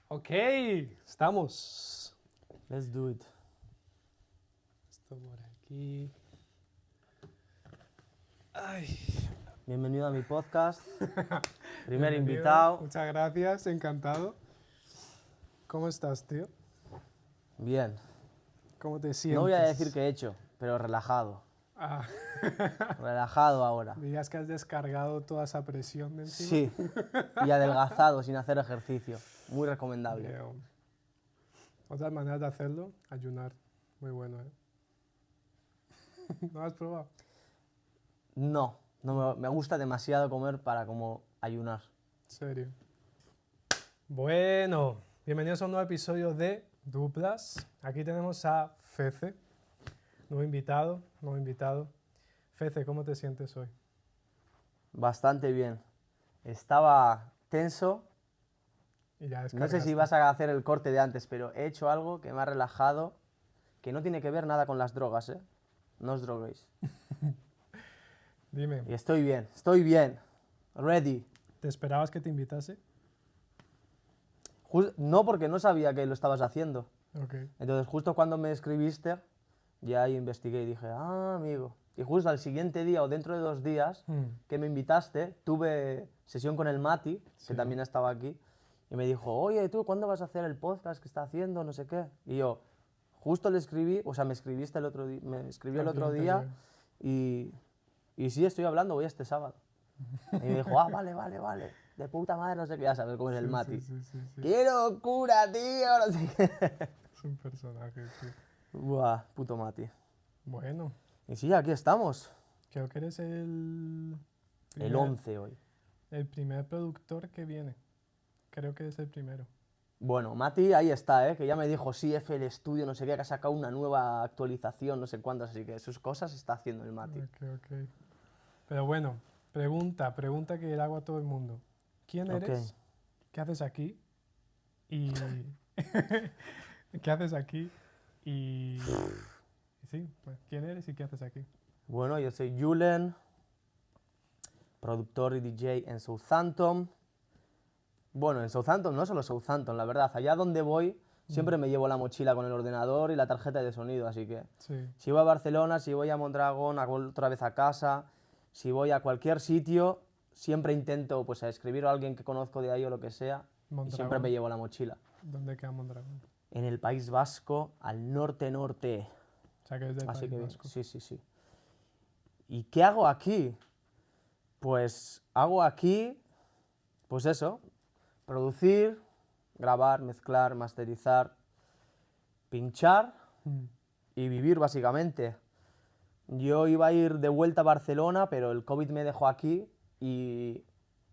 Ok, estamos. Let's do it. Esto por aquí. Ay. Bienvenido a mi podcast. Primer Bienvenido. invitado. Muchas gracias, encantado. ¿Cómo estás, tío? Bien. ¿Cómo te sientes? No voy a decir que he hecho, pero relajado. Ah. Relajado ahora. Digas que has descargado toda esa presión de encima. Sí. Y adelgazado sin hacer ejercicio. Muy recomendable. Bien. Otras maneras de hacerlo, ayunar. Muy bueno, ¿eh? ¿No lo has probado? No, me gusta demasiado comer para como ayunar. En serio. Bueno, bienvenidos a un nuevo episodio de Duplas. Aquí tenemos a Fece, nuevo invitado. Fece, ¿cómo te sientes hoy? Bastante bien. Estaba tenso. Y ya No sé descargaste. si vas a hacer el corte de antes, pero he hecho algo que me ha relajado, que no tiene que ver nada con las drogas, ¿eh? No os droguéis. Dime, Y estoy bien. Ready. ¿te esperabas que te invitase? No, porque no sabía que lo estabas haciendo. Ok. Entonces, justo cuando me escribiste, ya ahí investigué y dije, ah, amigo. Y justo al siguiente día o dentro de 2 días que me invitaste, tuve sesión con el Mati, Sí. que también estaba aquí, y me dijo, oye, tú, ¿cuándo vas a hacer el podcast que está haciendo? No sé qué. Y yo, justo le escribí, o sea, me escribiste el otro día, me escribió el Al día otro día, anterior. y sí, estoy hablando, voy este sábado. Y me dijo, ah, vale, de puta madre, no sé qué, ya sabes cómo es el Sí, Mati. sí. ¡Qué locura, tío! No sé qué. Es un personaje, sí. Buah, puto Mati. Bueno, Y sí, aquí estamos. creo que eres El primer- 11 hoy. el primer productor que viene. Creo que es el primero. Bueno, Mati ahí está, ¿eh? Que ya me dijo, sí, FL Studio, no sé qué, que ha sacado una nueva actualización, no sé cuántas, así que sus cosas está haciendo el Mati. Ok. Pero bueno, pregunta que le hago a todo el mundo. ¿Quién Ok. eres? ¿Qué haces aquí? Y... ¿Qué haces aquí? Y sí, pues, ¿quién eres y qué haces aquí? Bueno, yo soy Julen, productor y DJ en Southampton. Bueno, en Southampton, no solo Southampton, la verdad, allá donde voy siempre me llevo la mochila con el ordenador y la tarjeta de sonido, así que Sí, si voy a Barcelona, si voy a Mondragón, otra vez a casa, si voy a cualquier sitio, siempre intento pues a escribir a alguien que conozco de ahí o lo que sea, y siempre Mondragón. me llevo la mochila. ¿Dónde queda Mondragón? En el País Vasco, al norte-norte. O sea, que es del Así País que Vasco. sí. ¿Y qué hago aquí? Pues hago aquí, pues eso, producir, grabar, mezclar, masterizar, pinchar Mm. y vivir básicamente. Yo iba a ir de vuelta a Barcelona, pero el COVID me dejó aquí y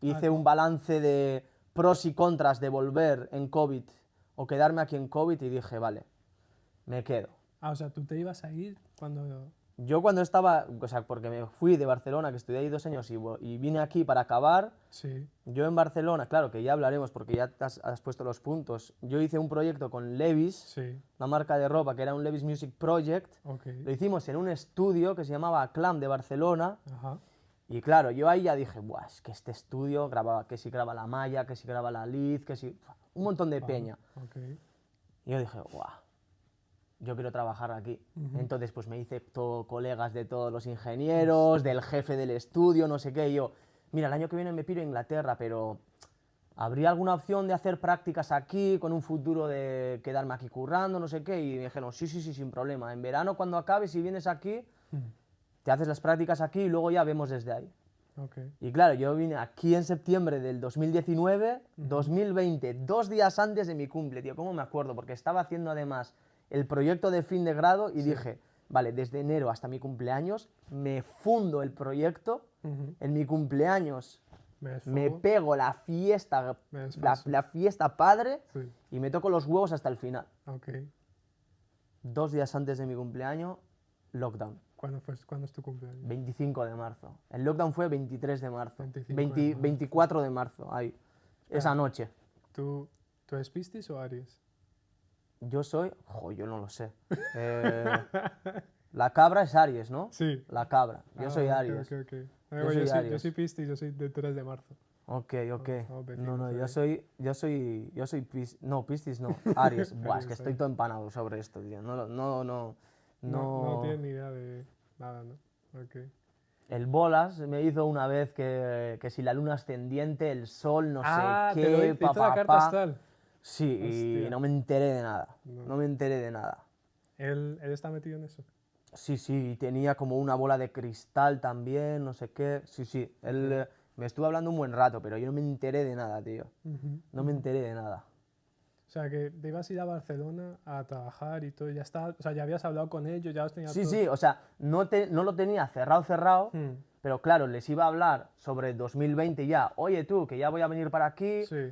hice un balance de pros y contras de volver en COVID o quedarme aquí en COVID y dije, vale, me quedo. Ah, o sea, tú te ibas a ir cuando... Yo cuando estaba, o sea, porque me fui de Barcelona, que estudié ahí 2 años y vine aquí para acabar, Sí, yo en Barcelona, claro que ya hablaremos porque ya has puesto los puntos, yo hice un proyecto con Levi's, sí, una marca de ropa que era un Levi's Music Project, ok. lo hicimos en un estudio que se llamaba Clam de Barcelona Ajá. y claro, yo ahí ya dije, buah, es que este estudio grababa, que si graba la Maya, que si graba la Liz, que si... un montón de peña. Ok. Y yo dije, buah, yo quiero trabajar aquí. Entonces, pues me hice colegas de todos los ingenieros, del jefe del estudio, no sé qué. Y yo, mira, el año que viene me piro a Inglaterra, pero ¿habría alguna opción de hacer prácticas aquí, con un futuro de quedarme aquí currando, no sé qué? Y me dijeron, sí, sin problema. En verano, cuando acabes, si vienes aquí, te haces las prácticas aquí y luego ya vemos desde ahí. Ok. Y claro, yo vine aquí en septiembre del 2019, 2020, 2 días antes de mi cumple, tío, ¿cómo me acuerdo? Porque estaba haciendo además el proyecto de fin de grado y dije, vale, desde enero hasta mi cumpleaños me fundo el proyecto, en mi cumpleaños Me me desfogo. pego la fiesta, Me desfaso. la fiesta padre Sí. y me toco los huevos hasta el final. Ok. 2 días antes de mi cumpleaños, lockdown. ¿Cuándo es tu cumpleaños? 25 de marzo. El lockdown fue 23 de marzo. 25 de marzo. 24 de marzo, ahí. Esa noche. ¿Tú eres Piscis o Aries? Yo soy... yo no lo sé. La cabra es Aries, ¿no? Sí. La cabra. Yo soy Ok. Aries. Ok. Yo soy Yo Aries. soy Piscis, yo soy del 3 de marzo. Ok, ok. Somos No, no, vecinos no, Piscis no, Aries. Buah, es que Aries, estoy todo empanado sobre esto, tío. No No. tienes ni idea de nada, ¿no? Ok. El Bolas me hizo una vez que si la luna ascendiente, el sol, no sé Ah, te lo qué, hice, hizo la carta pa. astral. Sí, y Hostia. no me enteré de nada. No. No me enteré de nada. Él está metido en eso. Sí, sí, y tenía como una bola de cristal también, no sé qué. Sí, sí, él me estuvo hablando un buen rato, pero yo no me enteré de nada, tío. Ujú, No me ujú. enteré de nada. O sea, que te ibas a ir a Barcelona a trabajar y todo, ya está. O sea, ya habías hablado con ellos, ya los tenías Sí, sí, todos. o sea, no lo tenía cerrado, Hmm, pero claro, les iba a hablar sobre 2020 ya. Oye, tú, que ya voy a venir para aquí, Sí,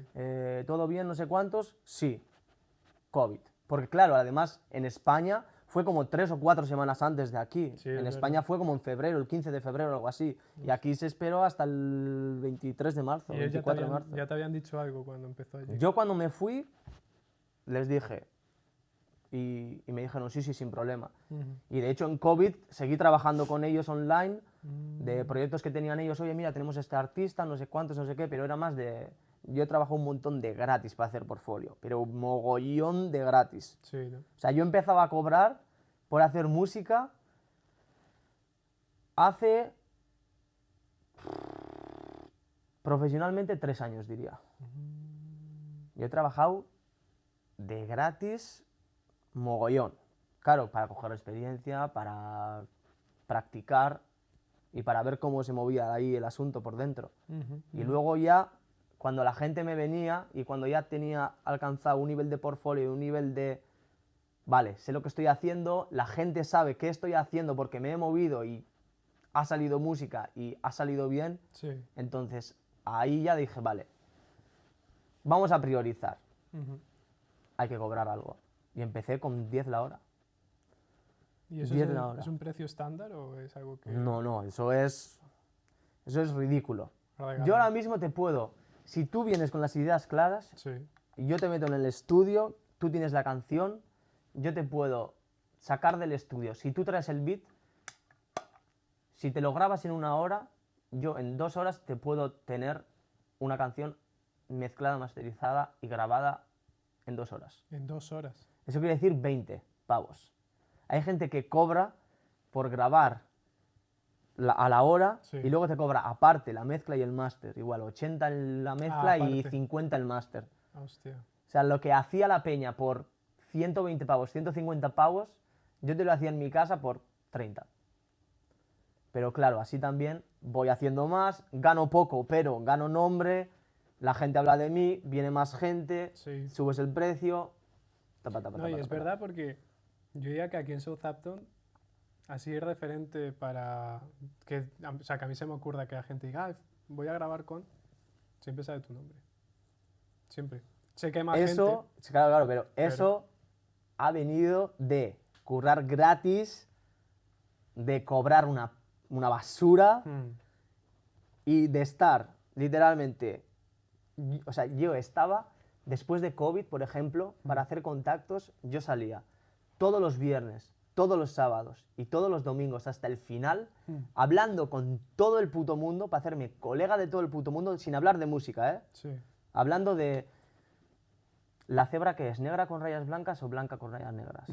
todo bien, no sé cuántos. Sí, COVID. Porque claro, además en España fue como 3 o 4 semanas antes de aquí. sí, En es España verdad. fue como en febrero, el 15 de febrero, algo así. Y Hostia. aquí se esperó hasta el 23 de marzo, Y ellos 24 de marzo. ya te habían dicho algo cuando empezó allí. Yo cuando me fui, les dije, y me dijeron, sí, sí, sin problema. Ujú. Y de hecho en COVID seguí trabajando con ellos online, de Mm, proyectos que tenían ellos, oye, mira, tenemos este artista, no sé cuántos, no sé qué, pero era más de... Yo he trabajado un montón de gratis para hacer portfolio, pero un mogollón de gratis. sí, ¿no? O sea, yo empezaba a cobrar por hacer música hace profesionalmente 3 años, diría. Yo he trabajado de gratis mogollón. Claro, para coger experiencia, para practicar y para ver cómo se movía ahí el asunto por dentro. Ujú, Y ujú. luego ya, cuando la gente me venía y cuando ya tenía alcanzado un nivel de portfolio, un nivel de, vale, sé lo que estoy haciendo, la gente sabe qué estoy haciendo porque me he movido y ha salido música y ha salido bien, Sí. entonces ahí ya dije, vale, vamos a priorizar, Ujú. hay que cobrar algo. Y empecé con 10 la hora. ¿Y eso 10 la es hora. un precio estándar o es algo que No, no, eso es ridículo. Yo regalan? ahora mismo te puedo, si tú vienes con las ideas claras, Sí. yo te meto en el estudio, tú tienes la canción, yo te puedo sacar del estudio. Si tú traes el beat, si te lo grabas en 1 hora, yo en 2 horas te puedo tener una canción mezclada, masterizada y grabada en 2 horas. En 2 horas. Eso quiere decir 20 pavos. Hay gente que cobra por grabar a la hora Sí. y luego te cobra aparte la mezcla y el máster. Igual 80 la Ah, mezcla y aparte. 50 el máster. Hostia. O sea, lo que hacía la peña por 120 pavos, 150 pavos, yo te lo hacía en mi casa por 30. Pero claro, así también voy haciendo más, gano poco, pero gano nombre, la gente habla de mí, viene más gente, Sí. subes el precio. No, y es verdad porque yo diría que aquí en Southampton, así referente para que, o sea, que a mí se me ocurra que la gente diga, "Ah, voy a grabar con", siempre sale tu nombre. Siempre. Sé que hay más gente, Eso, sí, claro, claro, pero pero... eso ha venido de currar gratis, de cobrar una basura Hmm, y de estar literalmente, o sea, yo estaba, después de COVID, por ejemplo, para hacer contactos, yo salía todos los viernes, todos los sábados y todos los domingos hasta el final, hmm, hablando con todo el puto mundo, para hacerme colega de todo el puto mundo, sin hablar de música, ¿eh? sí. Hablando de la cebra que es negra con rayas blancas o blanca con rayas negras.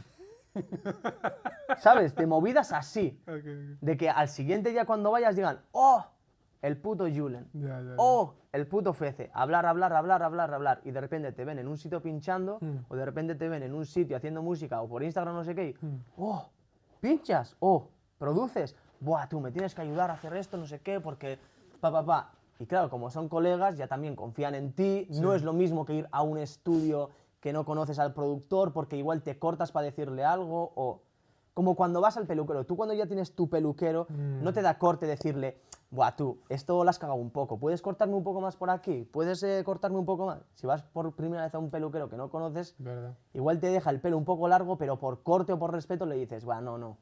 ¿Sabes? De movidas así. Ok, ok. De que al siguiente día cuando vayas digan, ¡oh! El puto Julen. Ya. ¡Oh! El puto Fece. Hablar, hablar, hablar, hablar, hablar. Y de repente te ven en un sitio pinchando, Hmm, o de repente te ven en un sitio haciendo música, o por Instagram no sé qué. Y, hmm. ¡oh! ¿Pinchas? ¡Oh! ¿Produces? ¡Buah! Tú me tienes que ayudar a hacer esto, no sé qué, porque... Pa. Y claro, como son colegas, ya también confían en ti. Sí. No es lo mismo que ir a un estudio que no conoces al productor, porque igual te cortas para decirle algo, o... Como cuando vas al peluquero. Tú cuando ya tienes tu peluquero, no te da corte decirle, buah, tú, esto lo has cagado un poco. ¿Puedes cortarme un poco más por aquí? ¿Puedes cortarme un poco más? Si vas por primera vez a un peluquero que no conoces, ¿Verdad? igual te deja el pelo un poco largo, pero por corte o por respeto le dices, buah, no,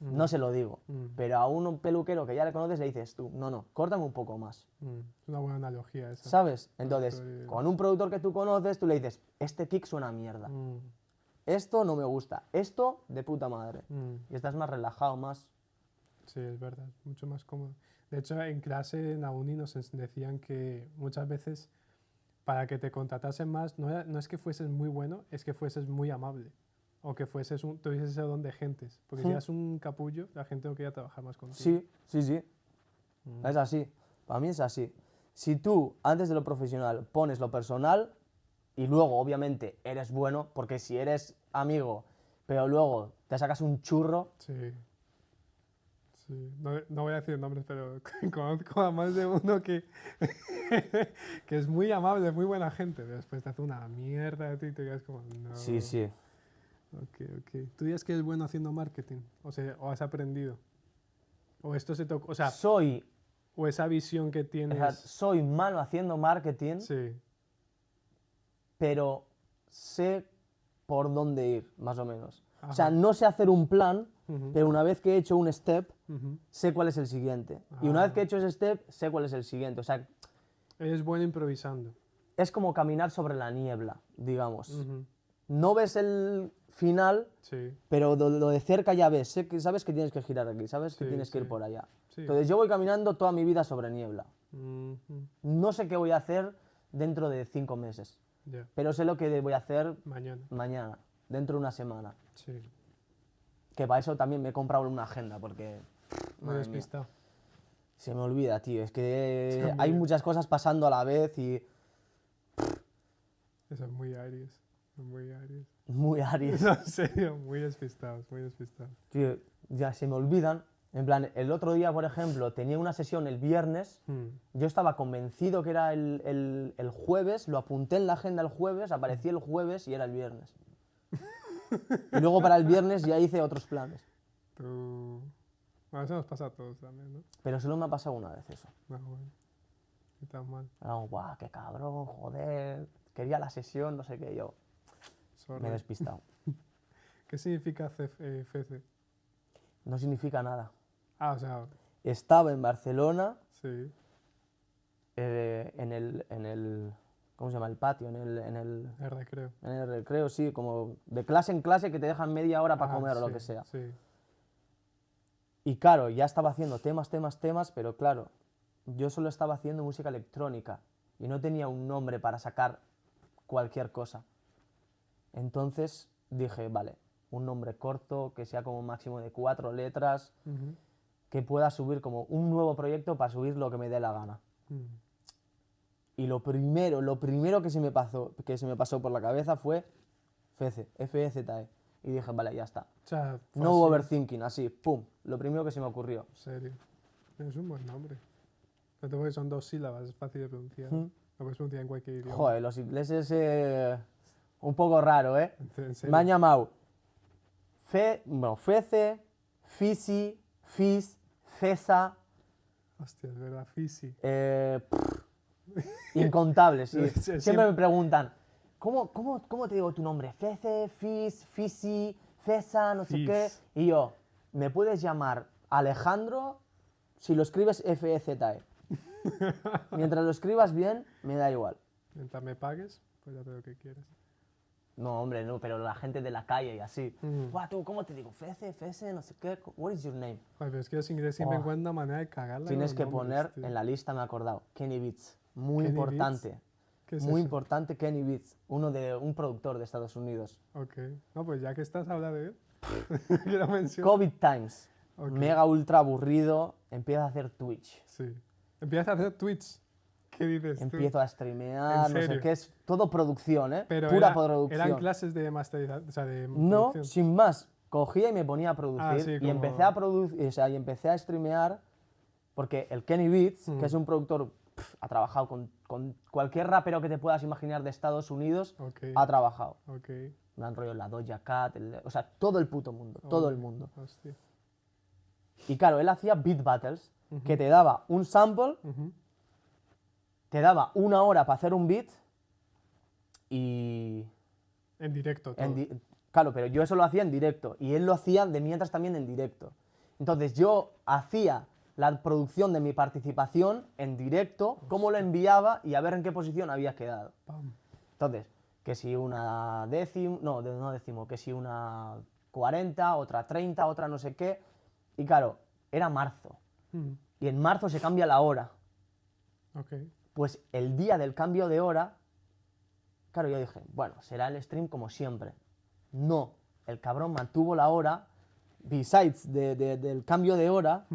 no se lo digo. Pero a un peluquero que ya le conoces le dices tú, no, córtame un poco más. Es una buena analogía esa. ¿Sabes? Entonces, Productor y con demás. un productor que tú conoces, tú le dices, este kick suena a mierda. Esto no me gusta. Esto de puta madre. Y estás más relajado, más... Sí, es verdad, mucho más cómodo. De hecho, en clase, en la uni, decían que muchas veces para que te contratasen más, no es que fueses muy bueno, es que fueses muy amable. O que tuvieses ese don de gentes. Porque si eras un capullo, la gente no quería trabajar más contigo. Sí, sí, sí. Es así. Para mí es así. Si tú, antes de lo profesional, pones lo personal y luego, obviamente, eres bueno, porque si eres amigo, pero luego te sacas un churro, Sí. Sí. No voy a decir nombres, pero conozco a más de uno que, que es muy amable, muy buena gente, pero después te hace una mierda a ti y te quedas como, no. sí, sí. Ok. ¿Tú dirías que eres bueno haciendo marketing? O has aprendido. O esto se toca, o sea, Soy, o esa visión que o sea, tienes. soy malo haciendo marketing, Sí. pero sé por dónde ir, más o menos. O sea, Ajá. no sé hacer un plan, Ujú, pero una vez que he hecho un step, ujú. sé cuál es el siguiente. Y una vez que he Ah. hecho ese step, sé cuál es el siguiente. O sea, Eres bueno improvisando. es como caminar sobre la niebla, digamos. Ujú, No ves el final, sí. pero lo de cerca ya ves. Sabes que tienes que girar aquí, sabes que Sí, tienes que ir sí. por allá. Sí. Entonces yo voy caminando toda mi vida sobre niebla. Ujú, No sé qué voy a hacer dentro de 5 meses, ya. pero sé lo que voy a hacer Mañana. mañana, dentro de una semana. Sí. Que para eso también me he comprado una agenda, porque, Muy madre mía, despistado. se me olvida, tío. Es que hay También. muchas cosas pasando a la vez y Eso es muy Aries. Muy Aries. muy Aries. No, en serio, muy despistados, muy despistados. Tío, ya se me olvidan. En plan, el otro día, por ejemplo, tenía una sesión el viernes. Yo estaba convencido que era el jueves, lo apunté en la agenda el jueves, aparecí el jueves y era el viernes. Y luego para el viernes ya hice otros planes. Tú... Bueno, eso nos pasa a todos también, ¿no? Pero solo me ha pasado una vez eso. No, bueno. Ni tan mal. Era como, guau, qué cabrón, joder. Quería la sesión, no sé qué, yo. Sorry. Me he despistado. ¿Qué significa FC? No significa nada. Ah, o sea, Estaba en Barcelona, sí. en el, ¿cómo se llama? El patio, El recreo. en el recreo, sí, como de clase en clase que te dejan media hora para Ah, comer o lo sí, que sea. Sí. Y claro, ya estaba haciendo temas, pero claro, yo solo estaba haciendo música electrónica y no tenía un nombre para sacar cualquier cosa. Entonces dije, vale, un nombre corto, que sea como máximo de 4 letras, Ujú. que pueda subir como un nuevo proyecto para subir lo que me dé la gana. Mm. Y lo primero que se me pasó por la cabeza fue FZ, FEZE. Y dije, vale, ya está. O sea, fue No hubo así, overthinking, así, pum, lo primero que se me ocurrió. en serio. Es un buen nombre. No te porque son 2 sílabas, es fácil de pronunciar. Mm. Lo puedes pronunciar en cualquier idioma. Joder, los ingleses, un poco raro, ¿eh? En serio. Me han llamado Fece, Fisi, Fis, Fesa, Hostia, es verdad, Fisi. incontables, sí. Sí, Siempre siempre- me preguntan, ¿cómo te digo tu nombre? Fece, Fis, Fisi, Fesa, no sé Fis. qué. Y yo, ¿me puedes llamar Alejandro si lo escribes FEZE? Mientras lo escribas bien, me da igual. Mientras me pagues, pues ya te lo que quieras. No, hombre, no, pero la gente de la calle y así. Mm. Guau, tú, ¿cómo te digo? Fece, Fese, no sé qué. What is your name? Joder, pero es que los ingleses siempre Oh. encuentran una manera de cagarla. Tienes con que los poner nombres, tío. en la lista, me he acordado, Kenny Beats. Muy Kenny importante. ¿Qué es Muy eso? importante Kenny Beats, un productor de Estados Unidos. Ok. No, pues ya que estás, habla de él. Que lo menciono. COVID Times. Ok. Mega ultra aburrido. Empieza a hacer Twitch. Sí. Empiezas a hacer tweets. ¿Qué dices tú? Empiezo a streamear, no sé serio? qué. Es todo producción, ¿eh? Pero Pura eran producción. clases de masterización, o sea, de No, producción. sin más. Cogía y me ponía a producir. Ah, sí, y como- empecé a producir, o sea, y empecé a streamear. Porque el Kenny Beats, Mm. que es un productor, ha trabajado con cualquier rapero que te puedas imaginar de Estados Unidos, Ok. ha trabajado. Ok. Me han rollo la Doja Cat, o sea, todo el puto mundo, todo el Ole, mundo. Hostia. Y claro, él hacía beat battles, Ujú. que te daba un sample, Ujú. te daba 1 hora para hacer un beat y... En directo todo. Claro, pero yo eso lo hacía en directo y él lo hacía de mientras también en directo. Entonces yo hacía la producción de mi participación en directo, cómo lo enviaba y a ver en qué posición había quedado. Pam. Entonces, que si una décimo, no décimo, que si una 40, otra 30, otra no sé qué. Y claro, era marzo. Mm. y en marzo se cambia la hora. Ok. Pues el día del cambio de hora, claro, yo dije, bueno, será el stream como siempre. No, el cabrón mantuvo la hora, besides del cambio de hora,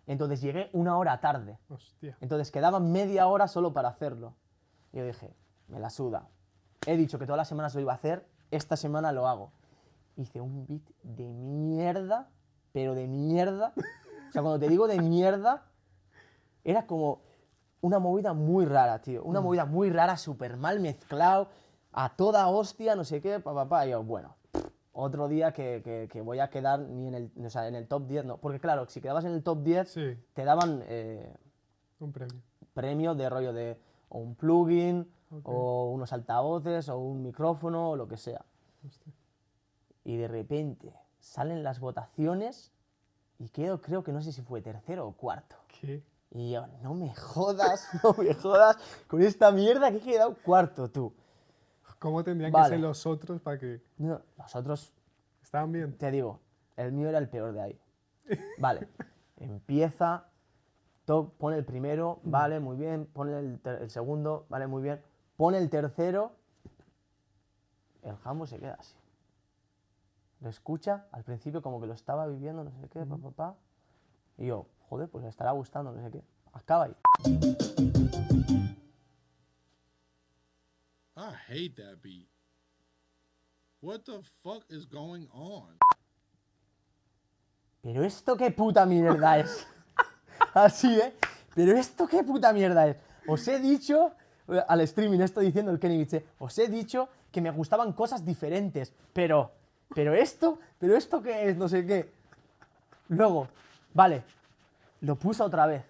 entonces llegué 1 hora tarde. Hostia. Entonces quedaba media hora solo para hacerlo. Y yo dije, me la suda. He dicho que todas las semanas lo iba a hacer, esta semana lo hago. Hice un beat de mierda, pero de mierda. O sea, cuando te digo de mierda, era como una movida muy rara, tío. Una movida muy rara, súper mal mezclado, a toda hostia, no sé qué, papá. Y yo, bueno, otro día que voy a quedar ni en el, o sea, en el top 10, no. Porque claro, si quedabas en el top 10, Sí, te daban un premio. premio de rollo de o un plugin, Ok. o unos altavoces, o un micrófono, o lo que sea. Hostia. Y de repente salen las votaciones y quedo, creo que no sé si fue tercero o cuarto. ¿Qué? Y yo, no me jodas, no me jodas con esta mierda que he quedado cuarto, tú. ¿Cómo tendrían Vale. que ser los otros para que No, nosotros, estaban bien? te digo, el mío era el peor de ahí. Vale, empieza, pone el primero, vale, muy bien, pone el segundo, vale, muy bien, pone el tercero, el jambo se queda así. Lo escucha, al principio como que lo estaba viviendo, no sé qué, pa. Y yo, joder, pues le estará gustando, no sé qué. Acaba ahí. I hate that beat. What the fuck is going on? Pero esto qué puta mierda es. Así, ¿eh? Pero esto qué puta mierda es. Os he dicho, al streaming esto diciendo el Kenny Beats, os he dicho que me gustaban cosas diferentes, pero esto qué es, no sé qué. Luego, vale, lo puso otra vez,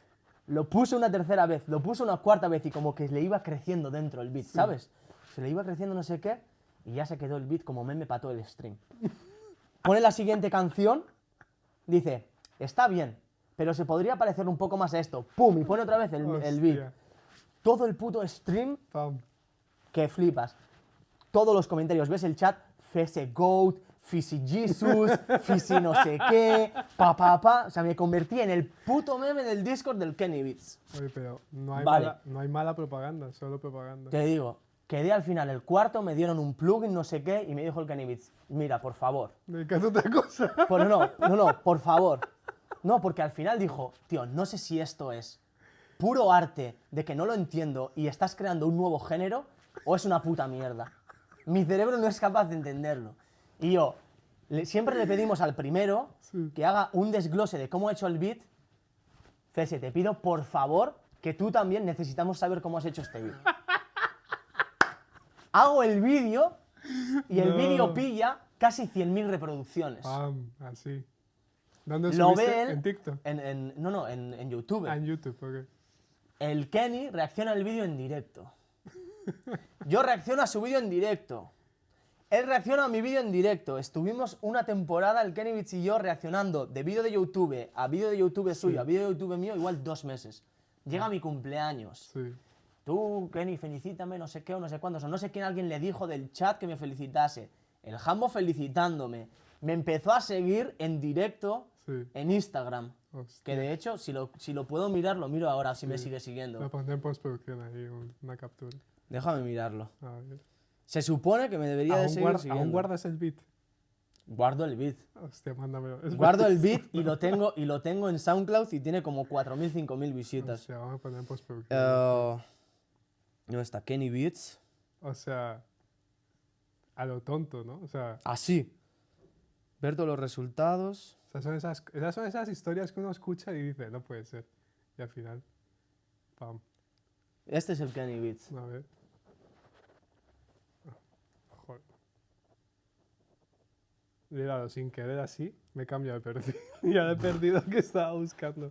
lo puso una tercera vez, lo puso una cuarta vez y como que le iba creciendo dentro el beat, ¿sabes? Se le iba creciendo no sé qué y ya se quedó el beat como meme para todo el stream. Pone la siguiente canción, dice, está bien, pero se podría parecer un poco más a esto. ¡Pum! Y pone otra vez el beat. Hostia. Todo el puto stream Pam. que flipas. Todos los comentarios, ves el chat, Fese Goat, Fisi Jesus, Fisi no sé qué, pa. O sea, me convertí en el puto meme del Discord del Kenny Beats. Oye, pero no hay, Vale. no hay mala propaganda, solo propaganda. Te digo, quedé al final el cuarto, me dieron un plugin, no sé qué, y me dijo el Kenny Beats, mira, por favor. Dedicate a otra cosa. Pues no, por favor. No, porque al final dijo, tío, no sé si esto es puro arte de que no lo entiendo y estás creando un nuevo género o es una puta mierda. Mi cerebro no es capaz de entenderlo. Y yo, siempre le pedimos al primero que haga un desglose de cómo ha hecho el beat. Fese, te pido por favor que tú también necesitamos saber cómo has hecho este beat. Hago el vídeo y el No. vídeo pilla casi 100.000 reproducciones. Pam, así. ¿Dónde Lo subiste? ve él En TikTok. en YouTube. Ah, en YouTube, ok. El Kenny reacciona al vídeo en directo. Yo reacciono a su vídeo en directo. Él reacciona a mi vídeo en directo. Estuvimos una temporada, el Kenny Beats y yo, reaccionando de vídeo de YouTube a vídeo de YouTube suyo, a vídeo de YouTube mío, igual 2 meses. Llega mi cumpleaños. Sí. Tú, Kenny, felicítame, no sé qué o no sé cuándo. O sea, no sé quién alguien le dijo del chat que me felicitase. El Jambo felicitándome. Me empezó a seguir en directo Sí. en Instagram. Hostia. Que de hecho, si lo puedo mirar, lo miro ahora, si me Sí. sigue siguiendo. Lo pondré en postproducción ahí, una captura. Déjame mirarlo. A ver. Se supone que me debería de seguir siguiendo. ¿Aún guardas el beat? Guardo el beat. Hostia, mándamelo. Es Guardo el beat y lo tengo en SoundCloud y tiene como 4.000, 5.000 visitas. Hostia, vamos a poner en postproducción. ¿Dónde está? Kenny Beats. O sea, a lo tonto, ¿no? O sea, Así. Ver todos los resultados. esas son esas historias que uno escucha y dice, no puede ser. Y al final, pam. Este es el Kenny Beats. A ver. Joder. Le he dado sin querer así, me he cambiado de perfil. Ya he perdido lo que estaba buscando.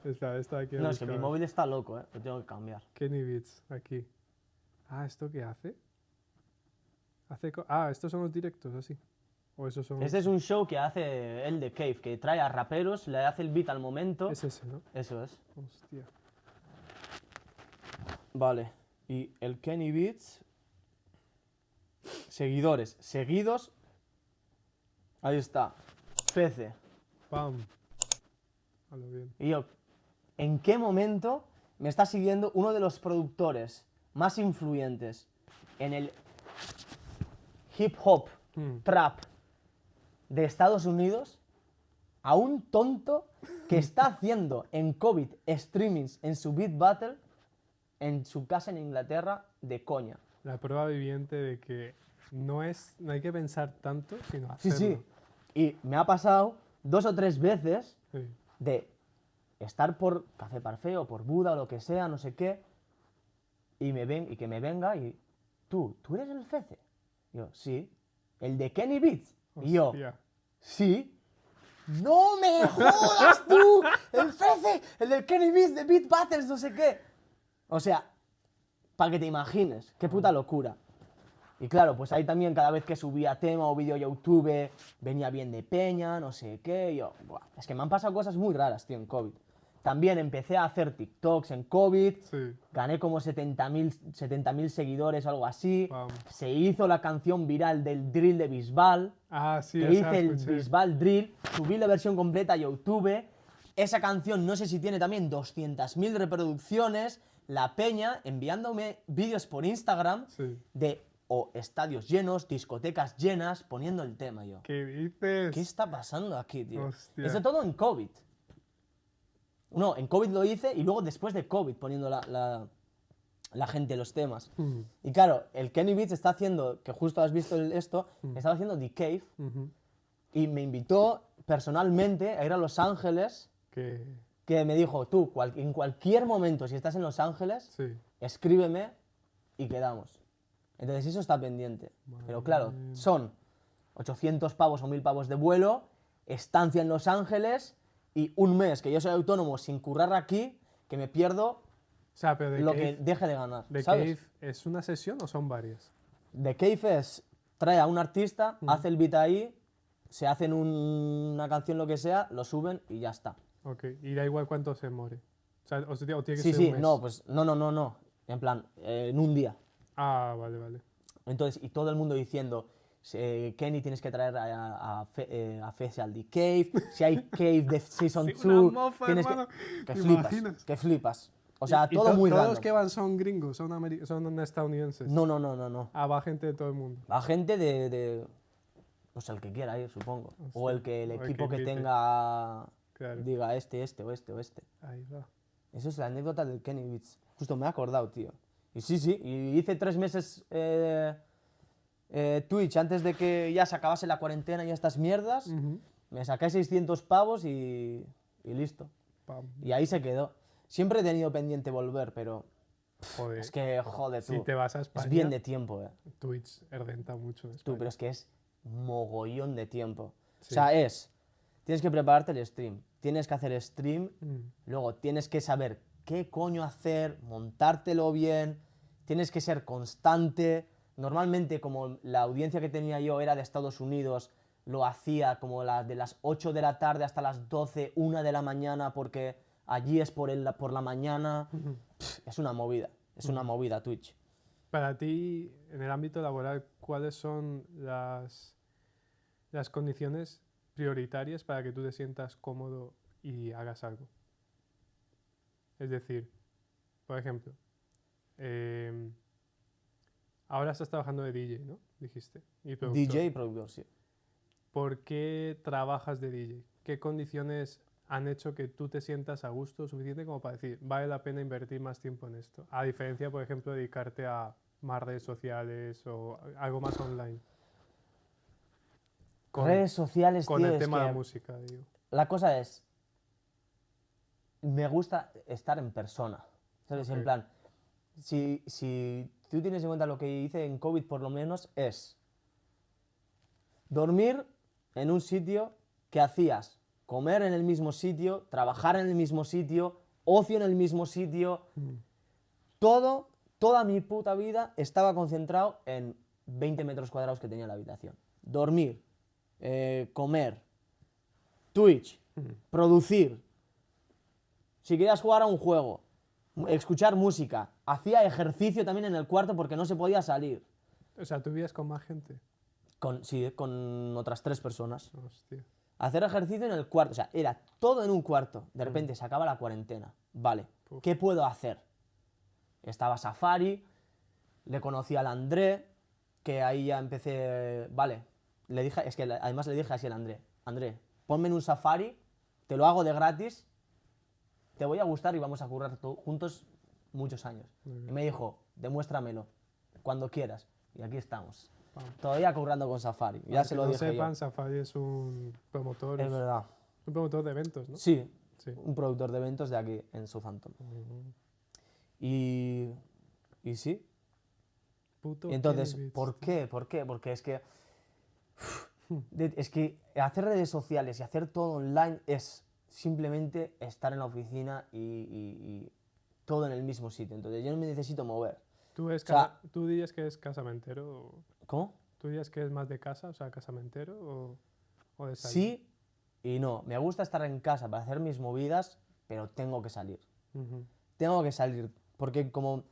Esta aquí. he No, es que mi buscado. móvil está loco, Lo tengo que cambiar. Kenny Beats, aquí. Ah, ¿esto qué hace? Estos son los directos, así. O esos son. Este es un show que hace el de Cave, que trae a raperos, le hace el beat al momento. Es ese, ¿no? Eso es. Hostia. Vale. Y el Kenny Beats. Seguidores. Seguidos. Ahí está. Fece. Pam. A lo bien. Y yo, en qué momento me está siguiendo uno de los productores más influyentes en el hip hop, trap de Estados Unidos, a un tonto que está haciendo en COVID streamings en su Beat Battle en su casa en Inglaterra de coña. La prueba viviente de que no hay que pensar tanto, sino Sí, hacerlo. sí. Y me ha pasado 2 o 3 veces Sí. de estar por Café Parfait o por Buda o lo que sea, no sé qué, y que me venga y tú eres el Fece. Yo, sí. ¿El de Kenny Beats? Y yo, Hostia. sí. ¡No me jodas tú! ¡El Fece! ¡El del Kenny Beats de Beat Battles, no sé qué! O sea, para que te imagines, qué puta locura. Y claro, pues ahí también cada vez que subía tema o vídeo a YouTube venía bien de peña, no sé qué. Y yo, buah, es que me han pasado cosas muy raras, tío, en COVID. También empecé a hacer TikToks en COVID, Sí. gané como 70.000 seguidores o algo así. Vamos. Se hizo la canción viral del drill de Bisbal, Ah, sí, que esa hice el escuché. Bisbal drill, subí la versión completa a YouTube. Esa canción no sé si tiene también 200.000 reproducciones. La peña enviándome vídeos por Instagram Sí. de estadios llenos, discotecas llenas, poniendo el tema yo. ¿Qué dices? ¿Qué está pasando aquí, tío? Hostia. Eso todo en COVID. No, en COVID lo hice y luego después de COVID poniendo la gente los temas. Mm. Y claro, el Kenny Beats está haciendo, que justo has visto esto, estaba haciendo The Cave Ujú. y me invitó personalmente a ir a Los Ángeles, que me dijo, tú, en cualquier momento, si estás en Los Ángeles, Sí. escríbeme y quedamos. Entonces eso está pendiente. Pero claro, son 800 pavos o 1000 pavos de vuelo, estancia en Los Ángeles y un mes que yo soy autónomo sin currar aquí, que me pierdo O sea, pero de lo Cave, que deje de ganar. de ¿Sabes? Cave, ¿es una sesión o son varias? The Cave es, trae a un artista, hace el beat ahí, se hacen una canción, lo que sea, lo suben y ya está. Ok, y da igual cuánto se more. O sea, o tiene que Sí, ser sí, un mes. no, pues no. En plan, en un día. Ah, vale. Entonces, y todo el mundo diciendo, Kenny, tienes que traer a Fece al The Cave, si hay Cave de Season Sí, 2, una mofa, tienes hermano. que ¿Te flipas, imaginas? que flipas. O sea, Y todo muy todos random. los que van son gringos, son estadounidenses. No. Ah, va gente de todo el mundo. Va gente pues el que quiera ir, supongo. O el que el o el que equipo que invite. tenga Claro. diga este. Ahí va. Eso es la anécdota del Kenny Beats. Justo me he acordado, tío. Y sí, y hice 3 meses Twitch antes de que ya se acabase la cuarentena y estas mierdas. Ujú. Me saqué 600 pavos y listo. Pam. Y ahí se quedó. Siempre he tenido pendiente volver, pero Joder. es que, joder, tú. Si te vas a España, es bien de tiempo, Twitch erdenta mucho en Tú, España. pero es que es mogollón de tiempo. Sí. O sea, tienes que prepararte el stream, tienes que hacer stream, Mm. luego tienes que saber qué coño hacer, montártelo bien, tienes que ser constante. Normalmente, como la audiencia que tenía yo era de Estados Unidos, lo hacía como de las 8 de la tarde hasta las 12, 1 de la mañana, porque allí es por la mañana. Es una movida Twitch. Para ti, en el ámbito laboral, ¿cuáles son las condiciones prioritarias para que tú te sientas cómodo y hagas algo? Es decir, por ejemplo, ahora estás trabajando de DJ, ¿no? Dijiste. Y productor. DJ y productor, sí. ¿Por qué trabajas de DJ? ¿Qué condiciones han hecho que tú te sientas a gusto suficiente como para decir, vale la pena invertir más tiempo en esto? A diferencia, por ejemplo, de dedicarte a más redes sociales o algo más online. Redes sociales, Con tío, el es tema de que la música, digo. la cosa es, me gusta estar en persona, ¿sabes? En Ok. plan, si tú tienes en cuenta lo que hice en COVID por lo menos es dormir en un sitio que hacías, comer en el mismo sitio, trabajar en el mismo sitio, ocio en el mismo sitio, toda mi puta vida estaba concentrado en 20 metros cuadrados que tenía la habitación. Dormir, comer, Twitch, producir. Si querías jugar a un juego, escuchar música, hacía ejercicio también en el cuarto porque no se podía salir. O sea, tú vivías con más gente. Con otras 3 personas. Hostia. Hacer ejercicio en el cuarto, o sea, era todo en un cuarto. De repente se acaba la cuarentena. Vale, Uf. ¿qué puedo hacer? Estaba Safari, le conocí al André, que ahí ya empecé, vale, le dije, es que además le dije así al André, André, ponme en un Safari, te lo hago de gratis, te voy a gustar y vamos a currar juntos muchos años. Muy bien. Y me dijo, demuéstramelo, cuando quieras. Y aquí estamos. Pam. Todavía currando con Safari, ya Para se que lo no dije sepan, yo. Safari es un promotor, Es verdad. un promotor de eventos, ¿no? Sí, Sí. un productor de eventos de aquí, en Southampton. Y sí. Puto Y entonces, Kenny Beats, ¿por tío. qué? ¿Por qué? Porque es que hacer redes sociales y hacer todo online es simplemente estar en la oficina y todo en el mismo sitio. Entonces yo no me necesito mover. ¿Tú, sea- ¿Tú dirías que es casamentero? ¿Cómo? ¿Tú dirías que es más de casa, o sea, casamentero o de salir? Sí y no. Me gusta estar en casa para hacer mis movidas, pero tengo que salir. Ujú. Tengo que salir. Porque como...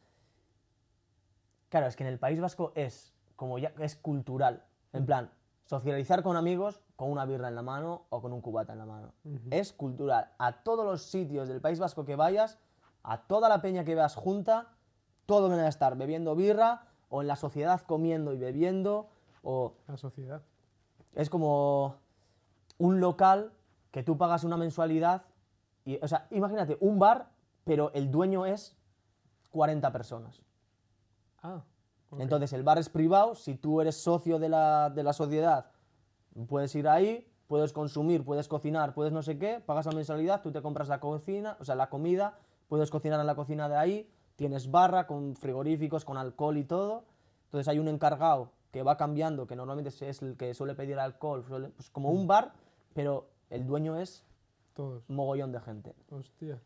Claro, es que en el País Vasco es como ya es cultural. En plan, socializar con amigos con una birra en la mano o con un cubata en la mano. Ujú. Es cultural. A todos los sitios del País Vasco que vayas, a toda la peña que veas junta, todos van a estar bebiendo birra o en la sociedad comiendo y bebiendo o La sociedad. es como un local que tú pagas una mensualidad y, o sea, imagínate un bar, pero el dueño es 40 personas. Ah, ok. Entonces el bar es privado, si tú eres socio de la sociedad, puedes ir ahí, puedes consumir, puedes cocinar, puedes no sé qué, pagas la mensualidad, tú te compras la cocina, o sea, la comida, puedes cocinar en la cocina de ahí, tienes barra con frigoríficos, con alcohol y todo. Entonces hay un encargado que va cambiando, que normalmente es el que suele pedir alcohol, pues como un bar, pero el dueño es Todos. mogollón de gente. Hostia.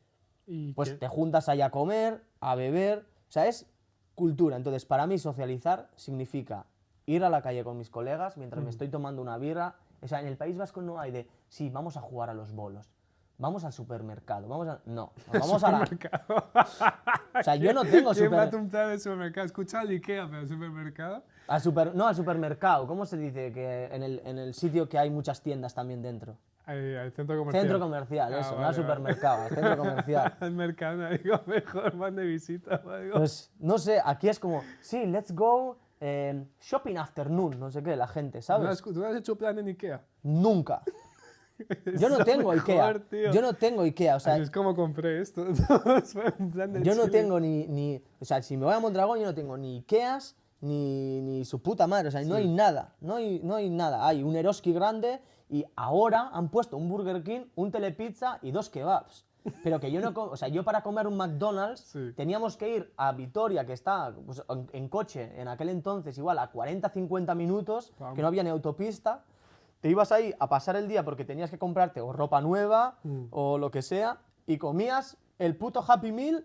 ¿Y Pues qué? te juntas ahí a comer, a beber, o sea, es cultura. Entonces, para mí socializar significa ir a la calle con mis colegas mientras me estoy tomando una birra. O sea, en el País Vasco no hay de, sí, vamos a jugar a los bolos, vamos al supermercado, vamos a... No, vamos a la... Supermercado. O sea, yo no tengo ¿Quién va a super... un plan de supermercado? Escucha al Ikea, pero el supermercado. No, al supermercado, ¿cómo se dice? Que en el sitio que hay muchas tiendas también dentro. Al centro comercial. Centro comercial, Ah, eso, no vale, al vale. supermercado, al centro comercial. Al mercado, digo, mejor van de visita o algo. Pues, no sé, aquí es como, sí, let's go shopping afternoon, no sé qué, la gente, ¿sabes? ¿Tú no has hecho plan en Ikea? Nunca. Yo no Es lo tengo mejor, Ikea. tío. Yo no tengo Ikea, o sea, Así es como compré esto. Fue un plan de yo no Chile. tengo o sea, si me voy a Mondragón yo no tengo ni Ikeas ni su puta madre, o sea, no hay nada, no hay nada. Hay un Eroski grande y ahora han puesto un Burger King, un Telepizza y 2 kebabs. Pero que yo no, o sea, yo para comer un McDonald's Sí. teníamos que ir a Vitoria, que está pues, en coche en aquel entonces igual a 40-50 minutos, Vamos. que no había ni autopista. Te ibas ahí a pasar el día porque tenías que comprarte o ropa nueva o lo que sea y comías el puto Happy Meal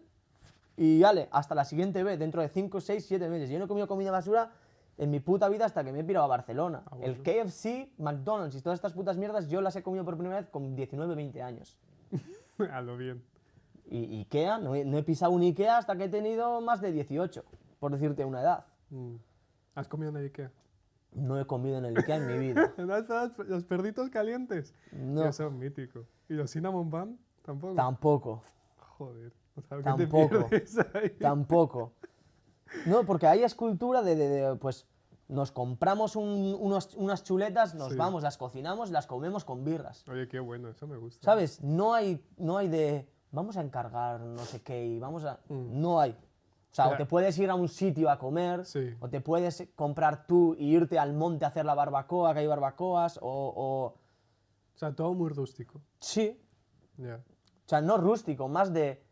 y vale, hasta la siguiente vez, dentro de 5, 6, 7 meses. Yo no he comido comida basura en mi puta vida hasta que me he pirado a Barcelona. bueno. El KFC, McDonald's y todas estas putas mierdas yo las he comido por primera vez con 19, 20 años. A lo bien. Y Ikea, no he pisado un Ikea hasta que he tenido más de 18, por decirte una edad. ¿Has comido en el Ikea? No he comido en el Ikea en mi vida. ¿No has probado los perditos calientes? No. Que son míticos. ¿Y los cinnamon bun? Tampoco. Tampoco. Joder. O sea, ¿qué Tampoco. te pierdes ahí? Tampoco. No, porque ahí es cultura pues nos compramos unas chuletas, nos Sí. vamos, las cocinamos, las comemos con birras. Oye, qué bueno, eso me gusta. ¿Sabes? No hay de vamos a encargar no sé qué y vamos a... No hay. O sea, o Mira. te puedes ir a un sitio a comer, Sí. o te puedes comprar tú y irte al monte a hacer la barbacoa, que hay barbacoas, o... O sea, todo muy rústico. Sí. Ya. O sea, no rústico, más de...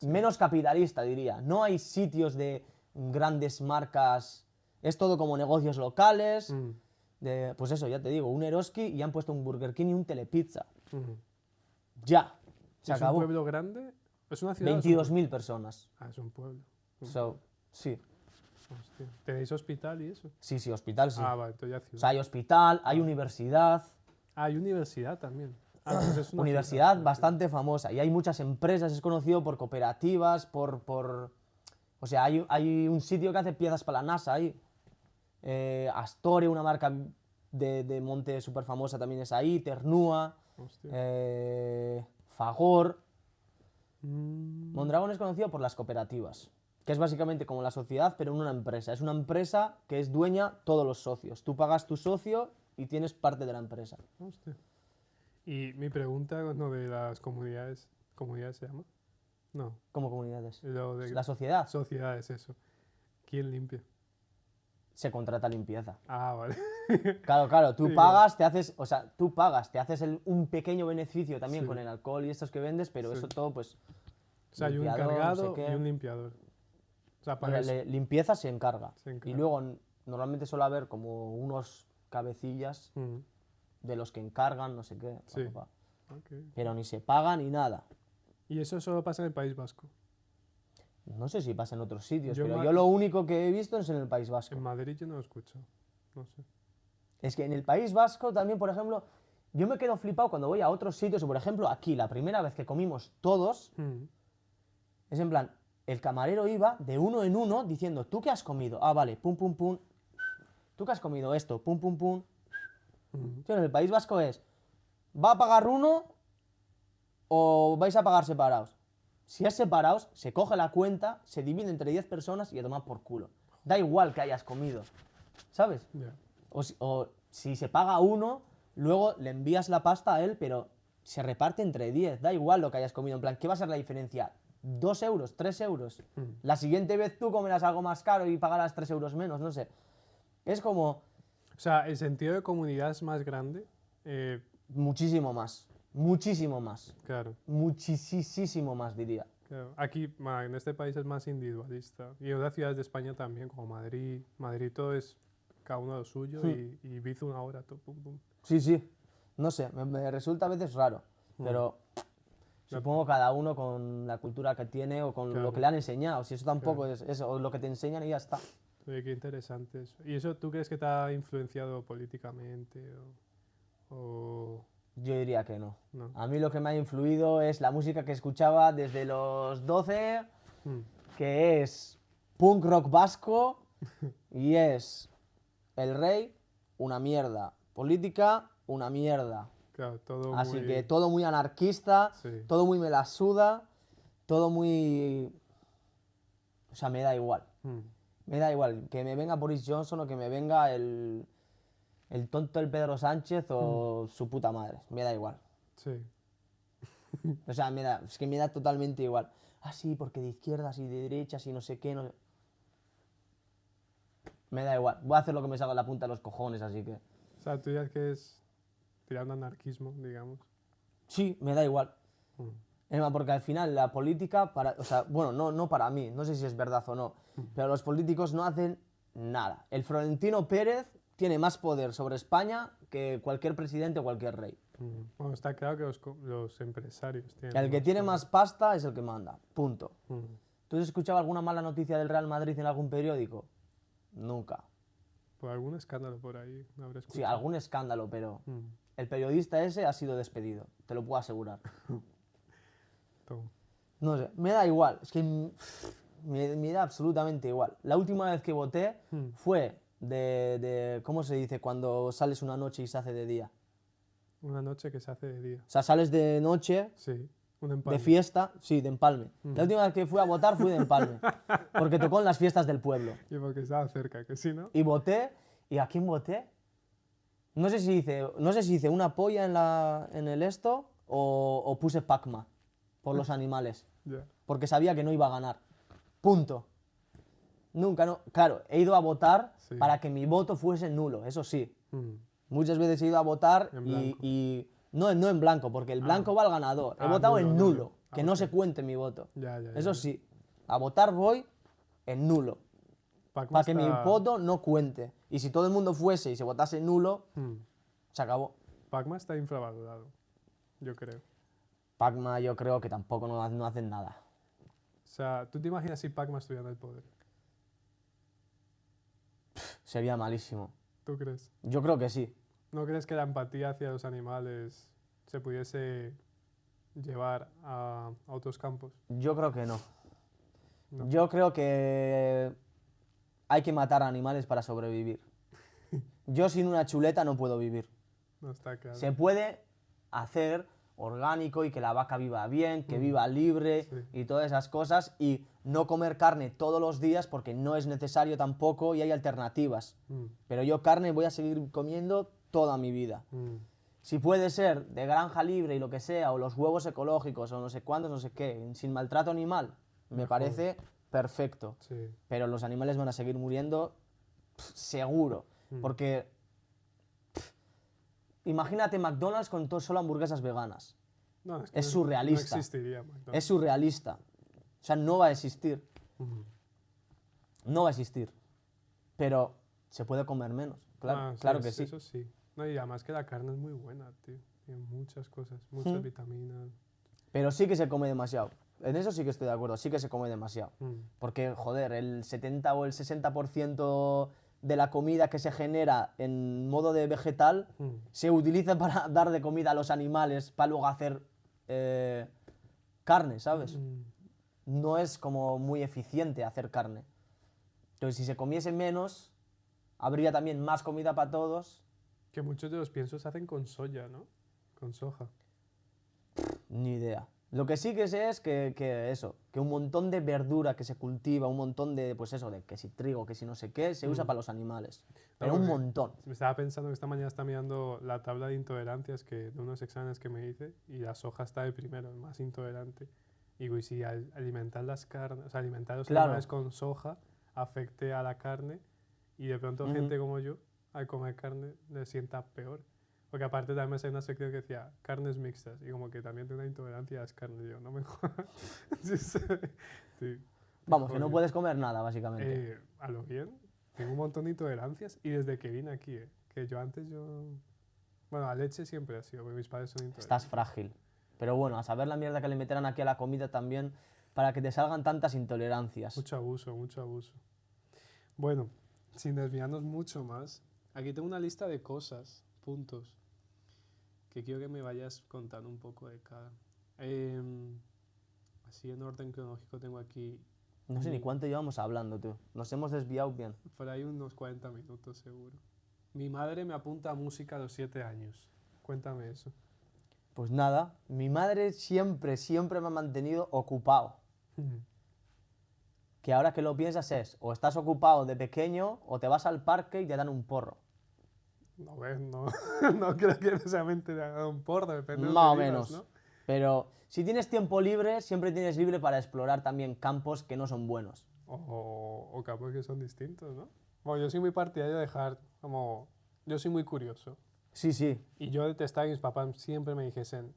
Menos capitalista, diría. No hay sitios de grandes marcas. Es todo como negocios locales. Pues eso, ya te digo, un Eroski y han puesto un Burger King y un Telepizza. Ya. Se ¿Es acabó. un pueblo grande? ¿Es una ciudad? o es un 22.000 personas. pueblo? Ah, es un pueblo. So, sí. Hostia. ¿Tenéis hospital y eso? Sí, sí, hospital sí. Ah, vale, entonces ya O ciudad. sea, hay hospital, hay universidad. Ah, hay universidad también. Ah, pues es una Universidad ciudad. bastante famosa. Y hay muchas empresas, es conocido por cooperativas, O sea, hay un sitio que hace piezas para la NASA ahí. Astore, una marca de monte súper famosa también es ahí, Ternúa, Hostia. Fagor. Mm, Mondragón es conocido por las cooperativas, que es básicamente como la sociedad, pero en una empresa. Es una empresa que es dueña todos los socios. Tú pagas tu socio y tienes parte de la empresa. hostia. Y mi pregunta con lo de las comunidades, ¿comunidades se llama? No, Como comunidades. lo de La sociedad sociedades, eso. ¿Quién limpia? se contrata limpieza. Ah, vale. Claro, tú Sí, pagas, te haces, o sea, tú pagas, te haces un pequeño beneficio también Sí. con el alcohol y estos que vendes, pero Sí. eso todo, pues, O sea, hay un limpiador, no sé encargado qué. y un limpiador. O sea, O para sea, eso. limpieza se encarga. Se Y encarga. luego, normalmente suele haber como unos cabecillas Mm, de los que encargan, no sé qué. Sí. ok. Pero ni se paga ni nada. Y eso solo pasa en el País Vasco. No sé si pasa en otros sitios, Yo pero ma- yo lo único que he visto es en el País Vasco. En Madrid yo no lo escucho. No sé. Es que en el País Vasco también, por ejemplo, yo me quedo flipado cuando voy a otros sitios, o por ejemplo aquí, la primera vez que comimos todos, Mm, es en plan, el camarero iba de uno en uno diciendo, ¿tú qué has comido? Ah, vale, pum, pum, pum. ¿Tú qué has comido? Esto, pum, pum, pum. mm. Tío, en el País Vasco es, ¿va a pagar uno o vais a pagar separados? Si es separados, se coge la cuenta, se divide entre 10 personas y a tomar por culo. Da igual que hayas comido, ¿sabes? Ya. O si se paga uno, luego le envías la pasta a él, pero se reparte entre 10. Da igual lo que hayas comido. En plan, ¿qué va a ser la diferencia? ¿2 euros? ¿3 euros? Mm. La siguiente vez tú comerás algo más caro y pagarás 3 euros menos, no sé. Es como O sea, el sentido de comunidad es más grande. muchísimo más. Muchísimo más. Claro, Muchísimo más, diría. claro. Aquí, en este país es más individualista. Y en otras ciudades de España también, como Madrid. Madrid todo es cada uno lo suyo y Ibiza una hora, todo, pum, pum. Sí, sí. No sé, me resulta a veces raro. Pero supongo cada uno con la cultura que tiene o con Claro. lo que le han enseñado. Si eso tampoco es eso, o lo que te enseñan y ya está. Oye, qué interesante eso. ¿Y eso tú crees que te ha influenciado políticamente o Yo diría que no. no? A mí lo que me ha influido es la música que escuchaba desde los 12, Mm, que es punk rock vasco y es El Rey, una mierda. Política, una mierda. Claro, todo Así muy... que todo muy anarquista, Sí. todo muy me la suda, todo muy... O sea, me da igual. Mm, Me da igual que me venga Boris Johnson o que me venga el tonto el Pedro Sánchez o su puta madre. Me da igual. sí. O sea, es que me da totalmente igual. Ah, sí, porque de izquierdas y de derechas y no sé qué. Me da igual. Voy a hacer lo que me salga la punta de los cojones, así que... O sea, tú ya que es tirando a anarquismo, digamos. Sí, me da igual. Mm, Emma, porque al final la política, o sea, bueno, no para mí, no sé si es verdad o no, pero los políticos no hacen nada. El Florentino Pérez tiene más poder sobre España que cualquier presidente o cualquier rey. Bueno, está claro que los empresarios tienen El que tiene poder. más pasta es el que manda, punto. Mm, ¿Tú has escuchado alguna mala noticia del Real Madrid en algún periódico? Nunca. Por algún escándalo por ahí habré Sí, escuchado. algún escándalo, pero Mm, el periodista ese ha sido despedido, te lo puedo asegurar. todo. No sé, me da igual, es que me da absolutamente igual. La última vez que voté fue ¿cómo se dice? Cuando sales una noche y se hace de día. Una noche que se hace de día. O sea, sales de noche, Sí, un de empalme. fiesta, sí, de empalme. La última vez que fui a votar fui de empalme, porque tocó en las fiestas del pueblo. Y porque estaba cerca, que sí, ¿no? Y voté, ¿y a quién voté? No sé si hice una polla en el esto o puse Pacma por los animales. Ya. Porque sabía que no iba a ganar. Punto. Nunca, no. Claro, he ido a votar Sí. para que mi voto fuese nulo, eso sí. Mm, Muchas veces he ido a votar En blanco. y no en blanco, porque el blanco va al ganador. He votado en nulo. nulo, que no se cuente mi voto. Ya, ya, Eso ya. sí, a votar voy en nulo, Pacma para que mi está- voto no cuente. Y si todo el mundo fuese y se votase nulo, Mm, se acabó. Pacma está infravalorado, yo creo. Pacma yo creo que tampoco no hacen nada. O sea, ¿tú te imaginas si Pacma estuviera en el poder? Sería malísimo. ¿Tú crees? Yo creo que sí. ¿No crees que la empatía hacia los animales se pudiese llevar a otros campos? Yo creo que no. No. Yo creo que hay que matar a animales para sobrevivir. yo sin una chuleta no puedo vivir. No está claro. Se puede hacer orgánico y que la vaca viva bien, que viva libre Sí. y todas esas cosas, y no comer carne todos los días porque no es necesario tampoco y hay alternativas. Mm, Pero yo carne voy a seguir comiendo toda mi vida. mm, Si puede ser de granja libre y lo que sea, o los huevos ecológicos, o no sé cuántos, no sé qué, sin maltrato animal, me Mejor. parece perfecto. sí. Pero los animales van a seguir muriendo seguro. Mm. Porque imagínate McDonald's con solo hamburguesas veganas. No, que Es no- surrealista. No existiría McDonald's. Es surrealista. O sea, no va a existir. Ujú. No va a existir. Pero se puede comer menos. Claro, Ah, claro que sí. Eso sí. No, y además que la carne es muy buena, tío. Tiene muchas cosas, muchas vitaminas. Pero sí que se come demasiado. En eso sí que estoy de acuerdo. Sí que se come demasiado. Mm, Porque, joder, el 70 o el 60% de la comida que se genera en modo de vegetal mm, se utiliza para dar de comida a los animales para luego hacer carne, ¿sabes? mm. No es como muy eficiente hacer carne. Entonces, si se comiese menos, habría también más comida para todos. Que muchos de los piensos se hacen con soya, ¿no? Con soja. Ni idea. Lo que sí que sé es que eso, que un montón de verdura que se cultiva, un montón de, pues eso, de que si trigo, que si no sé qué, se usa para los animales. Pero un porque montón. Me estaba pensando que esta mañana estaba mirando la tabla de intolerancias de unos exámenes que me hice y la soja está de primero, el más intolerante. Y digo, y si alimentar las carnes, o sea, alimentar los Claro. animales con soja afecte a la carne y de pronto gente como yo al comer carne le sienta peor. Porque aparte también me salió una sección que decía carnes mixtas y como que también tengo una intolerancia a las carnes. Yo, no me jodas. Sí, sí. Sí. Vamos, que no Joder. puedes comer nada, básicamente. A lo bien, tengo un montón de intolerancias y desde que vine aquí, que yo antes Bueno, a leche siempre ha sido, porque mis padres son intolerantes. Estás frágil. Pero bueno, a saber la mierda que le meterán aquí a la comida también para que te salgan tantas intolerancias. Mucho abuso, mucho abuso. Bueno, sin desviarnos mucho más, aquí tengo una lista de cosas, puntos, que quiero que me vayas contando un poco de cada. Así en orden cronológico tengo aquí, No sé ni cuánto llevamos hablando, tú. Nos hemos desviado bien. por ahí unos 40 minutos seguro. Mi madre me apunta a música a los 7 años. Cuéntame eso. Pues nada, mi madre siempre, siempre me ha mantenido ocupado. Que ahora que lo piensas es, o estás ocupado de pequeño, o te vas al parque y te dan un porro. No ves, no, no creo que necesariamente te haga un porro, depende de Más o dónde vivas, menos. ¿no? Pero si tienes tiempo libre, siempre tienes libre para explorar también campos que no son buenos. O campos que son distintos, ¿no? Bueno, yo soy muy partidario de dejar como... Yo soy muy curioso. Sí, sí. Y yo detestaba que mis papás siempre me dijesen,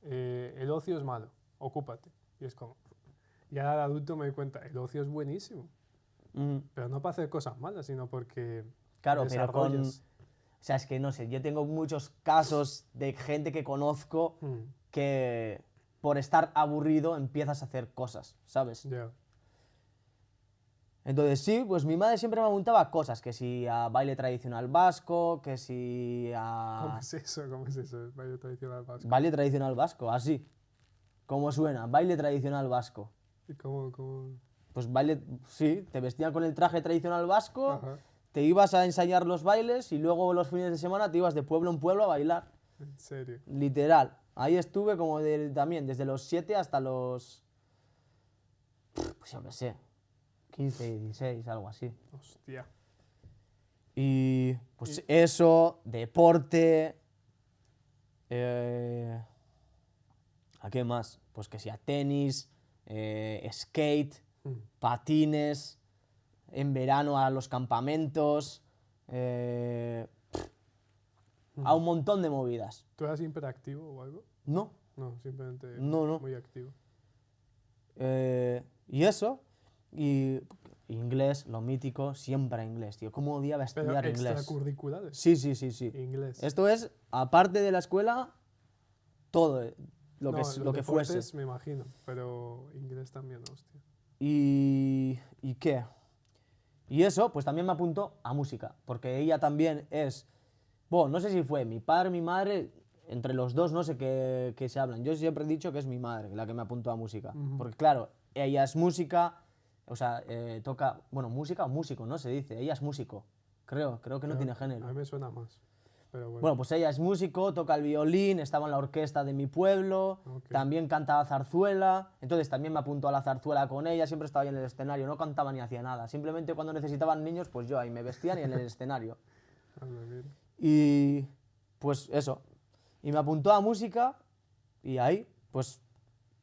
el ocio es malo, ocúpate. Y es como... Ya de adulto me doy cuenta, el ocio es buenísimo. Mm, Pero no para hacer cosas malas, sino porque claro, pero con... desarrollas. O sea, es que no sé, yo tengo muchos casos de gente que conozco que por estar aburrido empiezas a hacer cosas, ¿sabes? Ya. Entonces sí, pues mi madre siempre me apuntaba a cosas, que si a baile tradicional vasco, que si ¿Cómo a... es eso? ¿Cómo es eso? El baile tradicional vasco. Baile tradicional vasco, así. ¿Cómo suena? Baile tradicional vasco. ¿Y cómo? Pues baile, sí, te vestían con el traje tradicional vasco, Ajá. te ibas a ensayar los bailes y luego los fines de semana te ibas de pueblo en pueblo a bailar. En serio. Literal. Ahí estuve como también, desde los 7 hasta los... Pues yo qué sé, 15, 16, algo así. Hostia. Y pues eso, deporte... ¿A qué más? Pues que sea tenis, skate, patines, en verano a los campamentos, a un montón de movidas. ¿Tú eras hiperactivo o algo? No, No, simplemente No. muy activo. y eso, y inglés, lo mítico, siempre inglés, tío. ¿Cómo odiaba Pero estudiar inglés? extracurriculares. Sí, sí, sí, sí. Inglés. Esto es, aparte de la escuela, todo lo No, que, los lo que fuese. deportes me imagino, pero inglés también, hostia. ¿Y qué? Y eso, pues también me apuntó a música, porque ella también es... Bueno, no sé si fue mi padre, mi madre, entre los dos no sé qué se hablan. Yo siempre he dicho que es mi madre la que me apuntó a música. Porque claro, ella es música, o sea, toca... Bueno, música o músico, ¿no? Se dice, ella es músico, creo que no tiene A género. mí me suena más. Pero bueno. Bueno, pues ella es músico, toca el violín, estaba en la orquesta de mi pueblo, Ok. también cantaba zarzuela, entonces también me apuntó a la zarzuela con ella, siempre estaba ahí en el escenario, no cantaba ni hacía nada, simplemente cuando necesitaban niños, pues yo ahí me vestían y en el escenario. Anda, mira. Y pues eso, y me apuntó a música y ahí, pues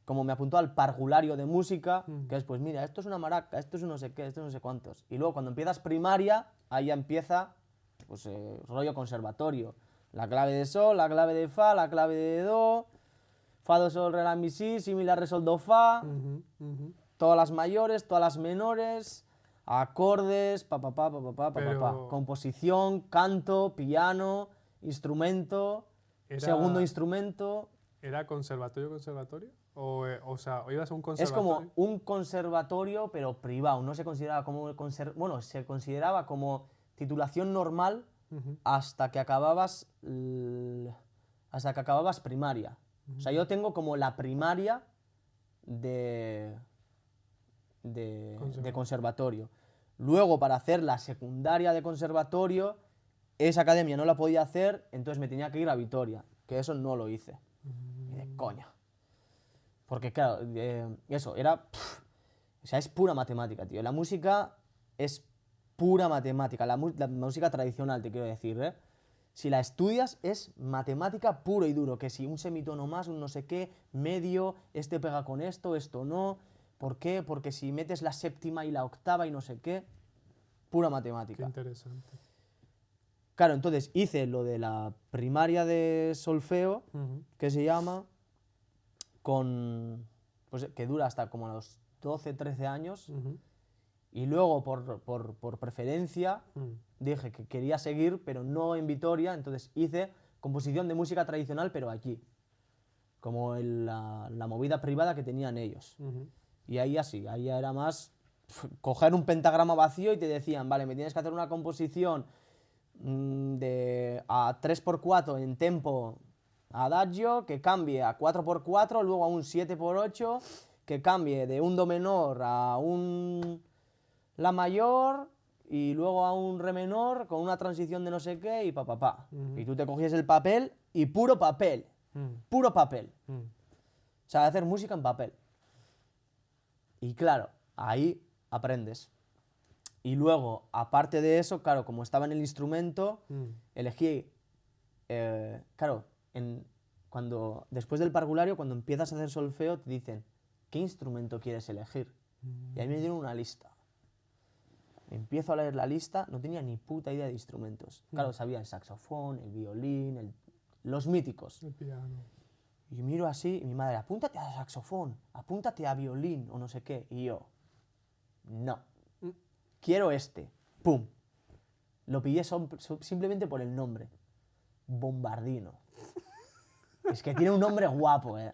como me apuntó al parvulario de música, que es pues mira, esto es una maraca, esto es un no sé qué, esto es no sé cuántos. Y luego cuando empiezas primaria, ahí ya empieza pues rollo conservatorio. La clave de sol, la clave de fa, la clave de do, fa, do, sol, re, la, mi, si, mi, la, re, sol, do, fa, Ujú, ujú. todas las mayores, todas las menores, acordes, Pero- composición, canto, piano, instrumento, Era- segundo instrumento. ¿Era conservatorio? O sea, ¿o ibas a un Es conservatorio? como un conservatorio, pero privado. No se consideraba como bueno, se consideraba como titulación normal Ujú. hasta que acababas primaria. O sea, yo tengo como la primaria de de conservatorio. Luego, para hacer la secundaria de conservatorio, esa academia no la podía hacer, entonces me tenía que ir a Vitoria, que eso no lo hice. Y de coña. Porque claro, eso, o sea, es pura matemática, tío. La música es pura matemática, la música tradicional, te quiero decir, ¿eh? Si la estudias es matemática puro y duro, que si un semitono más, un no sé qué, medio, este pega con esto no. ¿Por qué? Porque si metes la séptima y la octava y no sé qué, pura Qué matemática. interesante. Claro, entonces hice lo de la primaria de solfeo, Ujú. que se llama, pues, que dura hasta como a los 12, 13 años, Ujú. y luego por preferencia dije que quería seguir, pero no en Vitoria, entonces hice composición de música tradicional, pero aquí, como en la movida privada que tenían ellos. Ujú. Y ahí así, ahí ya era más coger un pentagrama vacío y te decían, vale, me tienes que hacer una composición a 3x4 en tempo adagio, que cambie a 4x4, luego a un 7x8, que cambie de un do menor a un la mayor y luego a un re menor con una transición de no sé qué y pa. Y tú te cogías el papel y puro papel, puro papel. Mm. O sea, hacer música en papel. Y claro, ahí aprendes. Y luego, aparte de eso, claro, como estaba en el instrumento, elegí, claro, después del parvulario, cuando empiezas a hacer solfeo, te dicen, ¿qué instrumento quieres elegir? Y ahí me dieron una lista. Empiezo a leer la lista, no tenía ni puta idea de instrumentos. Claro, sabía el saxofón, el violín, los míticos. El piano. Y miro así, y mi madre, apúntate a saxofón, apúntate a violín o no sé qué. Y yo, no, quiero este. ¡Pum! Lo pillé simplemente por el nombre. Bombardino. Es que tiene un nombre guapo, ¿eh?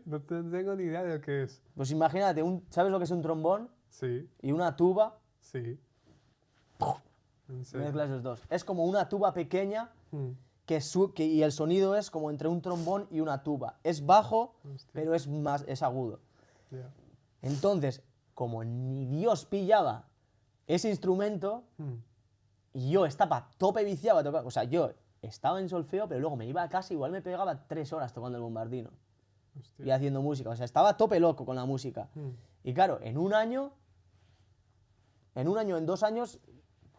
No tengo ni idea de lo que es. Pues imagínate, ¿sabes lo que es un trombón? Sí, Y una tuba, sí. En serio. mezclas los dos. Es como una tuba pequeña Mm. y el sonido es como entre un trombón y una tuba. Es bajo, Hostia. pero es agudo. Ya. Entonces, como ni Dios pillaba ese instrumento, y yo estaba a tope viciado a tocar. O sea, yo estaba en solfeo, pero luego me iba a casa y igual me pegaba 3 horas tocando el bombardino Hostia. y haciendo música. O sea, estaba a tope loco con la música. Y claro, en 2 años,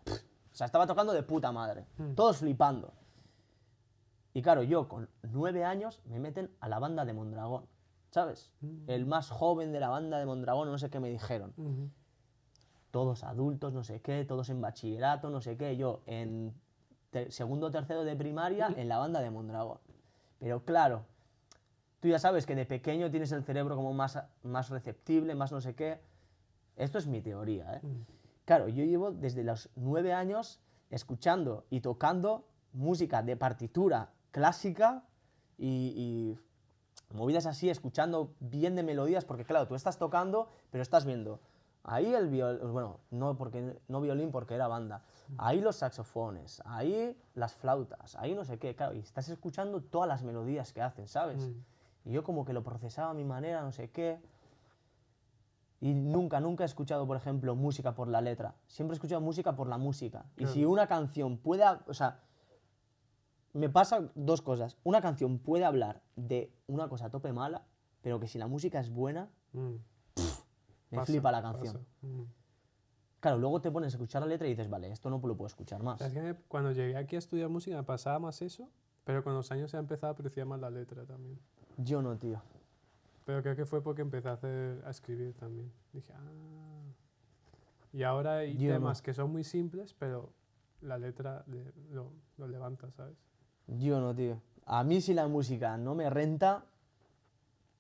o sea, estaba tocando de puta madre. Todos flipando. Y claro, yo con 9 años me meten a la banda de Mondragón, ¿sabes? El más joven de la banda de Mondragón, no sé qué me dijeron. Ujú. Todos adultos, no sé qué, todos en bachillerato, no sé qué. Yo en segundo o tercero de primaria en la banda de Mondragón. Pero claro, tú ya sabes que de pequeño tienes el cerebro como más receptible, más no sé qué. Esto es mi teoría, ¿eh? Claro, yo llevo desde los 9 años escuchando y tocando música de partitura clásica y movidas así, escuchando bien de melodías, porque claro, tú estás tocando, pero estás viendo ahí el violín, bueno, no violín porque era banda, ahí los saxofones, ahí las flautas, ahí no sé qué, claro, y estás escuchando todas las melodías que hacen, ¿sabes? Y yo como que lo procesaba a mi manera, no sé qué. Y nunca he escuchado, por ejemplo, música por la letra. Siempre he escuchado música por la música. Y Claro. si una canción puede, o sea, me pasa dos cosas. Una canción puede hablar de una cosa a tope mala, pero que si la música es buena, Mm. me Pasa, flipa la canción. pasa. Mm. Claro, luego te pones a escuchar la letra y dices, vale, esto no lo puedo escuchar más. ¿Sabes qué? Cuando llegué aquí a estudiar música me pasaba más eso, pero con los años he empezado a apreciar más la letra también. Yo no, tío. Pero creo que fue porque empecé a escribir también. Dije, ah. Y ahora hay Yo no. temas que son muy simples, pero la letra lo levanta, ¿sabes? Yo no, tío. A mí si la música no me renta,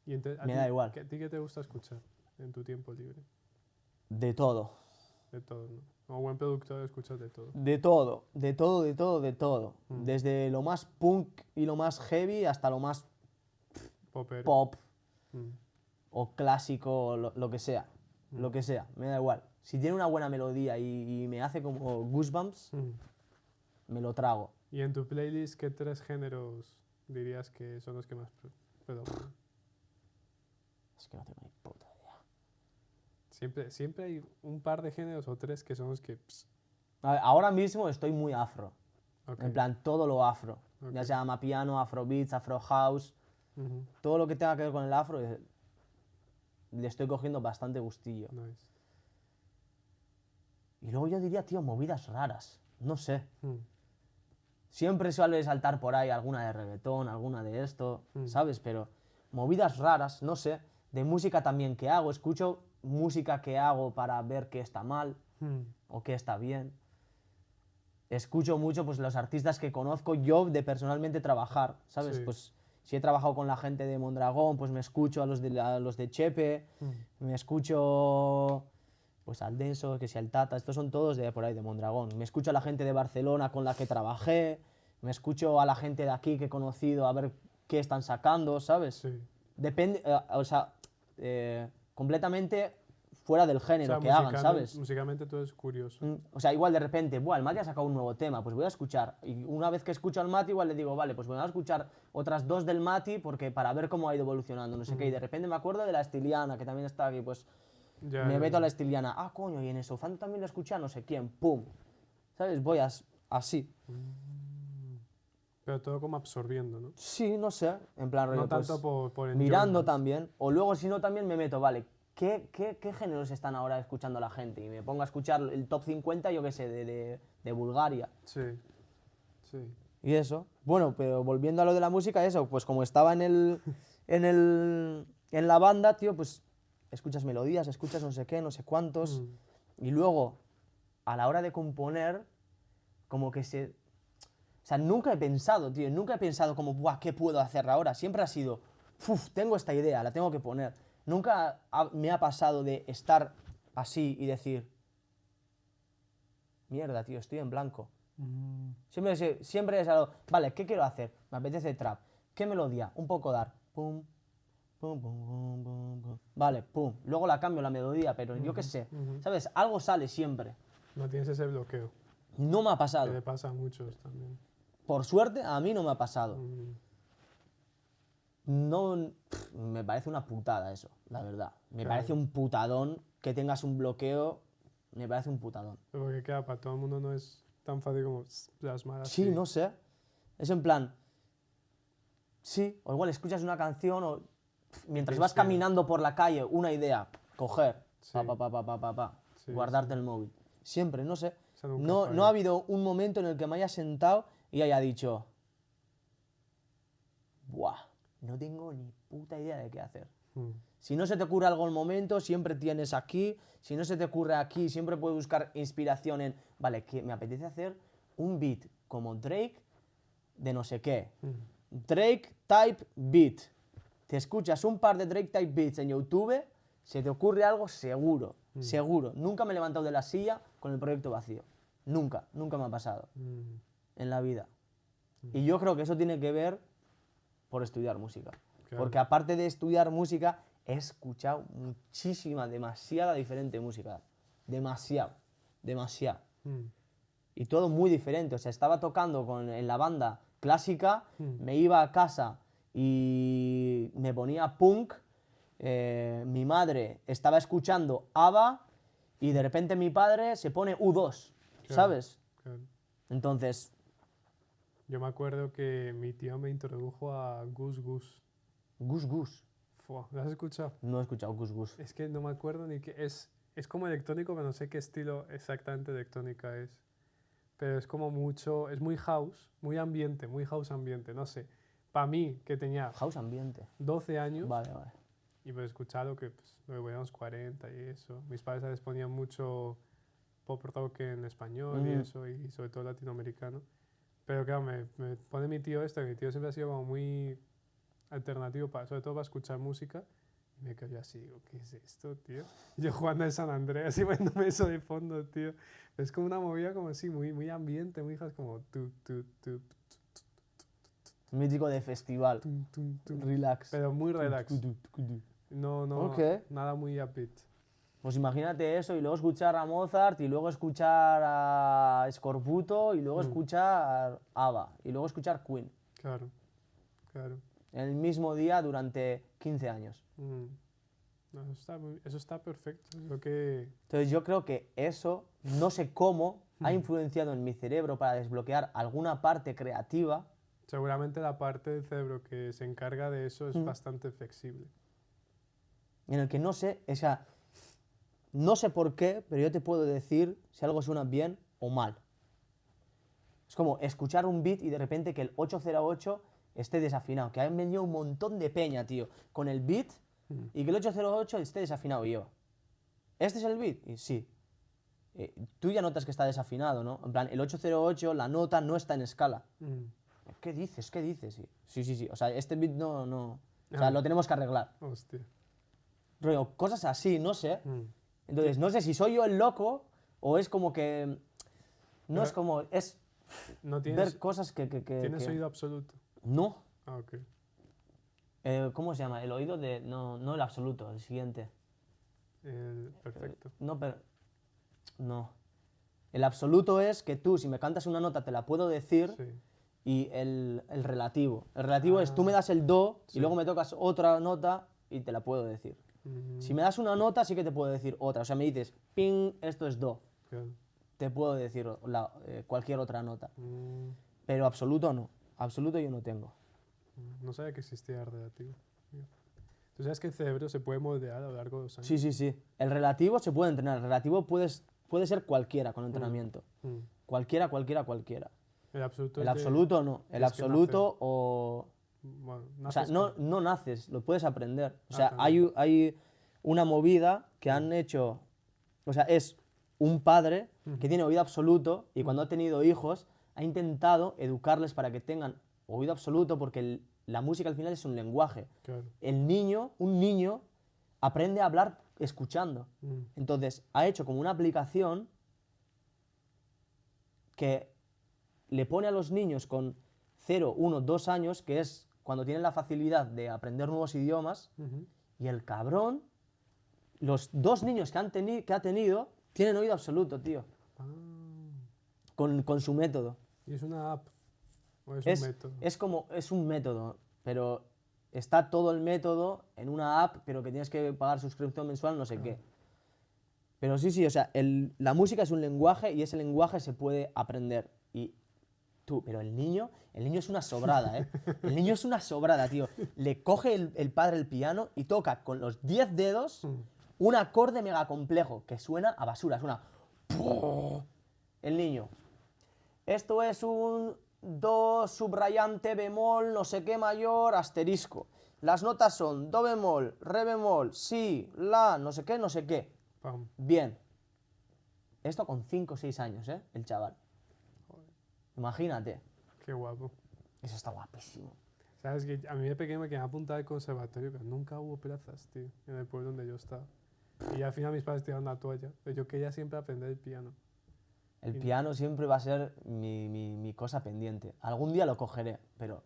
Y entonces, Me da igual. ¿A ti qué te gusta escuchar en tu tiempo libre? de todo. De todo, ¿no? Como buen productor escuchas de todo. De todo, de todo, de todo, de todo. Mm. Desde lo más punk y lo más heavy hasta lo más Popero. pop Mm. o clásico, o lo que sea. Mm. Lo que sea, me da igual. Si tiene una buena melodía y me hace como goosebumps, Mm. me lo trago. Y en tu playlist, ¿qué 3 géneros dirías que son los que más predominan? Es que no tengo ni puta idea. Siempre hay un par de géneros o 3 que son los que... A ver, ahora mismo estoy muy afro. ok. En plan, todo lo afro. Ya Ok. se llama piano, afro beats, afro house. Ujú. Todo lo que tenga que ver con el afro, le estoy cogiendo bastante gustillo. Nice. Y luego yo diría, tío, movidas raras. No sé. Mm. Siempre suele saltar por ahí alguna de reggaetón, alguna de esto, Mm. ¿sabes? Pero movidas raras, no sé. De música también que hago. Escucho música que hago para ver qué está mal Mm. o qué está bien. Escucho mucho pues los artistas que conozco yo de personalmente trabajar, ¿sabes? Sí. Pues si he trabajado con la gente de Mondragón, pues me escucho a los de Chepe, Mm. me escucho pues al Denso, que si al Tata, estos son todos de por ahí de Mondragón. Me escucho a la gente de Barcelona con la que trabajé, me escucho a la gente de aquí que he conocido a ver qué están sacando, ¿sabes? Sí. Depende, o sea, completamente fuera del O género sea, que hagan, ¿sabes? musicalmente tú eres curioso. O sea, igual de repente, buah, el Mati ha sacado un nuevo tema, pues voy a escuchar. Y una vez que escucho al Mati, igual le digo, vale, pues voy a escuchar otras 2 del Mati porque para ver cómo ha ido evolucionando, no sé qué. Y de repente me acuerdo de la Estiliana, que también está aquí, pues Ya, me ya, meto a ya. la Estiliana. Ah, coño, y en eso, Fan también lo escuché a no sé quién, pum. ¿Sabes? Voy así. Pero todo como absorbiendo, ¿no? Sí, no sé, en plan rollo, No tanto pues, por mirando enjoyment. también. O luego, si no, también me meto, vale, ¿qué géneros están ahora escuchando la gente? Y me pongo a escuchar el top 50, yo qué sé, de Bulgaria. Sí. Sí. Y eso. Bueno, pero volviendo a lo de la música, eso, pues como estaba en la banda, tío, pues escuchas melodías, escuchas no sé qué, no sé cuántos. Mm. Y luego, a la hora de componer, como que o sea, nunca he pensado, tío, nunca he pensado como, buah, ¿qué puedo hacer ahora? Siempre ha sido, uff, tengo esta idea, la tengo que poner. Nunca me ha pasado de estar así y decir, mierda, tío, estoy en blanco. Mm. Siempre es algo, vale, ¿qué quiero hacer? Me apetece trap. ¿Qué melodía? Un poco dar. Pum, pum, pum, pum, pum, pum. Vale, pum. Luego la cambio la melodía, pero yo qué sé. ujú. ¿Sabes? Algo sale siempre. No tienes ese bloqueo. No me ha Que pasado. le pasa a muchos también. Por suerte, a mí no me ha pasado. Mm. No, me parece una putada eso, la verdad. Me Claro. parece un putadón que tengas un bloqueo. Me parece un putadón. Pero porque claro, para todo el mundo no es tan fácil como plasmar así. Sí, no sé. Es en plan. Sí, o igual escuchas una canción o mientras vas Inspira. caminando por la calle, una idea, coger, Sí. pa, Sí, guardarte el móvil. Siempre, no sé. Esa nunca No, falla. no ha habido un momento en el que me haya sentado y haya dicho, buah, no tengo ni puta idea de qué hacer. Mm. Si no se te ocurre algo en el momento, siempre tienes aquí. Si no se te ocurre aquí, siempre puedes buscar inspiración en, vale, que me apetece hacer un beat como Drake de no sé qué. Mm. Drake Type Beat. Te escuchas un par de Drake Type Beats en YouTube, se te ocurre algo seguro, seguro. Nunca me he levantado de la silla con el proyecto vacío. Nunca, nunca me ha pasado Mm. en la vida. Y yo creo que eso tiene que ver por estudiar música. Claro. Porque aparte de estudiar música, he escuchado muchísima, demasiada diferente música. Demasiado, demasiado. Mm. Y todo muy diferente. O sea, estaba tocando en la banda clásica, Mm. me iba a casa y me ponía punk, mi madre estaba escuchando ABBA y de repente mi padre se pone U2, Claro. ¿sabes? Claro. Entonces, Yo me acuerdo que mi tío me introdujo a Gus Gus. Gus Gus. Fua, ¿lo has escuchado? No he escuchado Gus Gus. Es que no me acuerdo ni qué es como electrónico, pero no sé qué estilo exactamente de electrónica es. Pero es como mucho, es muy house, muy house ambiente, no sé. Para mí, que tenía House ambiente. 12 años, Vale, vale. y pues escuchar lo que pues, lo veíamos 40 y eso. Mis padres a veces ponían mucho pop rock en español y Ujú. eso, y sobre todo latinoamericano. Pero claro, me pone mi tío esto, y mi tío siempre ha sido como muy alternativo, sobre todo para escuchar música. Y me quedé así, digo, ¿qué es esto, tío? Y yo jugando al San Andreas y poniéndome eso de fondo, tío. Es como una movida como así, muy ambiente, muy house, como Mítico de festival. tum, tum, tum. Relax. Pero muy relax. No, Ok. nada muy upbeat. Pues imagínate eso y luego escuchar a Mozart y luego escuchar a Scorbuto y luego escuchar ABBA y luego escuchar Queen Claro, claro. en el mismo día durante 15 años. Mm. No, eso está perfecto. Es lo que... Entonces yo creo que eso, no sé cómo, ha influenciado en mi cerebro para desbloquear alguna parte creativa Seguramente la parte del cerebro que se encarga de eso es bastante flexible. en el que no sé, o sea, no sé por qué, pero yo te puedo decir si algo suena bien o mal. Es como escuchar un beat y de repente que el 808 esté desafinado, que han venido un montón de peña, tío, con el beat y que el 808 esté desafinado y yo. ¿Este es el beat? Y sí. Tú ya notas que está desafinado, ¿no? En plan, el 808, la nota no está en escala. Mm. ¿Qué dices? ¿Qué dices? Sí. O sea, este beat no. O sea, Ah. lo tenemos que arreglar. Hostia. Rollo, cosas así, no sé. Mm. Entonces, no sé si soy yo el loco o es como que. No Pero- es como. Es No ver tienes, cosas que. tienes oído absoluto. No. Ah, ok. ¿Cómo se llama? El oído de. No el absoluto, el siguiente. Perfecto. No, pero. No. El absoluto es que tú, si me cantas una nota, te la puedo decir. Sí. Y el relativo. El relativo es tú me das el do Sí. y luego me tocas otra nota y te la puedo decir. Mm, Si me das una nota, sí que te puedo decir otra. O sea, me dices, ping, esto es do. claro. Te puedo decir cualquier otra nota. Mm, Pero absoluto no. Absoluto yo no tengo. no sabía que existía relativo. Mira. Tú sabes que el cerebro se puede moldear a lo largo de los años. Sí. El relativo se puede entrenar. El relativo puede ser cualquiera con entrenamiento. Mm. Cualquiera. El absoluto El es de- absoluto no. El tienes que absoluto o... Bueno, O sea, naces no naces, lo puedes aprender. O Ah, sea, también. hay una movida que han hecho. O sea, es un padre que tiene oído absoluto y cuando ha tenido hijos ha intentado educarles para que tengan oído absoluto porque la música al final es un lenguaje. Claro. Un niño, aprende a hablar escuchando. Mm. Entonces, ha hecho como una aplicación que le pone a los niños con 0, 1, 2 años, que es cuando tienen la facilidad de aprender nuevos idiomas, Ujú. y el cabrón, los 2 niños que ha tenido, tienen oído absoluto, tío, Ah, con su método. ¿y es una app? ¿O es un método? Es un método, pero está todo el método en una app, pero que tienes que pagar suscripción mensual, no sé qué. Pero sí, o sea, la música es un lenguaje y ese lenguaje se puede aprender. Y tú, pero el niño es una sobrada, ¿eh? El niño es una sobrada, tío. Le coge el padre el piano y toca con los 10 dedos un acorde mega complejo que suena a basura, suena... El niño. Esto es un do subrayante bemol, no sé qué mayor, asterisco. Las notas son do bemol, re bemol, si, la, no sé qué. Pam. Bien. Esto con 5 o 6 años, ¿eh? El chaval. Imagínate. Qué guapo. Eso está guapísimo. Sabes que a mí de pequeño me quería apuntar al conservatorio, pero nunca hubo plazas, tío, en el pueblo donde yo estaba. Y al final mis padres tiraron la toalla. Pero yo quería siempre aprender el piano. El piano siempre va a ser mi cosa pendiente. Algún día lo cogeré, pero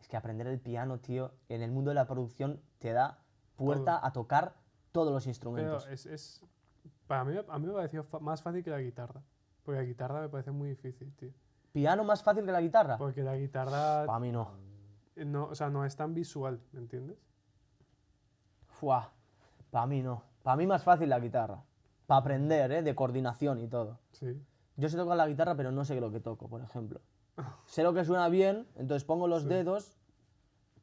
es que aprender el piano, tío, en el mundo de la producción te da puerta a tocar todos los Pero instrumentos. para mí me pareció más fácil que la guitarra. Porque la guitarra me parece muy difícil, tío. ¿Piano más fácil que la guitarra? Porque la guitarra Para mí no. no, o sea, no es tan visual, ¿me entiendes? Fuah, para mí no. Para mí más fácil la guitarra. Para aprender, ¿eh? De coordinación y todo. Sí. Yo sé tocar la guitarra, pero no sé lo que toco, por ejemplo. Sé lo que suena bien, entonces pongo los Sí. dedos,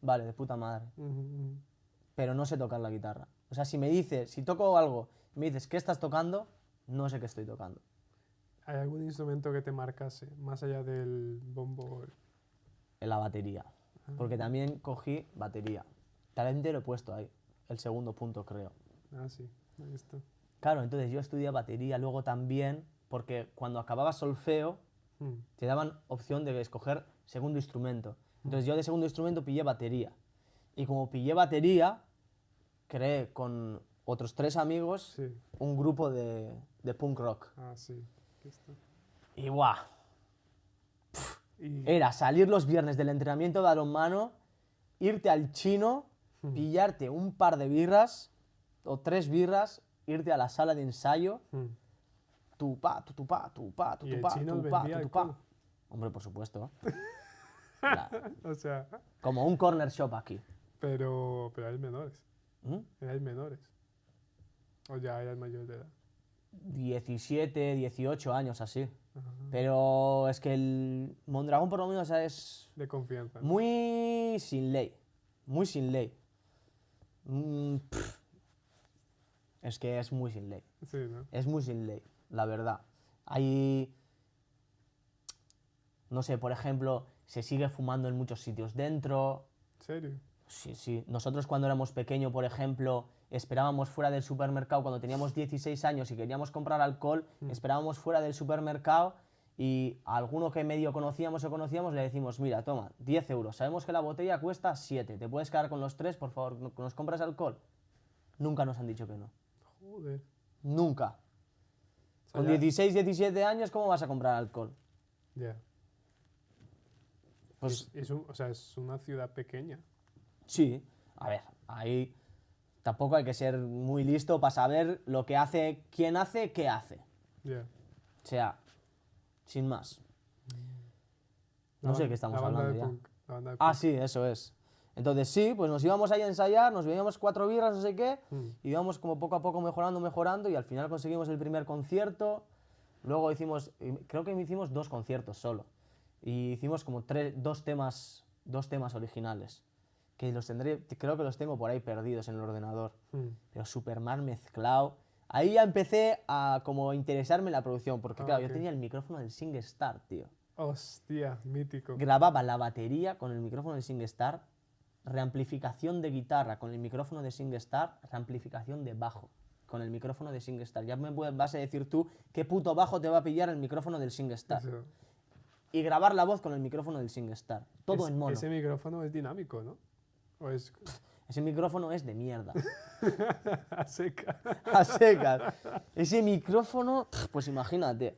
vale, de puta madre. Pero no sé tocar la guitarra. O sea, si me dices, si toco algo y me dices, ¿qué estás tocando? No sé qué estoy tocando. ¿Hay algún instrumento que te marcase, más allá del bombo? En la batería. Porque también cogí batería. Talente lo he puesto ahí. El segundo punto, creo. Ah, sí, ahí está. Claro, entonces yo estudié batería, luego también, porque cuando acababas solfeo, Mm. te daban opción de escoger segundo instrumento. Entonces yo de segundo instrumento pillé batería. Y como pillé batería, creé con otros 3 amigos Sí. un grupo de punk rock. Ah, sí. Aquí está. Y guau, Y... era salir los viernes del entrenamiento de balonmano, irte al chino, pillarte un par de birras o 3 birras, irte a la sala de ensayo, Mm. tu pa, tu pa, tu pa, ¿Y el tu chino pa, vendía tu pa. alcohol? Hombre, por supuesto. La- O sea, como un corner shop aquí. pero erais menores. ¿Mm? Erais menores. O ya erais mayores de edad. 17, 18 años así. Ajá. Pero es que el Mondragón por lo menos es De confianza. ¿no? muy sin ley. Muy sin ley. Es que es muy sin ley. Sí, ¿no? Es muy sin ley, la verdad. Hay... No sé, por ejemplo, se sigue fumando en muchos sitios dentro. ¿En serio? Sí, sí. Nosotros cuando éramos pequeños, por ejemplo, esperábamos fuera del supermercado, cuando teníamos 16 años y queríamos comprar alcohol, esperábamos fuera del supermercado y a alguno que medio conocíamos o conocíamos le decimos, mira, toma, 10 euros, sabemos que la botella cuesta 7, ¿te puedes quedar con los 3? Por favor, ¿nos compras alcohol? Nunca nos han dicho que no. Joder. Nunca. O sea, Con ya- 16, 17 años, ¿cómo vas a comprar alcohol? Ya. Pues O sea, es una ciudad pequeña. sí, a ver, ahí tampoco hay que ser muy listo para saber lo que hace, quién hace, qué hace. Ya. O sea, sin más. La No sé ban- qué estamos la banda hablando de ya. punk, la banda de Ah, punk. sí, eso es. Entonces sí, pues nos íbamos ahí a ensayar, nos bebíamos 4 birras, no sé qué, Mm. y íbamos como poco a poco mejorando, mejorando, y al final conseguimos el primer concierto. Luego hicimos, creo que hicimos 2 conciertos solo. Y hicimos como 2 temas originales. Que los tendré, creo que los tengo por ahí perdidos en el ordenador. Mm. Pero súper mal mezclado. Ahí ya empecé a como interesarme en la producción, porque Ah, claro, ok. yo tenía el micrófono del SingStar, tío. Hostia, mítico. Grababa la batería con el micrófono del SingStar, reamplificación de guitarra con el micrófono de SingStar, reamplificación de bajo con el micrófono de SingStar. Ya vas a decir tú qué puto bajo te va a pillar el micrófono del SingStar. Eso. Y grabar la voz con el micrófono del SingStar. Todo en mono. Ese micrófono es dinámico, ¿no? O es Ese micrófono es de mierda. a seca. A secas. Ese micrófono, pues imagínate.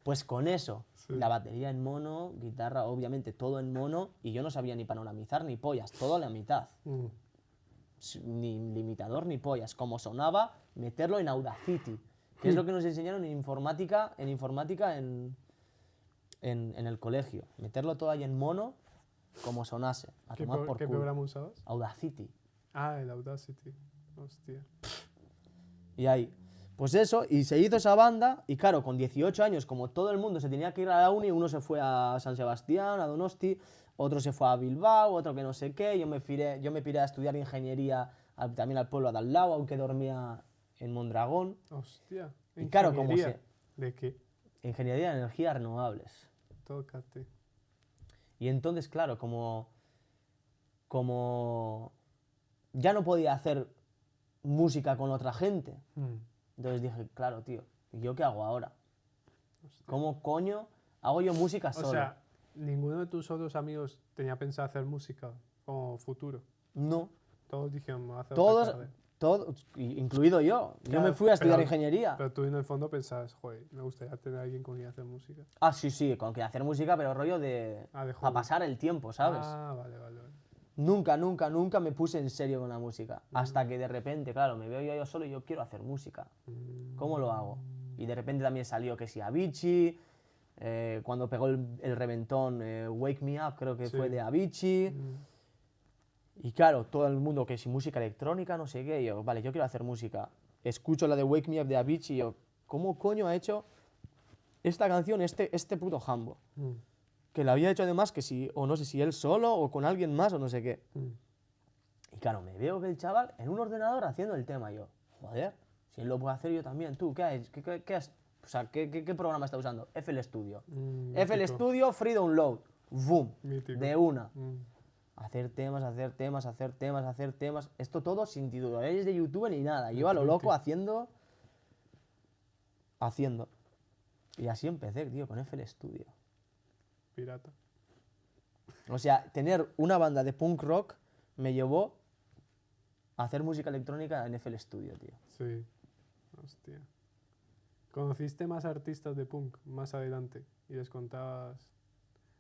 Pues con eso, Sí. la batería en mono, guitarra, obviamente todo en mono, y yo no sabía ni panoramizar ni pollas, todo a la mitad. Mm. Ni limitador ni pollas. Como sonaba, meterlo en Audacity, que es lo que nos enseñaron en informática, en el colegio. Meterlo todo ahí en mono, como sonase. A ¿Qué, tomar por qué culo. programa usabas? Audacity. Ah, el Audacity. Hostia. Y ahí, pues eso, y se hizo esa banda, y claro, con 18 años, como todo el mundo se tenía que ir a la uni, uno se fue a San Sebastián, a Donosti, otro se fue a Bilbao, otro que no sé qué, yo me piré a estudiar ingeniería también al pueblo de al lado, aunque dormía en Mondragón. Hostia. Y claro, como Ingeniería. ¿De qué? Ingeniería de energías renovables. Tócate. Y entonces, claro, como ya no podía hacer música con otra gente, Mm. entonces dije, claro, tío, ¿y yo qué hago ahora? Hostia. ¿Cómo coño hago yo música O solo? sea, ninguno de tus otros amigos tenía pensado hacer música como futuro. No, Todos dijeron, me voy a hacer todos, otra carrera. incluido yo. Yo Claro, me fui a estudiar pero- ingeniería. Pero tú en el fondo pensabas, joder, me gustaría tener a alguien con quien hacer música. Ah, sí, sí, con que hacer música, pero rollo de... Ah, de a hobby. pasar el tiempo, ¿sabes? Ah, vale, vale, vale. Nunca, nunca, nunca me puse en serio con la música. Mm. Hasta que de repente, claro, me veo yo solo y yo quiero hacer música. ¿Cómo lo hago? Y de repente también salió que si Avicii, cuando pegó el reventón Wake Me Up, creo que Sí. fue de Avicii. Mm. Y claro, todo el mundo que si música electrónica, no sé qué, y yo, vale, yo quiero hacer música. Escucho la de Wake Me Up de Avicii y yo, ¿cómo coño ha hecho esta canción este puto Jambo? Mm, Que la había hecho además que si, o no sé si él solo o con alguien más o no sé qué. mm. Y claro, me veo que el chaval en un ordenador haciendo el tema. Yo, joder, si él lo puede hacer yo también. ¿Tú qué has, o sea, qué programa está usando? FL Studio. FL Mítico, Studio, Free Download. Boom. mítico. De una. Mm, Hacer temas, hacer temas, hacer temas, hacer temas. Esto todo sin tutoriales de YouTube ni nada. Yo a lo Fruity. loco haciendo. Haciendo. Y así empecé, tío, con FL Studio. pirata. O sea, tener una banda de punk rock me llevó a hacer música electrónica en FL Studio, tío. Sí. Hostia. ¿Conociste más artistas de punk más adelante? Y les contabas.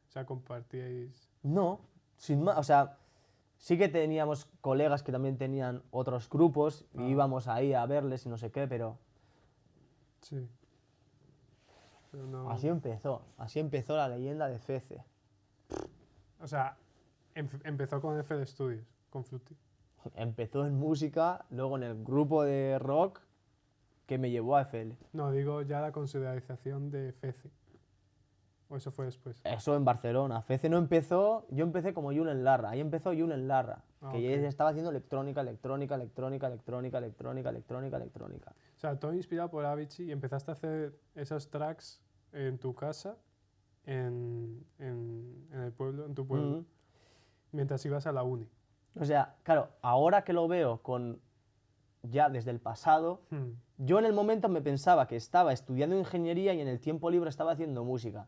O sea, compartíais. No, sin más, o sea, sí que teníamos colegas que también tenían otros grupos y Ah. íbamos ahí a verles y no sé qué, pero Sí. Pero no. así empezó la leyenda de Fece. O sea, empezó con FL Studios, con Fruity. Empezó en música, luego en el grupo de rock que me llevó a FL. No, digo ya la consideración de FECE. ¿O eso fue después? Eso en Barcelona. Fece no empezó, yo empecé como Julen Larra, ahí empezó Julen Larra, Ah, que ok. ya estaba haciendo electrónica, electrónica, electrónica, electrónica, electrónica, electrónica, electrónica. O sea, todo inspirado por Avicii y empezaste a hacer esos tracks en tu casa, en el pueblo, en tu pueblo, Mm. mientras ibas a la uni. O sea, claro, ahora que lo veo con ya desde el pasado, Hmm, yo en el momento me pensaba que estaba estudiando ingeniería y en el tiempo libre estaba haciendo música.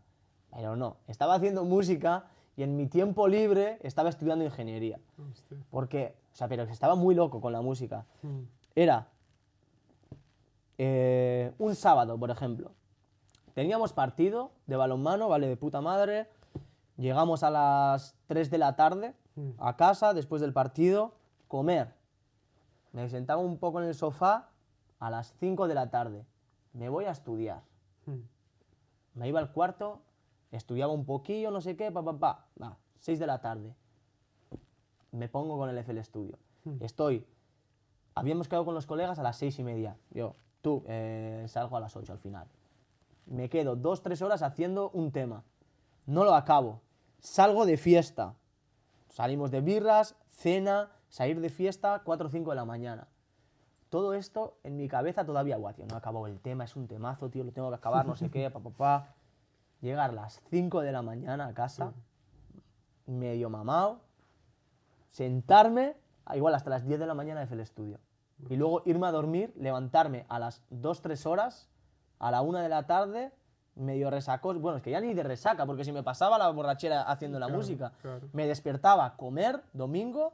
Pero no, estaba haciendo música y en mi tiempo libre estaba estudiando ingeniería. hostia. Porque, o sea, pero que estaba muy loco con la música. Hmm, Era un sábado, por ejemplo. Teníamos partido de balonmano, vale, de puta madre. Llegamos a las 3 de la tarde hmm, a casa, después del partido, comer. Me sentaba un poco en el sofá a las 5 de la tarde. Me voy a estudiar. hmm. Me iba al cuarto, estudiaba un poquillo, no sé qué, pa. Va, 6 de la tarde. Me pongo con el FL Studio. Estoy. Habíamos quedado con los colegas a las 6:30. Yo, salgo a las 8 al final. Me quedo 2-3 horas haciendo un tema. No lo acabo. Salgo de fiesta. Salimos de birras, cena, salir de fiesta, 4 o 5 de la mañana. Todo esto en mi cabeza todavía, guau, tío, no he acabado el tema, es un temazo, tío, lo tengo que acabar, no sé qué, pa. Llegar a las 5 de la mañana a casa, medio mamado, sentarme, igual hasta las 10 de la mañana FL Studio. Y luego irme a dormir, levantarme a las 2-3 horas, a la 1 de la tarde, medio resacos. Bueno, es que ya ni de resaca, porque si me pasaba la borrachera haciendo la Claro, música. claro. Me despertaba, comer, domingo,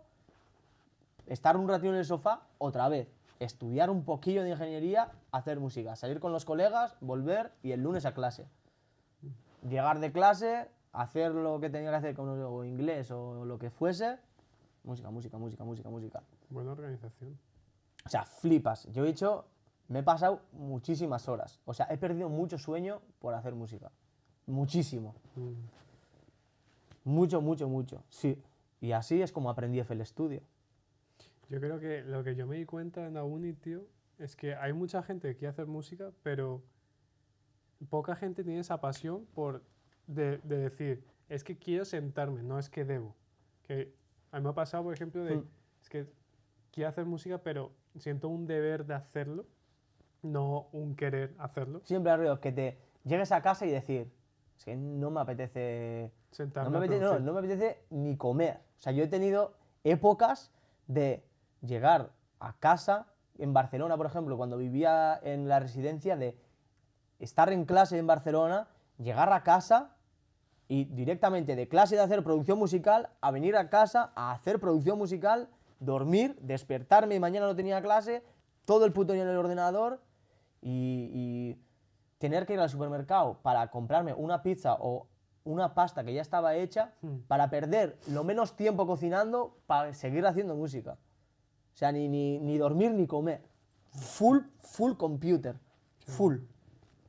estar un ratito en el sofá, otra vez. Estudiar un poquillo de ingeniería, hacer música. Salir con los colegas, volver y el lunes a clase. Llegar de clase, hacer lo que tenía que hacer con o inglés o lo que fuese. Música. Buena organización. O sea, flipas. Yo he hecho, me he pasado muchísimas horas. O sea, he perdido mucho sueño por hacer música. Muchísimo. Hmm. Mucho. Sí. Y así es como aprendí FL Studio. Yo creo que lo que yo me di cuenta en la uni, tío, es que hay mucha gente que quiere hacer música, pero poca gente tiene esa pasión de decir, es que quiero sentarme, no es que debo. Que a mí me ha pasado, por ejemplo, de, es que quiero hacer música, pero siento un deber de hacerlo, no un querer hacerlo. Siempre arriba que te llegues a casa y decir, es que no me apetece. Sentarme No a me apetece, producir. no me apetece ni comer. O sea, yo he tenido épocas de llegar a casa, en Barcelona, por ejemplo, cuando vivía en la residencia, de estar en clase en Barcelona, llegar a casa y directamente de clase de hacer producción musical a venir a casa a hacer producción musical, dormir, despertarme y mañana no tenía clase, todo el puto día en el ordenador y tener que ir al supermercado para comprarme una pizza o una pasta que ya estaba hecha para perder lo menos tiempo cocinando para seguir haciendo música. O sea, ni dormir ni comer. Full computer. Full.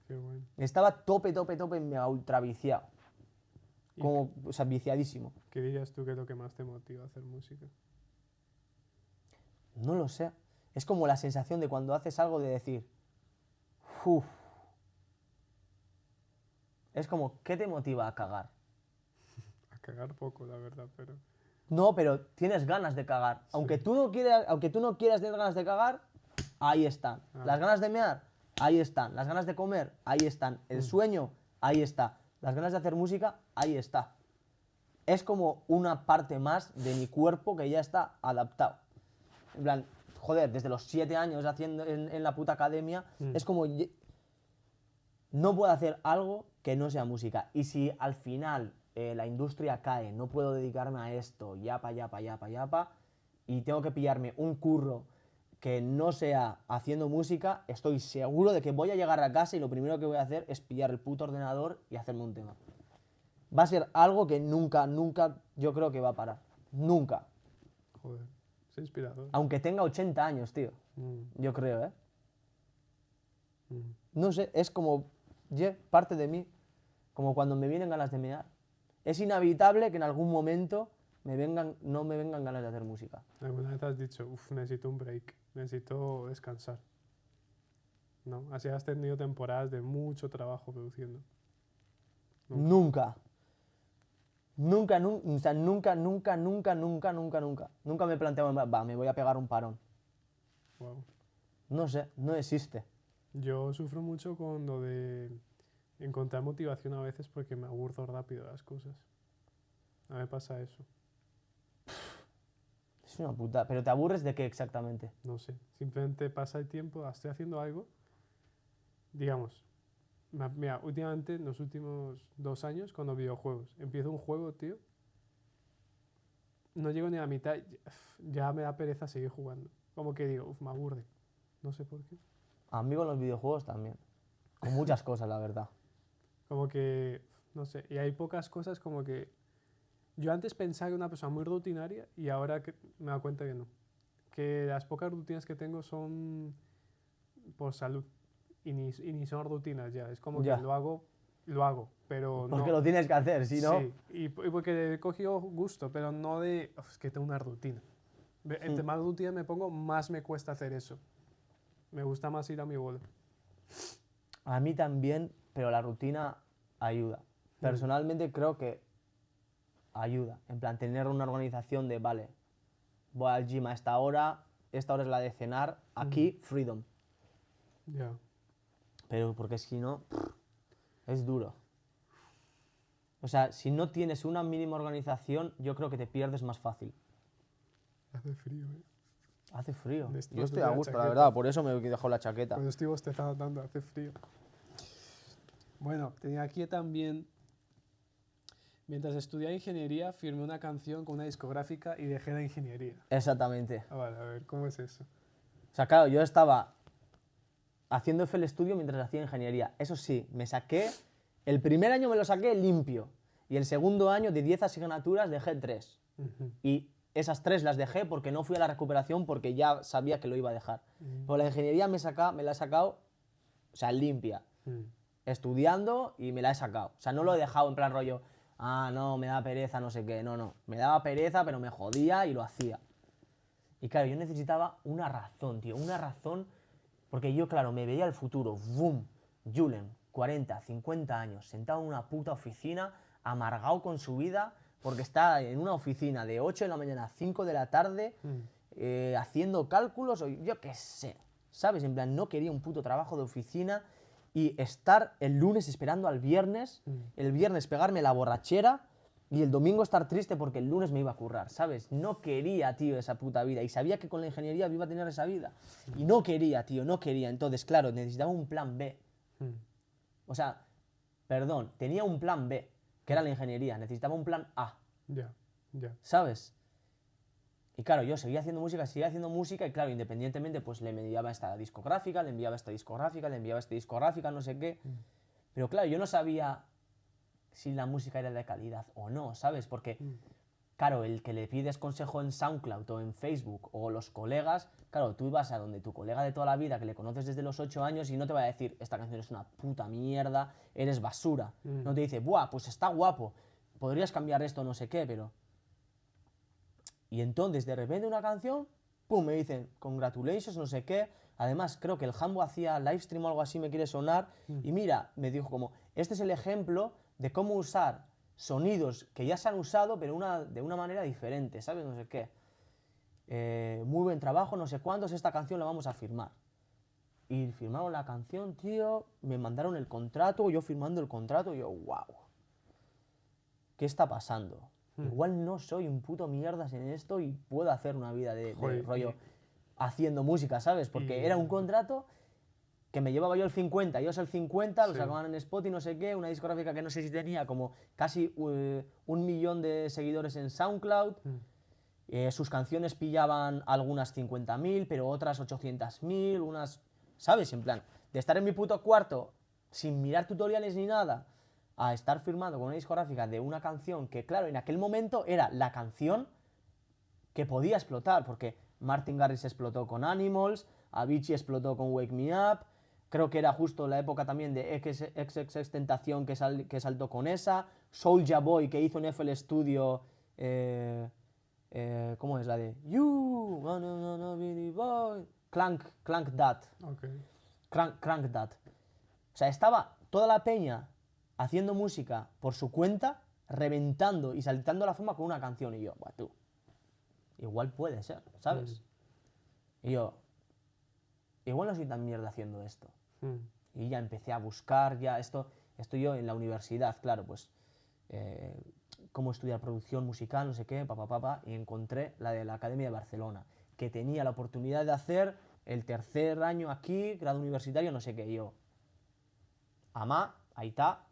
Qué bueno. Estaba tope, mega ultra viciado. ¿Y Como, o sea, viciadísimo. qué dirías tú que es lo que más te motiva a hacer música? No lo sé. Es como la sensación de cuando haces algo de decir, uff. Es como, ¿qué te motiva a cagar? A cagar poco, la verdad, pero... No, pero tienes ganas de cagar. Aunque tú no quieras tener ganas de cagar, ahí están. Las ganas de mear, ahí están. Las ganas de comer, ahí están. El sueño, ahí está. Las ganas de hacer música, ahí está. Es como una parte más de mi cuerpo que ya está adaptado. En plan, joder, desde los 7 años haciendo en la puta academia, es como... No puedo hacer algo que no sea música. Y si al final la industria cae, no puedo dedicarme a esto, yapa, y tengo que pillarme un curro que no sea haciendo música, estoy seguro de que voy a llegar a casa y lo primero que voy a hacer es pillar el puto ordenador y hacerme un tema. Va a ser algo que nunca yo creo que va a parar. Nunca. Joder, es inspirador. Aunque tenga 80 años, tío. Yo creo, ¿eh? No sé, es como parte de mí. Como cuando me vienen ganas de mear. Es inevitable que en algún momento no me vengan ganas de hacer música. ¿Alguna vez has dicho, uff, necesito un break, necesito descansar? ¿No? Así has tenido temporadas de mucho trabajo produciendo. Nunca. Nunca me he planteado, me voy a pegar un parón. Wow. No sé, no existe. Yo sufro mucho con lo de encontrar motivación a veces porque me aburro rápido de las cosas. A mí me pasa eso. Es una puta. ¿Pero te aburres de qué exactamente? No sé, simplemente pasa el tiempo, estoy haciendo algo, digamos, mira, últimamente, en los últimos 2 años, con los videojuegos, empiezo un juego, tío, no llego ni a la mitad, ya me da pereza seguir jugando. Como que digo, me aburre, no sé por qué. A mí con los videojuegos también. Con muchas cosas, la verdad. Como que, no sé, y hay pocas cosas como que... Yo antes pensaba que era una persona muy rutinaria y ahora que me doy cuenta que no. Que las pocas rutinas que tengo son por salud y ni son rutinas ya. Es como Ya. que lo hago, pero Porque no... lo tienes que hacer, si no... Sí, y porque he cogido gusto, pero no de... "Uf, es que tengo una rutina". Entre más rutina me pongo, más me cuesta hacer eso. Me gusta más ir a mi bola. A mí también, pero la rutina ayuda. Personalmente creo que ayuda. En plan, tener una organización de, vale, voy al gym a esta hora es la de cenar, aquí, freedom. Ya. Pero porque si no, es duro. O sea, si no tienes una mínima organización, yo creo que te pierdes más fácil. Hace frío, ¿eh? Hace frío. Me estoy Yo estoy a bastante la gusto, la chaqueta. verdad, por eso me dejo la chaqueta. Cuando estoy bostezando tanto, hace frío. Bueno, tenía aquí también... Mientras estudiaba ingeniería, firmé una canción con una discográfica y dejé la ingeniería. Exactamente. Ah, vale, a ver, ¿cómo es eso? O sea, claro, yo estaba haciendo FL Studio mientras hacía ingeniería. Eso sí, me saqué... El primer año me lo saqué limpio. Y el segundo año, de 10 asignaturas, dejé 3. Y esas 3 las dejé porque no fui a la recuperación porque ya sabía que lo iba a dejar. Pero la ingeniería me la he sacado, o sea, limpia. Estudiando y me la he sacado. O sea, no lo he dejado en plan rollo, no, me da pereza, no sé qué. No. Me daba pereza, pero me jodía y lo hacía. Y claro, yo necesitaba una razón, tío. Una razón, porque yo, claro, me veía el futuro. ¡Bum! Julen, 40, 50 años, sentado en una puta oficina, amargado con su vida, porque está en una oficina de 8 de la mañana a 5 de la tarde, haciendo cálculos, o yo qué sé, ¿sabes? En plan, no quería un puto trabajo de oficina y estar el lunes esperando al viernes, el viernes pegarme la borrachera y el domingo estar triste porque el lunes me iba a currar, ¿sabes? No quería, tío, esa puta vida y sabía que con la ingeniería iba a tener esa vida. Y no quería, tío, no quería. Entonces, claro, necesitaba un plan B. O sea, perdón, tenía un plan B, que era la ingeniería, necesitaba un plan A. Ya. ¿Sabes? Y claro, yo seguía haciendo música y claro, independientemente, pues le enviaba esta discográfica, le enviaba esta discográfica, no sé qué. Pero claro, yo no sabía si la música era de calidad o no, ¿sabes? Porque, claro, el que le pides consejo en SoundCloud o en Facebook o los colegas, claro, tú vas a donde tu colega de toda la vida, que le conoces desde los 8 años y no te va a decir, esta canción es una puta mierda, eres basura. No te dice, buah, pues está guapo, podrías cambiar esto, no sé qué, pero... Y entonces, de repente, una canción, pum, me dicen, congratulations, no sé qué. Además, creo que el Jambo hacía livestream o algo así, me quiere sonar. Y mira, me dijo como, este es el ejemplo de cómo usar sonidos que ya se han usado, pero de una manera diferente, ¿sabes? No sé qué. Muy buen trabajo, no sé cuántos, esta canción la vamos a firmar. Y firmaron la canción, tío, me mandaron el contrato, yo firmando el contrato, y yo, wow, ¿qué está pasando? Igual no soy un puto mierdas en esto y puedo hacer una vida de Joder, rollo haciendo música, ¿sabes? Porque era un contrato que me llevaba yo el 50, ellos el 50, lo Sí. sacaban en Spotify, no sé qué, una discográfica que no sé si tenía como casi 1 millón de seguidores en SoundCloud. Sus canciones pillaban algunas 50.000, pero otras 800.000, unas, ¿sabes? En plan, de estar en mi puto cuarto sin mirar tutoriales ni nada, a estar firmando con una discográfica de una canción que, claro, en aquel momento era la canción que podía explotar, porque Martin Garrix explotó con Animals, Avicii explotó con Wake Me Up, creo que era justo la época también de XXXTentacion que saltó con esa, Soulja Boy que hizo en FL Studio, ¿cómo es la de? You wanna be the boy, Clank That, Ok. Crank That. O sea, estaba toda la peña haciendo música por su cuenta, reventando y saltando a la fama con una canción, y yo, buah, tú, igual puede ser, ¿sabes? Y yo, igual no soy tan mierda haciendo esto. Y ya empecé a buscar, ya estoy yo en la universidad, claro, pues, cómo estudiar producción musical, no sé qué, y encontré la de la Academia de Barcelona, que tenía la oportunidad de hacer el tercer año aquí, grado universitario, no sé qué, y yo, amá, ahí está,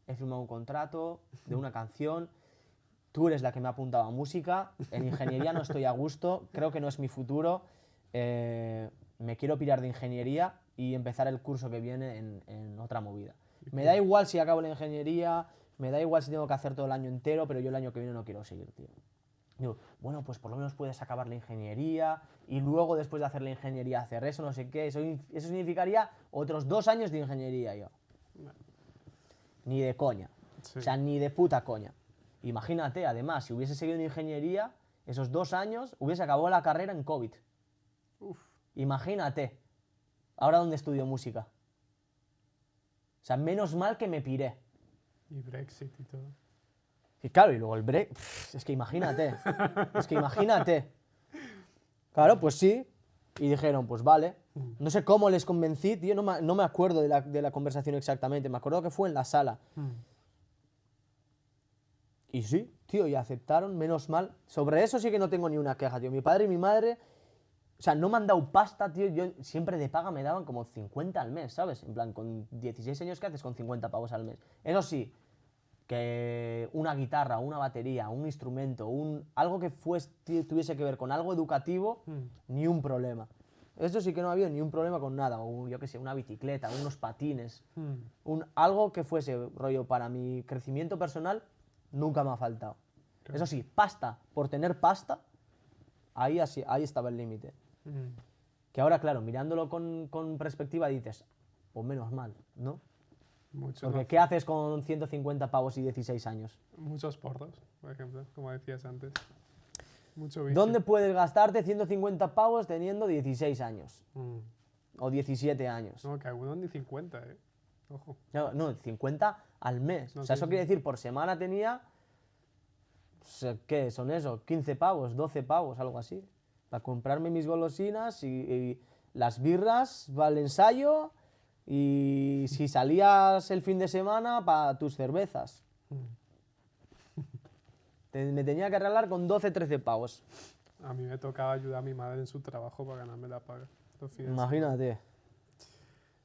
he firmado un contrato de una canción, tú eres la que me ha apuntado a música, en ingeniería no estoy a gusto, creo que no es mi futuro, me quiero pirar de ingeniería y empezar el curso que viene en otra movida. Me da igual si acabo la ingeniería, me da igual si tengo que hacer todo el año entero, pero yo el año que viene no quiero seguir, tío. Digo, bueno, pues por lo menos puedes acabar la ingeniería y luego después de hacer la ingeniería hacer eso, no sé qué, eso significaría otros 2 años de ingeniería, yo. Ni de coña. Sí. O sea, ni de puta coña. Imagínate, además, si hubiese seguido en ingeniería, esos 2 años hubiese acabado la carrera en COVID. Uf. Imagínate, ahora donde estudio música. O sea, menos mal que me piré. Y Brexit y todo. Y claro, y luego el break, es que imagínate, es que imagínate. Claro, pues sí, y dijeron, pues vale. No sé cómo les convencí, tío, no me acuerdo de la conversación exactamente, me acuerdo que fue en la sala. Y sí, tío, y aceptaron, menos mal. Sobre eso sí que no tengo ni una queja, tío. Mi padre y mi madre, o sea, no me han dado pasta, tío. Yo siempre de paga me daban como 50 al mes, ¿sabes? En plan, con 16 años, ¿qué haces con 50 pavos al mes? Eso sí, que una guitarra, una batería, un instrumento, algo que tuviese que ver con algo educativo, ni un problema. Eso sí que no ha habido ni un problema con nada. O yo qué sé, una bicicleta, unos patines. Algo que fuese rollo para mi crecimiento personal, nunca me ha faltado. Claro. Eso sí, pasta, por tener pasta, ahí estaba el límite. Que ahora, claro, mirándolo con perspectiva dices, pues menos mal, ¿no? Mucho, Porque ¿no? ¿qué haces con 150 pavos y 16 años? Muchos porros, por ejemplo, como decías antes. Mucho vicio. ¿Dónde puedes gastarte 150 pavos teniendo 16 años? O 17 años. No, que algunos ni 50, ¿eh? Ojo. No, 50 al mes. No, O sea, sí, eso sí. quiere decir, por semana tenía, ¿qué son eso? 15 pavos, 12 pavos, algo así. Para comprarme mis golosinas y las birras para el ensayo y si salías el fin de semana para tus cervezas. Me tenía que arreglar con 12, 13 pavos. A mí me tocaba ayudar a mi madre en su trabajo para ganarme la paga. Los fines de semana. Imagínate.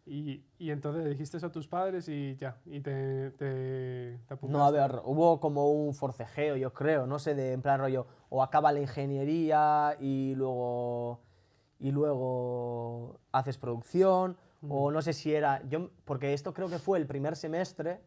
Y entonces dijiste eso a tus padres y ya, y te apuntaste. No, a ver, hubo como un forcejeo, yo creo, no sé, de en plan rollo, o acaba la ingeniería y luego haces producción, o no sé si era, porque esto creo que fue el primer semestre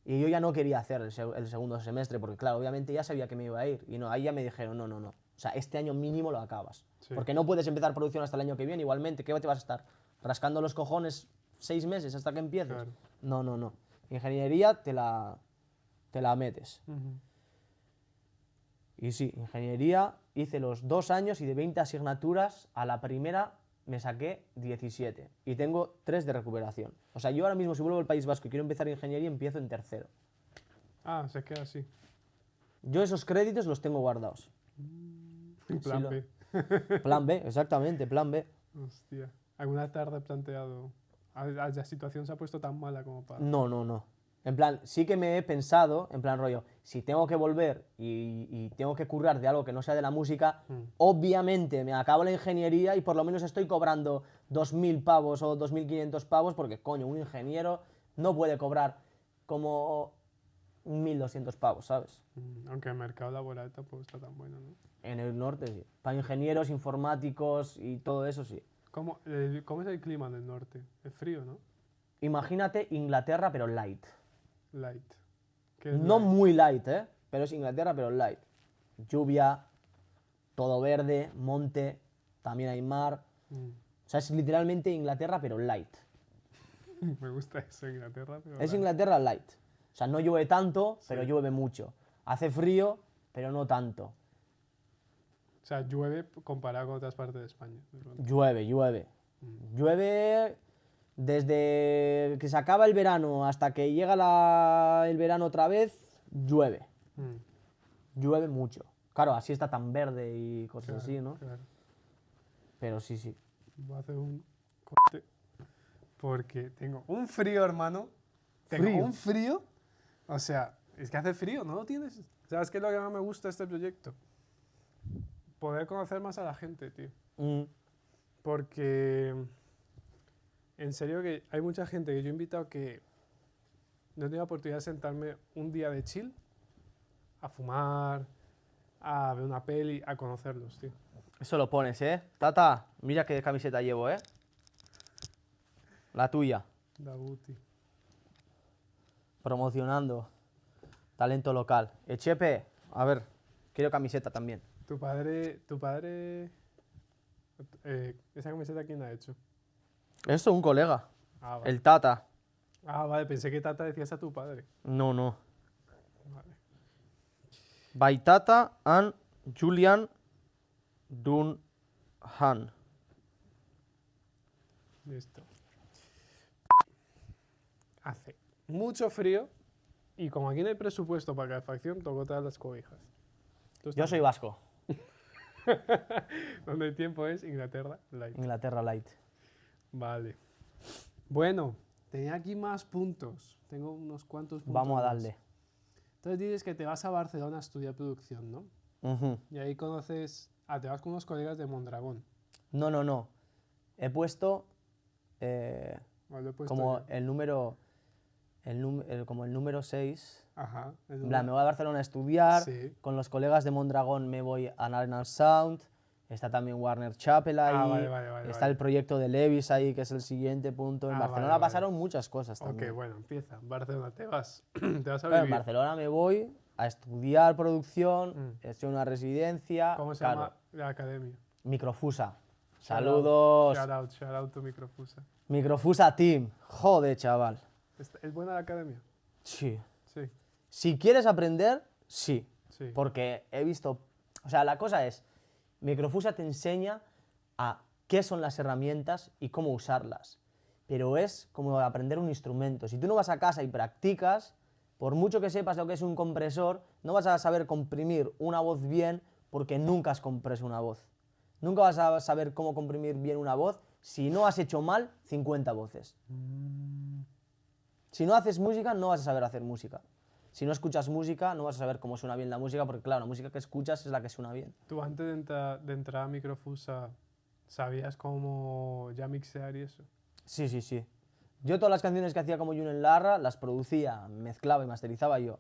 y yo ya no quería hacer el segundo semestre, porque claro, obviamente ya sabía que me iba a ir, y no, ahí ya me dijeron, no, o sea, este año mínimo lo acabas, Sí. porque no puedes empezar producción hasta el año que viene, igualmente, ¿qué te vas a estar? ¿Rascando los cojones 6 meses hasta que empieces? Claro. No. Ingeniería te la metes. Y sí, ingeniería, hice los 2 años y de 20 asignaturas, a la primera me saqué 17. Y tengo 3 de recuperación. O sea, yo ahora mismo si vuelvo al País Vasco y quiero empezar ingeniería, empiezo en tercero. Ah, se queda así. Yo esos créditos los tengo guardados. Plan lo- B. Plan B, exactamente, plan B. Hostia. ¿Alguna vez te has replanteado? La situación se ha puesto tan mala como para. No. En plan, sí que me he pensado, en plan rollo, si tengo que volver y tengo que currar de algo que no sea de la música, obviamente me acabo la ingeniería y por lo menos estoy cobrando 2.000 pavos o 2.500 pavos porque, coño, un ingeniero no puede cobrar como 1.200 pavos, ¿sabes? Aunque el mercado laboral tampoco está tan bueno, ¿no? En el norte sí. Para ingenieros, informáticos y todo eso sí. ¿Cómo es el clima en el norte? Es frío, ¿no? Imagínate Inglaterra, pero light. Light. ¿Qué es No light? muy light, ¿eh? Pero es Inglaterra, pero light. Lluvia, todo verde, monte, también hay mar. Mm. O sea, es literalmente Inglaterra, pero light. Me gusta eso, Inglaterra, pero. Es light. Inglaterra light. O sea, no llueve tanto, pero Sí. llueve mucho. Hace frío, pero no tanto. O sea, llueve comparado con otras partes de España. De pronto. Llueve. Llueve desde que se acaba el verano hasta que llega el verano otra vez, llueve. Mm, Llueve mucho. Claro, así está tan verde y cosas claro, así, ¿no? claro. Pero sí. Voy a hacer un corte porque tengo un frío, hermano. Tengo ¿Frío? un frío. O sea, es que hace frío, ¿no lo tienes? ¿Sabes qué es lo que más me gusta de este proyecto? Poder conocer más a la gente, tío. Mm, Porque, en serio, que hay mucha gente que yo he invitado que no he tenido la oportunidad de sentarme un día de chill, a fumar, a ver una peli, a conocerlos, tío. Eso lo pones, ¿eh? Tata, mira qué camiseta llevo, ¿eh? La tuya. Da Guti. Promocionando. Talento local. Echepe, a ver, quiero camiseta también. Tu padre, ¿esa camiseta quién la ha hecho? Esto un colega. Ah, vale. El Tata. Ah, vale, pensé que Tata decías a tu padre. No. Vale. By Tata and Julian Dunhan. Listo. Hace mucho frío y como aquí no hay presupuesto para calefacción, tocó todas las cobijas. Tú Yo estás- soy vasco. Donde el tiempo es Inglaterra, light. Inglaterra Light. Vale. Bueno, tenía aquí más puntos. Tengo unos cuantos puntos. Vamos a más. darle. Entonces dices que te vas a Barcelona a estudiar producción, ¿no? Ujú. Y ahí conoces. Ah, te vas con unos colegas de Mondragón. No. He puesto Vale, lo he puesto como yo. el número. Como el número 6. Ajá. En plan, me voy a Barcelona a estudiar. Sí. Con los colegas de Mondragón me voy a National Sound. Está también Warner Chapel ahí. Vale, Está el proyecto de Levis ahí, que es el siguiente punto. En Ah, Barcelona vale. pasaron muchas cosas Ok, también. bueno, empieza. Barcelona, te vas. Te vas a Claro, en vivir. Barcelona me voy a estudiar producción. Mm. He hecho una residencia. ¿Cómo se claro, llama la academia? Microfusa. Shout out, Saludos. Shout out to Microfusa. Microfusa Team. Joder, chaval. ¿Es buena la academia? Sí. Sí, Si quieres aprender, sí. sí. Porque he visto. O sea, la cosa es. Microfusa te enseña a qué son las herramientas y cómo usarlas. Pero es como aprender un instrumento. Si tú no vas a casa y practicas, por mucho que sepas lo que es un compresor, no vas a saber comprimir una voz bien porque nunca has compreso una voz. Nunca vas a saber cómo comprimir bien una voz si no has hecho mal 50 voces. Si no haces música, no vas a saber hacer música. Si no escuchas música, no vas a saber cómo suena bien la música, porque claro, la música que escuchas es la que suena bien. ¿Tú antes de entrar a Microfusa sabías cómo ya mixear y eso? Sí. Yo todas las canciones que hacía como Junen Larra las producía, mezclaba y masterizaba yo.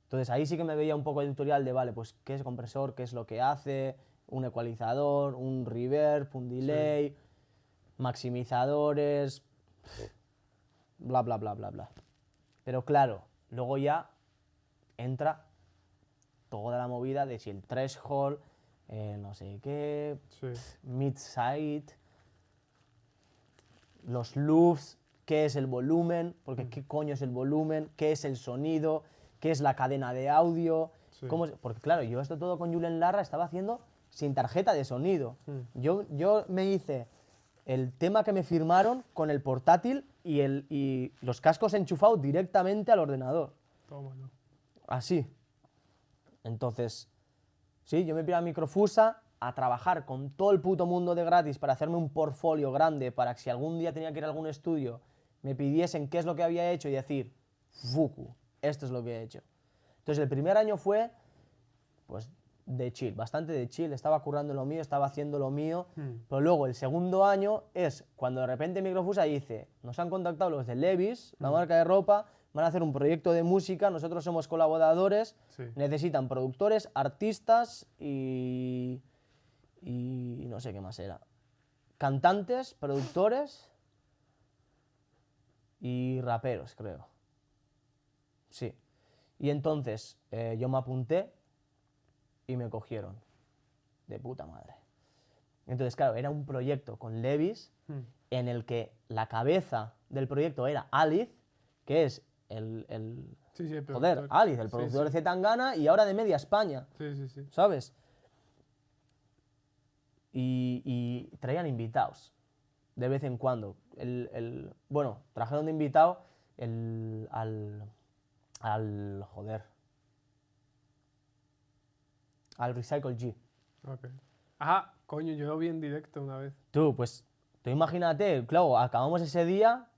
Entonces ahí sí que me veía un poco el tutorial de, vale, pues qué es compresor, qué es lo que hace, un ecualizador, un reverb, un delay, maximizadores, bla. Pero claro, luego ya entra toda la movida de si el threshold, no sé qué, Sí. mid-side, los loops, qué es el volumen, porque qué coño es el volumen, qué es el sonido, qué es la cadena de audio, Sí. Porque claro, yo esto todo con Julen Larra estaba haciendo sin tarjeta de sonido. Yo me hice el tema que me firmaron con el portátil y los cascos enchufados directamente al ordenador. Tómalo. Así. Entonces, sí, yo me piré a Microfusa a trabajar con todo el puto mundo de gratis para hacerme un portfolio grande para que si algún día tenía que ir a algún estudio me pidiesen qué es lo que había hecho y decir, Fuku, esto es lo que he hecho. Entonces el primer año fue, pues, de chill, bastante de chill, estaba currando lo mío, estaba haciendo lo mío, pero luego el segundo año es cuando de repente Microfusa dice, nos han contactado los de Levi's, la marca de ropa, van a hacer un proyecto de música, nosotros somos colaboradores, Sí. necesitan productores, artistas y no sé qué más era. Cantantes, productores y raperos, creo. Sí. Y entonces yo me apunté y me cogieron. De puta madre. Entonces, claro, era un proyecto con Levi's en el que la cabeza del proyecto era Aliz, que es el Sí, el joder, productor. Aliz, el Sí, productor sí. de Zetangana y ahora de Media España, Sí. ¿sabes? Y traían invitados de vez en cuando. Bueno, trajeron de invitado al Recycle G. Ok. Ah, coño, yo lo vi en directo una vez. Tú imagínate, claro, acabamos ese día,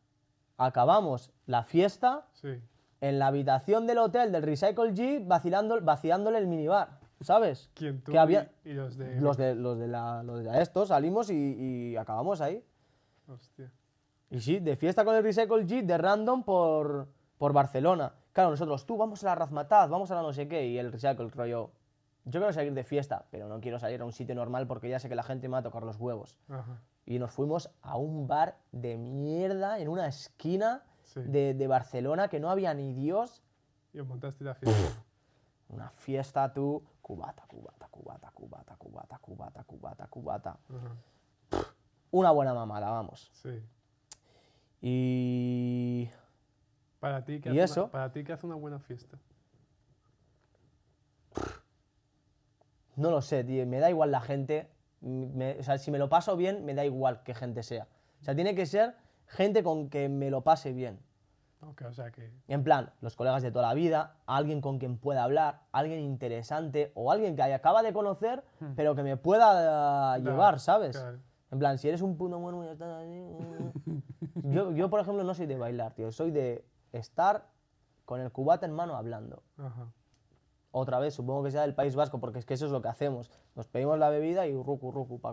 acabamos la fiesta Sí. en la habitación del hotel del Recycle G vaciándole el minibar, ¿sabes? ¿Quién tú Que había y los de... los de estos salimos y acabamos ahí. Hostia. Y sí, de fiesta con el Recycle G, de random por Barcelona. Claro, nosotros, tú, vamos a la Razmataz, vamos a la no sé qué, y el Recycle, rollo, yo quiero salir de fiesta, pero no quiero salir a un sitio normal porque ya sé que la gente me va a tocar los huevos. Ajá. Y nos fuimos a un bar de mierda en una esquina Sí. de Barcelona que no había ni Dios. Y os montaste la fiesta. Una fiesta, tú, cubata. Ajá. Una buena mamada, vamos. Sí. Y... Para ti, ¿Y eso? Para ti, ¿qué hace una buena fiesta? No lo sé, tío, me da igual la gente. O sea, si me lo paso bien, me da igual qué gente sea. O sea, tiene que ser gente con que me lo pase bien. Ok, o sea que... En plan, los colegas de toda la vida, alguien con quien pueda hablar, alguien interesante o alguien que acaba de conocer, pero que me pueda llevar, ¿sabes? Claro. En plan, si eres un puto mono y estás ahí... Yo, por ejemplo, no soy de bailar, tío. Soy de estar con el cubata en mano hablando. Ajá. Otra vez, supongo que sea del País Vasco, porque es que eso es lo que hacemos. Nos pedimos la bebida y rucu, pa.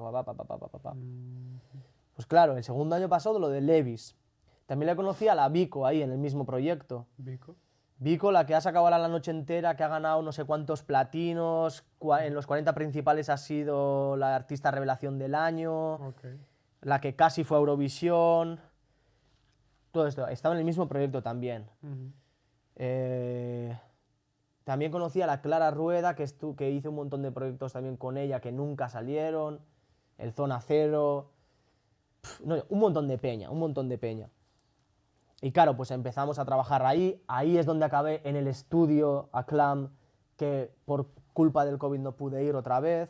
Pues claro, el segundo año pasado lo de Levi's. También le conocí a la Vico ahí, en el mismo proyecto. Vico. Vico, la que ha sacado ahora la noche entera, que ha ganado no sé cuántos platinos, en los 40 principales ha sido la artista revelación del año, Ok. la que casi fue a Eurovisión, todo esto, estaba en el mismo proyecto también. Ujú. También conocí a la Clara Rueda, que hice un montón de proyectos también con ella que nunca salieron, el Zona Cero, no, un montón de peña. Y claro, pues empezamos a trabajar ahí es donde acabé en el estudio Acclam, que por culpa del COVID no pude ir otra vez.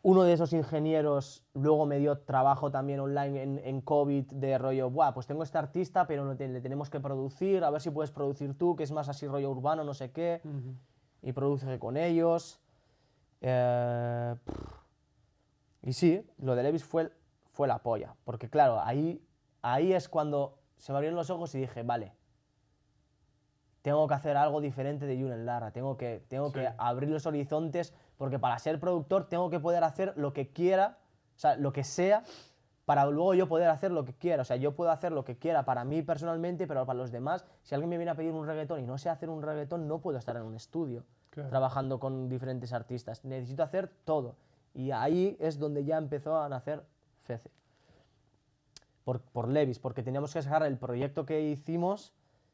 Uno de esos ingenieros luego me dio trabajo también online en COVID de rollo, buah, pues tengo este artista, pero le tenemos que producir, a ver si puedes producir tú, que es más así rollo urbano, no sé qué, Ujú. y produje con ellos. Y sí, lo de Levi's fue la polla, porque claro, ahí es cuando se me abrieron los ojos y dije, vale, tengo que hacer algo diferente de Julen Larra, tengo que abrir los horizontes, porque para ser productor tengo que poder hacer lo que quiera, o sea, lo que sea, para luego yo poder hacer lo que quiera. O sea, yo puedo hacer lo que quiera para mí personalmente, pero para los demás, si alguien me viene a pedir un reggaetón y no sé hacer un reggaetón, no puedo estar en un estudio Claro. trabajando con diferentes artistas. Necesito hacer todo. Y ahí es donde ya empezó a nacer Fece. Por Levi's, porque teníamos que sacar el proyecto que hicimos.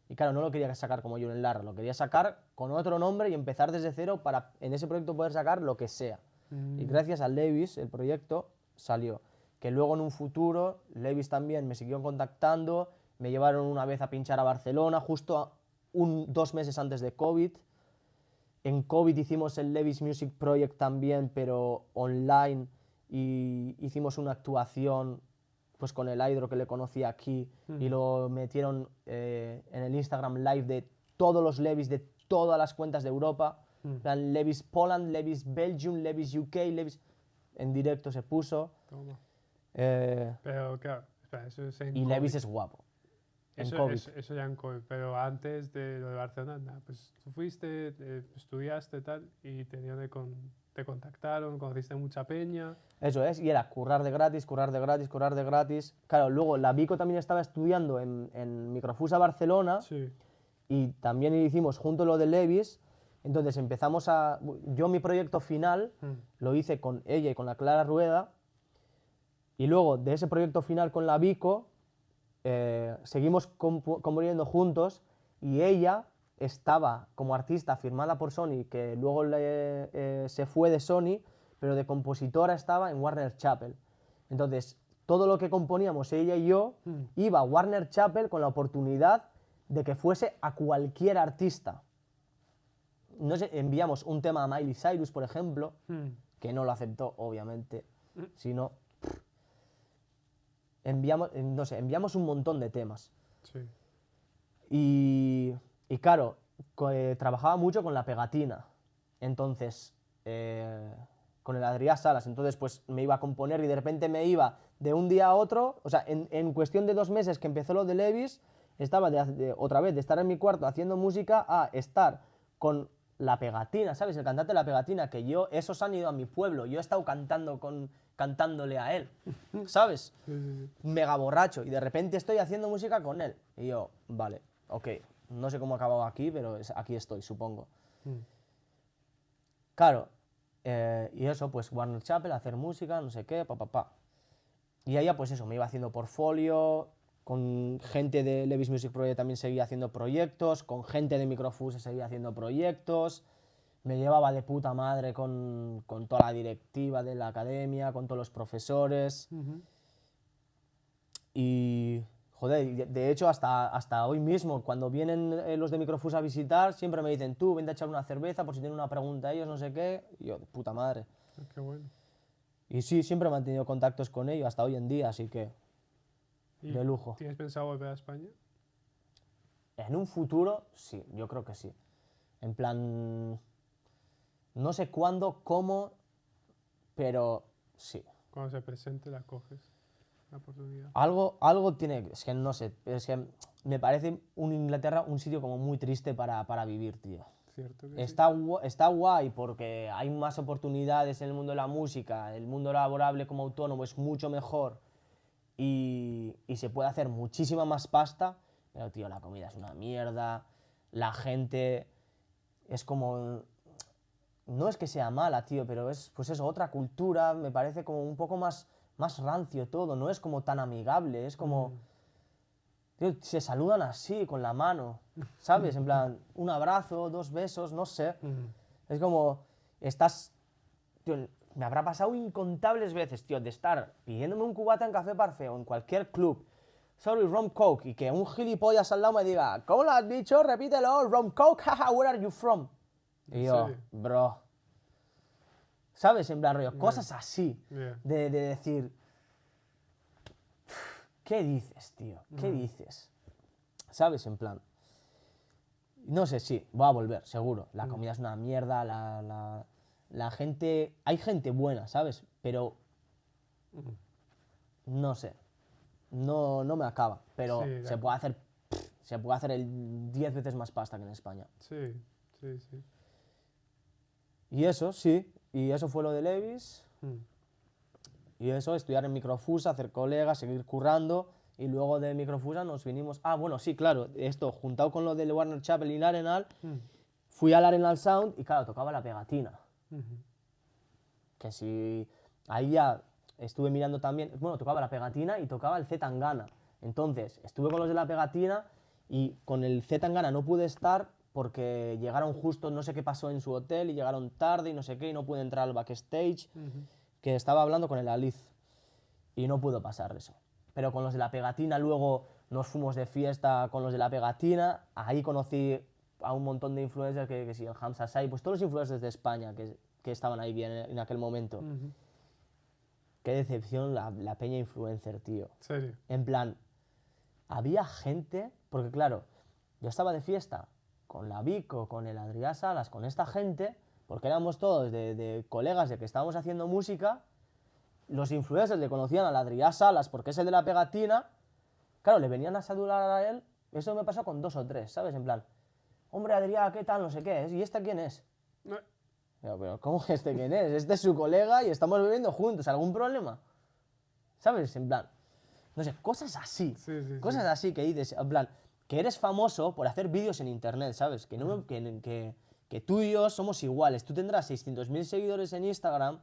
Y claro, no lo quería sacar como Julen Larra, lo quería sacar con otro nombre y empezar desde cero para en ese proyecto poder sacar lo que sea. Y gracias a Levi's el proyecto salió. Que luego en un futuro Levi's también me siguió contactando, me llevaron una vez a pinchar a Barcelona, justo 2 meses antes de COVID. En COVID hicimos el Levis Music Project también, pero online, y hicimos una actuación pues con el Hydro que le conocí aquí, y lo metieron en el Instagram Live de todos los Levis de todas las cuentas de Europa. En plan, Levis Poland, Levis Belgium, Levis UK, Levis... En directo se puso. Toma. eh, Pero claro, espera, eso es en y COVID. Levis es guapo. En Eso, COVID. eso ya en COVID, pero antes de lo de Barcelona, nada, pues tú fuiste, estudiaste tal, y te contactaron, conociste mucha peña. Eso es, y era currar de gratis, currar de gratis, currar de gratis. Claro, luego la Vico también estaba estudiando en Microfusa Barcelona, Sí. y también hicimos junto lo de Levis. Entonces empezamos a... Yo mi proyecto final lo hice con ella y con la Clara Rueda, y luego de ese proyecto final con la Vico seguimos componiendo juntos, y ella estaba como artista firmada por Sony, que luego se fue de Sony, pero de compositora estaba en Warner Chappell. Entonces, todo lo que componíamos ella y yo iba a Warner Chappell con la oportunidad de que fuese a cualquier artista. No sé, enviamos un tema a Miley Cyrus, por ejemplo, que no lo aceptó, obviamente, sino... enviamos un montón de temas. Sí. Y claro, trabajaba mucho con la pegatina. Entonces, con el Adrià Salas. Entonces, pues me iba a componer y de repente me iba de un día a otro. O sea, en cuestión de 2 meses que empezó lo de Levis, estaba otra vez de estar en mi cuarto haciendo música a estar con la pegatina, ¿sabes? El cantante de la pegatina, que esos han ido a mi pueblo. Yo he estado cantándole a él, ¿sabes? Mega borracho, y de repente estoy haciendo música con él. Y yo, vale, ok, no sé cómo he acabado aquí, pero aquí estoy, supongo. Claro, y eso, pues Warner Chappell, hacer música, no sé qué, pa. Y ella, pues eso, me iba haciendo portfolio, con gente de Levis Music Project también seguía haciendo proyectos, con gente de Microfuse seguía haciendo proyectos. Me llevaba de puta madre con toda la directiva de la academia, con todos los profesores. Y, joder, de hecho, hasta hoy mismo, cuando vienen los de Microfuse a visitar, siempre me dicen, tú, vente a echar una cerveza por si tienen una pregunta a ellos, no sé qué. Y yo, de puta madre. Qué bueno. Y sí, siempre he mantenido contactos con ellos hasta hoy en día, así que ¿Y de lujo. ¿Tienes pensado volver a España? En un futuro, sí, yo creo que sí. En plan, no sé cuándo, cómo, pero sí. Cuando se presente la coges, la oportunidad. Algo tiene, es que no sé, es que me parece Inglaterra un sitio como muy triste para vivir, tío. Cierto que sí. Está guay porque hay más oportunidades en el mundo de la música, el mundo laborable como autónomo es mucho mejor y se puede hacer muchísima más pasta, pero tío, la comida es una mierda, la gente es como... No es que sea mala, tío, pero es, pues eso, otra cultura, me parece como un poco más rancio todo, no es como tan amigable, es como... Tío, se saludan así, con la mano, ¿sabes? En plan, un abrazo, 2 besos, no sé. Es como, tío, me habrá pasado incontables veces, tío, de estar pidiéndome un cubata en Café Parfait o en cualquier club. Sorry, rum coke, y que un gilipollas al lado me diga, ¿cómo lo has dicho? Repítelo, rum coke, jaja, where are you from? Y yo, serio? bro. ¿Sabes? En plan, rollo, cosas así, Yeah. de decir... ¿Qué dices, tío? ¿Qué dices? ¿Sabes? En plan... No sé, sí, voy a volver, seguro. La comida es una mierda, la gente... Hay gente buena, ¿sabes? Pero... No sé. No me acaba. Pero Sí, de se puede hacer el 10 veces más pasta que en España. Sí, sí, sí. Y eso, sí. Y eso fue lo de Levis. Mm. Y eso, estudiar en Microfusa, hacer colegas, seguir currando. Y luego de Microfusa nos vinimos... Ah, bueno, sí, claro. Esto, juntado con lo del Warner Chappell y el Arenal, fui al Arenal Sound y, claro, tocaba la pegatina. Que si... Ahí ya estuve mirando también... Bueno, tocaba la pegatina y tocaba el Z Tangana. Entonces, estuve con los de la pegatina y con el Z Tangana no pude estar porque llegaron justo, no sé qué pasó en su hotel y llegaron tarde y no sé qué, y no pude entrar al backstage, que estaba hablando con el Aliz y no pudo pasar eso. Pero con los de la pegatina luego nos fuimos de fiesta con los de la pegatina, ahí conocí a un montón de influencers, que sí, el Hamza Sai, pues todos los influencers de España que estaban ahí bien en aquel momento. Ujú. Qué decepción la peña influencer, tío. ¿Serio? En plan, había gente, porque claro, yo estaba de fiesta con la Vico, con el Adrià Salas, con esta gente, porque éramos todos de colegas de que estábamos haciendo música. Los influencers le conocían al Adrià Salas porque es el de la pegatina. Claro, le venían a saludar a él. Eso me pasó con 2 o 3, ¿sabes? En plan, hombre, Adrià, ¿qué tal? No sé qué es. ¿Y este quién es? No. Pero ¿cómo que este quién es? Este es su colega y estamos bebiendo juntos. ¿Algún problema? ¿Sabes? En plan, no sé, cosas así. Sí. Cosas así que dices, en plan, que eres famoso por hacer vídeos en internet, ¿sabes? Que, no, que tú y yo somos iguales. Tú tendrás 600.000 seguidores en Instagram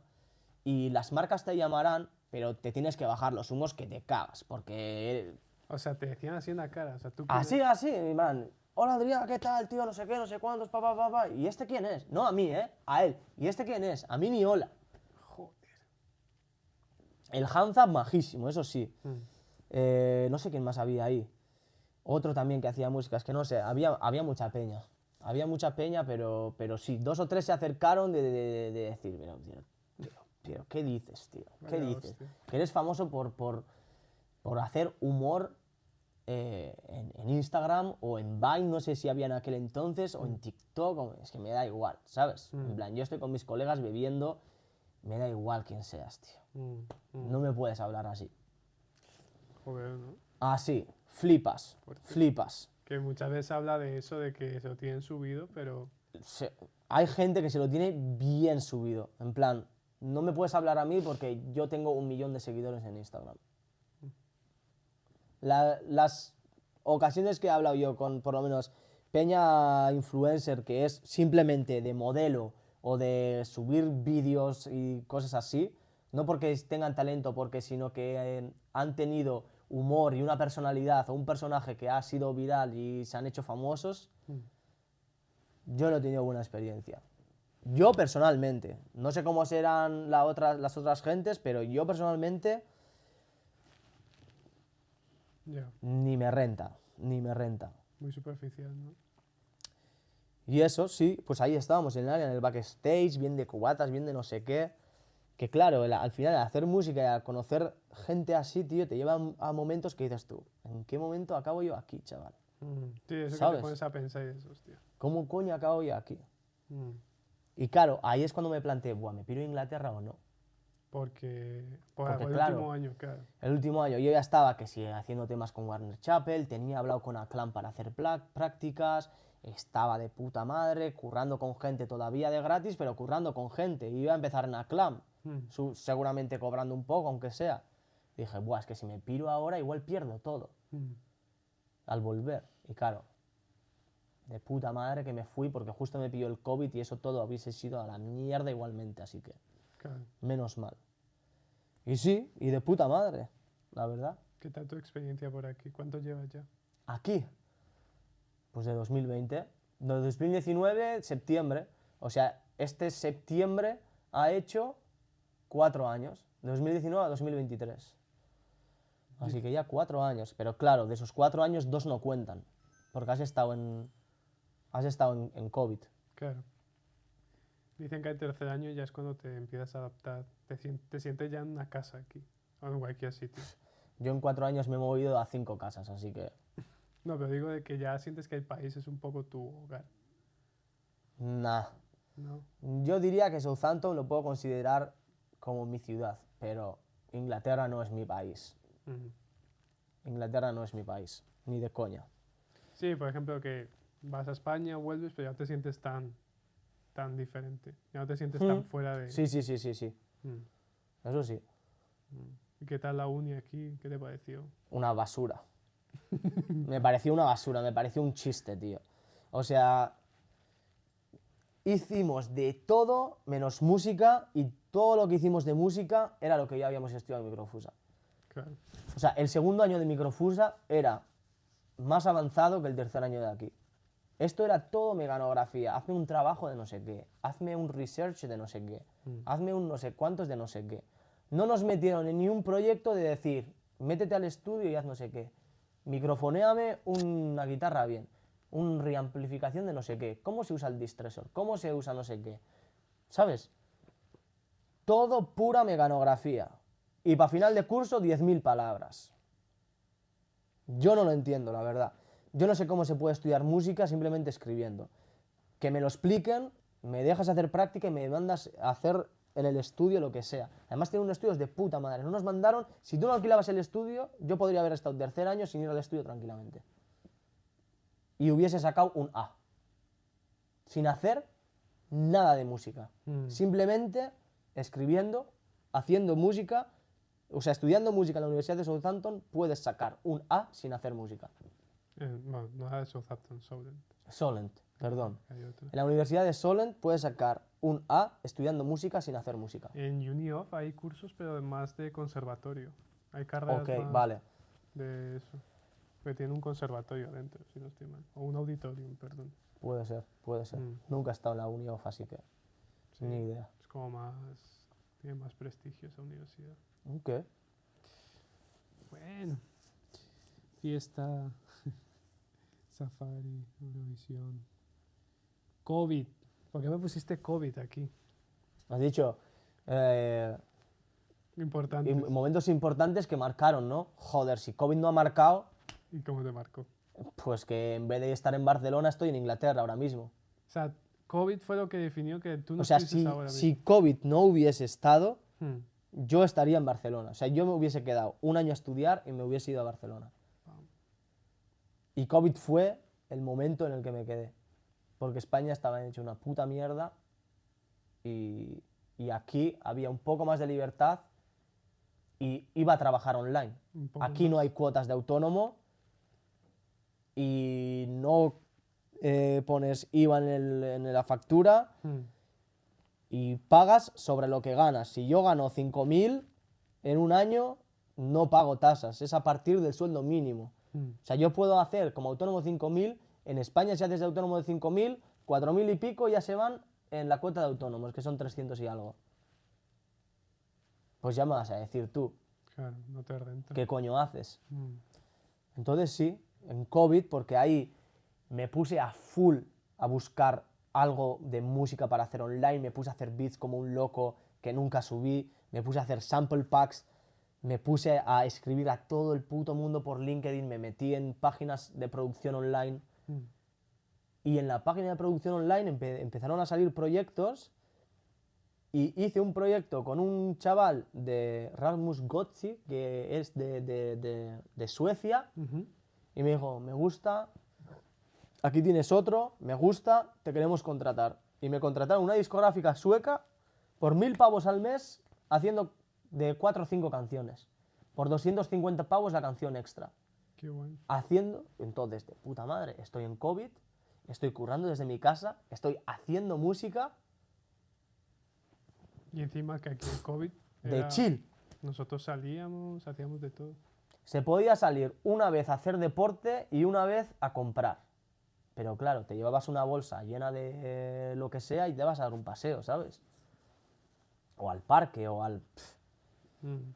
y las marcas te llamarán, pero te tienes que bajar los humos que te cagas, porque... O sea, te decían así en la cara. O sea, tú Así, mi man. Hola, Adrián, ¿qué tal, tío? No sé qué, no sé cuántos, papá. ¿Y este quién es? No a mí, ¿eh? A él. ¿Y este quién es? A mí ni hola. Joder. El Hamza, majísimo, eso sí. Mm. No sé quién más había ahí. Otro también que hacía música, es que no sé, había mucha peña. Había mucha peña, pero sí, 2 o 3 se acercaron de decir, pero, ¿qué dices, tío? ¿Qué Vaya dices? hostia. Que eres famoso por hacer humor en Instagram o en Vine, no sé si había en aquel entonces, o en TikTok, es que me da igual, ¿sabes? En plan, yo estoy con mis colegas bebiendo, me da igual quién seas, tío. No me puedes hablar así. Joder, ¿no? Así, flipas, Fuerte. flipas. Que muchas veces habla de eso, de que se lo tienen subido, pero... Hay gente que se lo tiene bien subido, en plan, no me puedes hablar a mí porque yo tengo 1 millón de seguidores en Instagram. Las ocasiones que he hablado yo con, por lo menos, peña influencer que es simplemente de modelo o de subir vídeos y cosas así, no porque tengan talento, sino que han tenido humor y una personalidad o un personaje que ha sido viral y se han hecho famosos, yo no he tenido buena experiencia. Yo personalmente, no sé cómo serán las otras gentes, pero yo personalmente Ya, ni me renta. muy superficial, ¿no? Y eso, sí, pues ahí estábamos en el área, en el backstage, bien de cubatas, bien de no sé qué. Que claro, al final, al hacer música y a conocer gente así, tío, te lleva a momentos que dices tú, ¿en qué momento acabo yo aquí, chaval? Sí, eso que ¿Sabes? te pones a pensar y dices, hostia. ¿Cómo coño acabo yo aquí? Mm. Y claro, ahí es cuando me planteé, buah, ¿me piro a Inglaterra o no? Porque Porque, por el claro, último año, claro. El último año yo ya estaba que sí, haciendo temas con Warner Chappell, tenía hablado con Aclam para hacer prácticas, estaba de puta madre, currando con gente todavía de gratis, pero currando con gente. Iba a empezar en Aclam, seguramente cobrando un poco, aunque sea. Dije, buah, es que si me piro ahora igual pierdo todo al volver. Y claro, de puta madre que me fui porque justo me pilló el COVID y eso todo hubiese sido a la mierda igualmente, así que Claro. menos mal. Y sí, y de puta madre, la verdad. ¿Qué tal tu experiencia por aquí? ¿Cuánto llevas ya? Aquí, pues de 2020, de 2019, septiembre. O sea, este septiembre ha hecho 4 años, de 2019 a 2023. Así que ya 4 años. Pero claro, de esos 4 años, 2 no cuentan, porque has estado en COVID. Claro. Dicen que el tercer año ya es cuando te empiezas a adaptar. Te sientes ya en una casa aquí. O en cualquier sitio. Yo en 4 años me he movido a 5 casas, así que No, pero digo de que ya sientes que el país es un poco tu hogar. nah. ¿No? Yo diría que Southampton lo puedo considerar como mi ciudad, pero Inglaterra no es mi país. Inglaterra no es mi país, ni de coña. Sí, por ejemplo, que vas a España, vuelves, pero ya no te sientes tan diferente. Ya no te sientes tan fuera de... Sí. Mm. Eso sí. ¿Y qué tal la uni aquí? ¿Qué te pareció? Una basura. Me pareció una basura, me pareció un chiste, tío. O sea, hicimos de todo menos música y todo lo que hicimos de música era lo que ya habíamos estudiado en Microfusa. Claro. O sea, el segundo año de Microfusa era más avanzado que el tercer año de aquí. Esto era todo mecanografía. Hazme un trabajo de no sé qué. Hazme un research de no sé qué. Hazme un no sé cuántos de no sé qué. No nos metieron en ni un proyecto de decir, métete al estudio y haz no sé qué. Microfonéame una guitarra bien. un reamplificación de no sé qué, cómo se usa el distressor, cómo se usa no sé qué, ¿sabes? Todo pura mecanografía. Y para final de curso, 10.000 palabras. Yo no lo entiendo, la verdad. Yo no sé cómo se puede estudiar música simplemente escribiendo. Que me lo expliquen, me dejas hacer práctica y me mandas a hacer en el estudio lo que sea. Además tienen unos estudios de puta madre. No nos mandaron, si tú no alquilabas el estudio, yo podría haber estado tercer año sin ir al estudio tranquilamente. Y hubiese sacado un A. Sin hacer nada de música. Simplemente escribiendo, haciendo música, o sea, estudiando música en la Universidad de Southampton, puedes sacar un A sin hacer música. Bueno, no era de Southampton, Solent. Solent, perdón. Hay otro. En la Universidad de Solent puedes sacar un A estudiando música sin hacer música. En UniOff hay cursos, pero más de conservatorio. Hay carreras Ok, más vale. de eso. Que tiene un conservatorio dentro, si no estoy mal. O un auditorium, perdón. Puede ser, puede ser. Nunca he estado en la UniOff, así que Sí, ni idea. es como más... Tiene más prestigio esa universidad. Ok. Bueno. Fiesta. Safari, Eurovisión. COVID. ¿Por qué me pusiste COVID aquí? Has dicho Importante. momentos importantes que marcaron, ¿no? Joder, si COVID no ha marcado, ¿Y cómo te marcó? pues que en vez de estar en Barcelona estoy en Inglaterra ahora mismo. O sea, COVID fue lo que definió que tú no O sea, estuvieses ahora si mismo. COVID no hubiese estado, Hmm. yo estaría en Barcelona. O sea, yo me hubiese quedado un año a estudiar y me hubiese ido a Barcelona. Y COVID fue el momento en el que me quedé. Porque España estaba hecho una puta mierda y aquí había un poco más de libertad y iba a trabajar online. Un poco Aquí no más. hay cuotas de autónomo y no pones IVA en la factura Hmm. y pagas sobre lo que ganas. Si yo gano 5.000 en un año, no pago tasas. Es a partir del sueldo mínimo. Hmm. O sea, yo puedo hacer como autónomo 5.000, en España si haces de autónomo de 5.000, 4.000 y pico ya se van en la cuota de autónomos, que son 300 y algo. Pues ya me vas a decir tú, Claro, no te renta. ¿qué coño haces? Hmm. Entonces sí, en COVID, porque ahí me puse a full a buscar algo de música para hacer online, me puse a hacer beats como un loco que nunca subí, me puse a hacer sample packs, me puse a escribir a todo el puto mundo por LinkedIn, me metí en páginas de producción online Hmm. y en la página de producción online empezaron a salir proyectos y hice un proyecto con un chaval de Rasmus Gotzi, que es de Suecia, Ujú. y me dijo, me gusta, aquí tienes otro, me gusta, te queremos contratar. Y me contrataron una discográfica sueca por 1.000 pavos al mes haciendo de 4 o 5 canciones. Por 250 pavos la canción extra. Qué bueno. Haciendo, entonces, de puta madre, estoy en COVID, estoy currando desde mi casa, estoy haciendo música Y encima que aquí el COVID de era- chill. Nosotros salíamos, hacíamos de todo. Se podía salir una vez a hacer deporte y una vez a comprar. Pero claro, te llevabas una bolsa llena de lo que sea y te vas a dar un paseo, ¿sabes? O al parque, o al... Mm.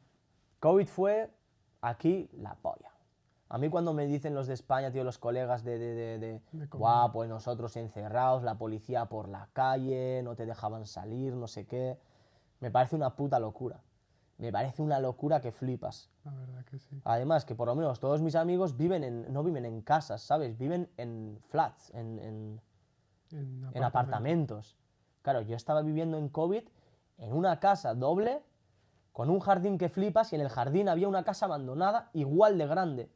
COVID fue aquí la polla. A mí cuando me dicen los de España, tío, los colegas De guau, pues nosotros encerrados, la policía por la calle, no te dejaban salir, no sé qué, me parece una puta locura. Me parece una locura que flipas. La verdad que sí. Además, que por lo menos todos mis amigos no viven en casas, ¿sabes? Viven en flats, en apartamentos. Claro, yo estaba viviendo en COVID en una casa doble, con un jardín que flipas, y en el jardín había una casa abandonada igual de grande.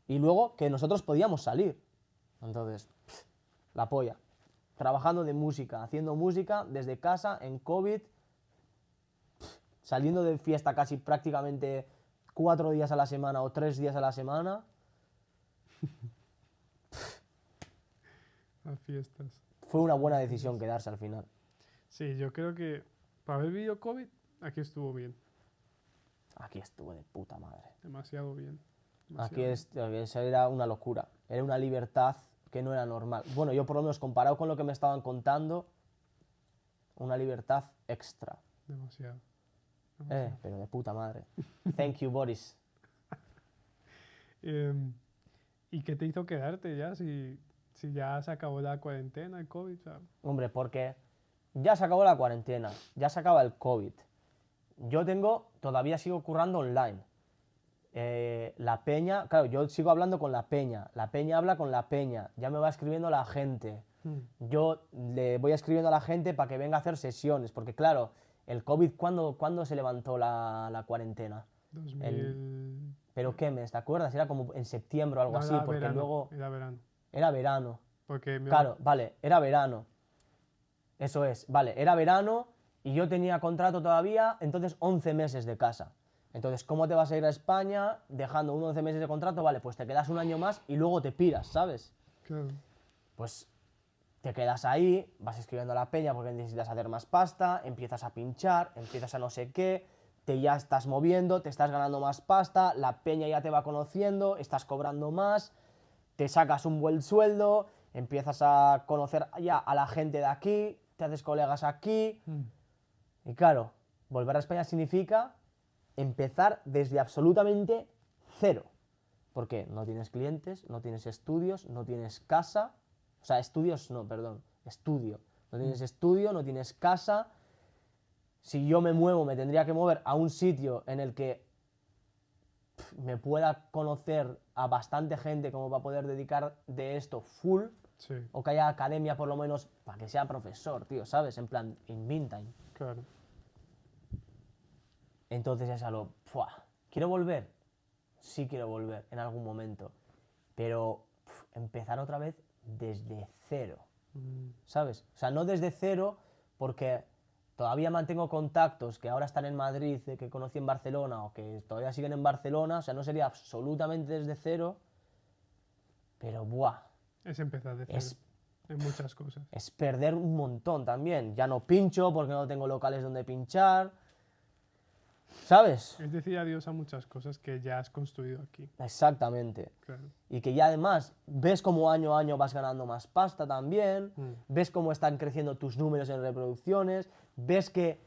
Y luego que nosotros podíamos salir. Entonces, la polla. Trabajando de música, haciendo música desde casa, en COVID, saliendo de fiesta casi prácticamente 4 días a la semana o 3 días a la semana. Las fiestas. Fue una buena decisión quedarse al final. Sí, yo creo que para haber vivido COVID, aquí estuvo bien. Aquí estuve de puta madre. Demasiado bien. Aquí demasiado bien. eso era una locura. Era una libertad que no era normal. Bueno, yo por lo menos comparado con lo que me estaban contando, una libertad extra. Demasiado. Pero de puta madre. Thank you, Boris. Em, ¿Y qué te hizo quedarte ya si ya se acabó la cuarentena, el COVID? O sea, Hombre, porque ya se acabó la cuarentena, ya se acaba el COVID. Todavía sigo currando online. La peña, claro, yo sigo hablando con la peña habla con la peña, ya me va escribiendo la gente. Yo le voy escribiendo a la gente para que venga a hacer sesiones, porque claro, el COVID, ¿cuándo se levantó la cuarentena? 2000... ¿Pero qué mes? ¿Te acuerdas? Era como en septiembre o algo No, así, era porque verano, luego era verano. era verano. Porque Claro, vale, era verano. Eso es, vale, era verano y yo tenía contrato todavía, entonces 11 meses de casa. Entonces, ¿cómo te vas a ir a España dejando 11 meses de contrato? Vale, pues te quedas un año más y luego te piras, ¿sabes? Claro. Pues te quedas ahí, vas escribiendo a la peña porque necesitas hacer más pasta, empiezas a pinchar, empiezas a no sé qué, te ya estás moviendo, te estás ganando más pasta, la peña ya te va conociendo, estás cobrando más, te sacas un buen sueldo, empiezas a conocer ya a la gente de aquí, te haces colegas aquí. Y claro, volver a España significa empezar desde absolutamente cero. Porque no tienes clientes, no tienes estudios, no tienes casa. O sea, estudios no, perdón, estudio. No tienes estudio, no tienes casa. Si yo me muevo, me tendría que mover a un sitio en el que me pueda conocer a bastante gente como para poder dedicar de esto full. Sí, O que haya academia por lo menos para que sea profesor, tío, ¿sabes? En plan, in meantime. claro. Entonces es algo, ¡fua! ¿Quiero volver? Sí quiero volver en algún momento. Pero empezar otra vez desde cero, ¿sabes? O sea, no desde cero porque todavía mantengo contactos que ahora están en Madrid, que conocí en Barcelona o que todavía siguen en Barcelona. O sea, no sería absolutamente desde cero. Pero, ¡buah! Es empezar de cero. En muchas cosas. Es perder un montón también. Ya no pincho porque no tengo locales donde pinchar. ¿Sabes? Es decir adiós a muchas cosas que ya has construido aquí. Exactamente. Claro. Y que ya además ves cómo año a año vas ganando más pasta también, ves cómo están creciendo tus números en reproducciones, ves que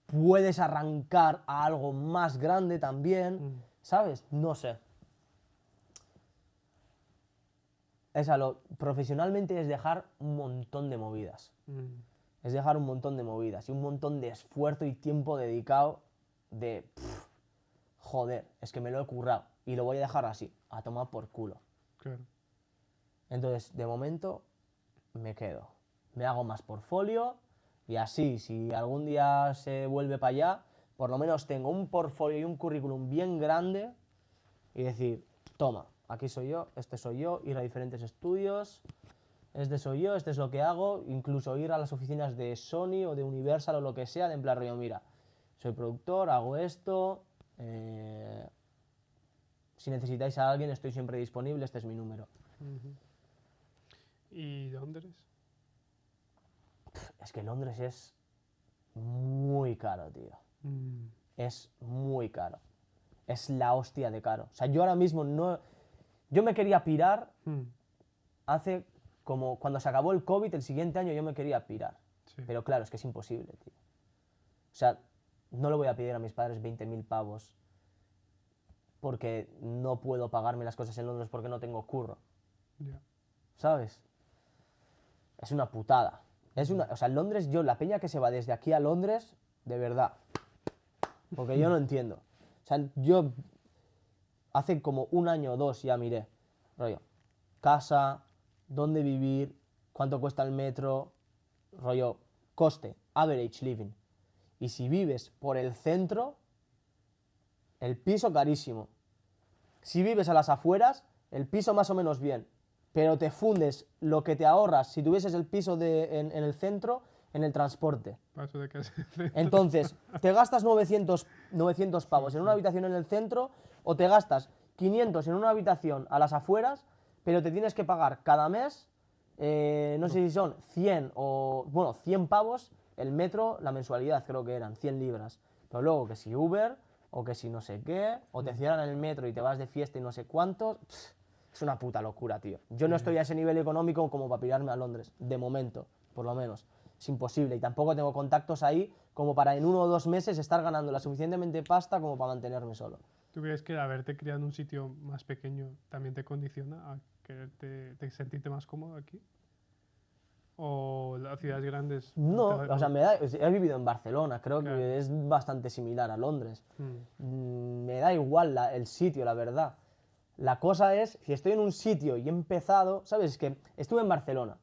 puedes arrancar a algo más grande también, ¿sabes? No sé. Profesionalmente es dejar un montón de movidas. Es dejar un montón de movidas y un montón de esfuerzo y tiempo dedicado de... joder, es que me lo he currado y lo voy a dejar así, a tomar por culo. Claro. Entonces, de momento, me quedo. Me hago más portfolio y así, si algún día se vuelve para allá, por lo menos tengo un portfolio y un currículum bien grande y decir, toma, aquí soy yo, este soy yo, ir a diferentes estudios, este soy yo, este es lo que hago, incluso ir a las oficinas de Sony o de Universal o lo que sea, de en plan rollo, mira, soy productor, hago esto, si necesitáis a alguien estoy siempre disponible, este es mi número. ¿Y Londres? Es que Londres es muy caro, tío. Es muy caro. Es la hostia de caro. O sea, yo ahora mismo no... Yo me quería pirar hace como... Cuando se acabó el COVID, el siguiente año yo me quería pirar. Sí. Pero claro, es que es imposible, tío. O sea, no le voy a pedir a mis padres 20.000 pavos porque no puedo pagarme las cosas en Londres porque no tengo curro. Ya. ¿Sabes? Es una putada. O sea, en Londres, la peña que se va desde aquí a Londres, de verdad. Porque yo no entiendo. O sea, yo hace como un año o dos ya miré. Rollo, casa, dónde vivir, cuánto cuesta el metro, rollo, coste, average living. Y si vives por el centro, el piso carísimo. Si vives a las afueras, el piso más o menos bien. Pero te fundes lo que te ahorras si tuvieses el piso en el centro, en el transporte. Paso de casa. Entonces, te gastas 900 pavos en una habitación en el centro o te gastas 500 en una habitación a las afueras, pero te tienes que pagar cada mes, no sé si son 100 o, bueno, 100 pavos el metro, la mensualidad creo que eran 100 libras. Pero luego que si Uber o que si no sé qué, o te cierran el metro y te vas de fiesta y no sé cuántos... Es una puta locura, tío. Yo no estoy a ese nivel económico como para pirarme a Londres, de momento, por lo menos. Es imposible y tampoco tengo contactos ahí como para en 1 o 2 meses estar ganando la suficientemente pasta como para mantenerme solo. ¿Tú crees que haberte criado en un sitio más pequeño también te condiciona a ¿Te sentiste más cómodo aquí? ¿O las ciudades grandes? No, te da o sea, igual? he vivido en Barcelona, creo Claro. que es bastante similar a Londres. Me da igual el sitio, la verdad. La cosa es, si estoy en un sitio y he empezado, ¿sabes? Es que estuve en Barcelona.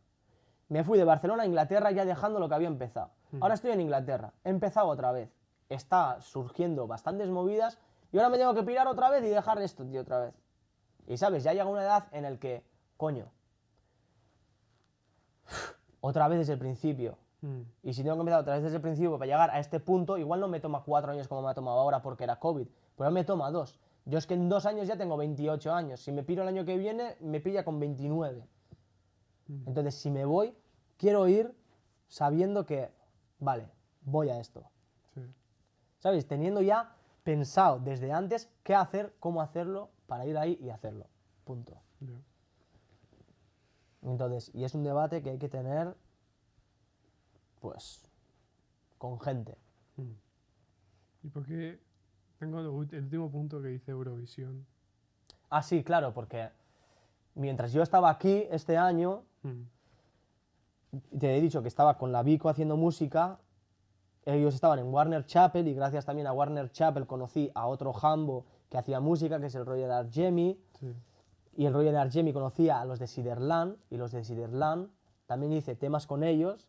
Me fui de Barcelona a Inglaterra ya dejando lo que había empezado. Ahora estoy en Inglaterra, he empezado otra vez. Está surgiendo bastantes movidas y ahora me tengo que pirar otra vez y dejar esto, tío, otra vez. Y sabes, ya llega una edad en el que, coño, otra vez desde el principio. Y si tengo que empezar otra vez desde el principio para llegar a este punto, igual no me toma 4 años como me ha tomado ahora porque era COVID, pero me toma 2. Yo es que en 2 años ya tengo 28 años. Si me piro el año que viene, me pilla con 29. Entonces, si me voy, quiero ir sabiendo que, vale, voy a esto. Sí. ¿Sabes? Teniendo ya pensado desde antes qué hacer, cómo hacerlo, para ir ahí y hacerlo. Punto. Ya. Entonces, y es un debate que hay que tener, pues, con gente. ¿Y por qué tengo el último punto que dice Eurovisión? Ah, sí, claro, porque mientras yo estaba aquí este año, te he dicho que estaba con la Vico haciendo música, ellos estaban en Warner Chappell y gracias también a Warner Chappell conocí a otro jambo que hacía música, que es el Roger Argemi, Sí. y el Roger Argemi conocía a los de Siderland, y los de Siderland también hice temas con ellos,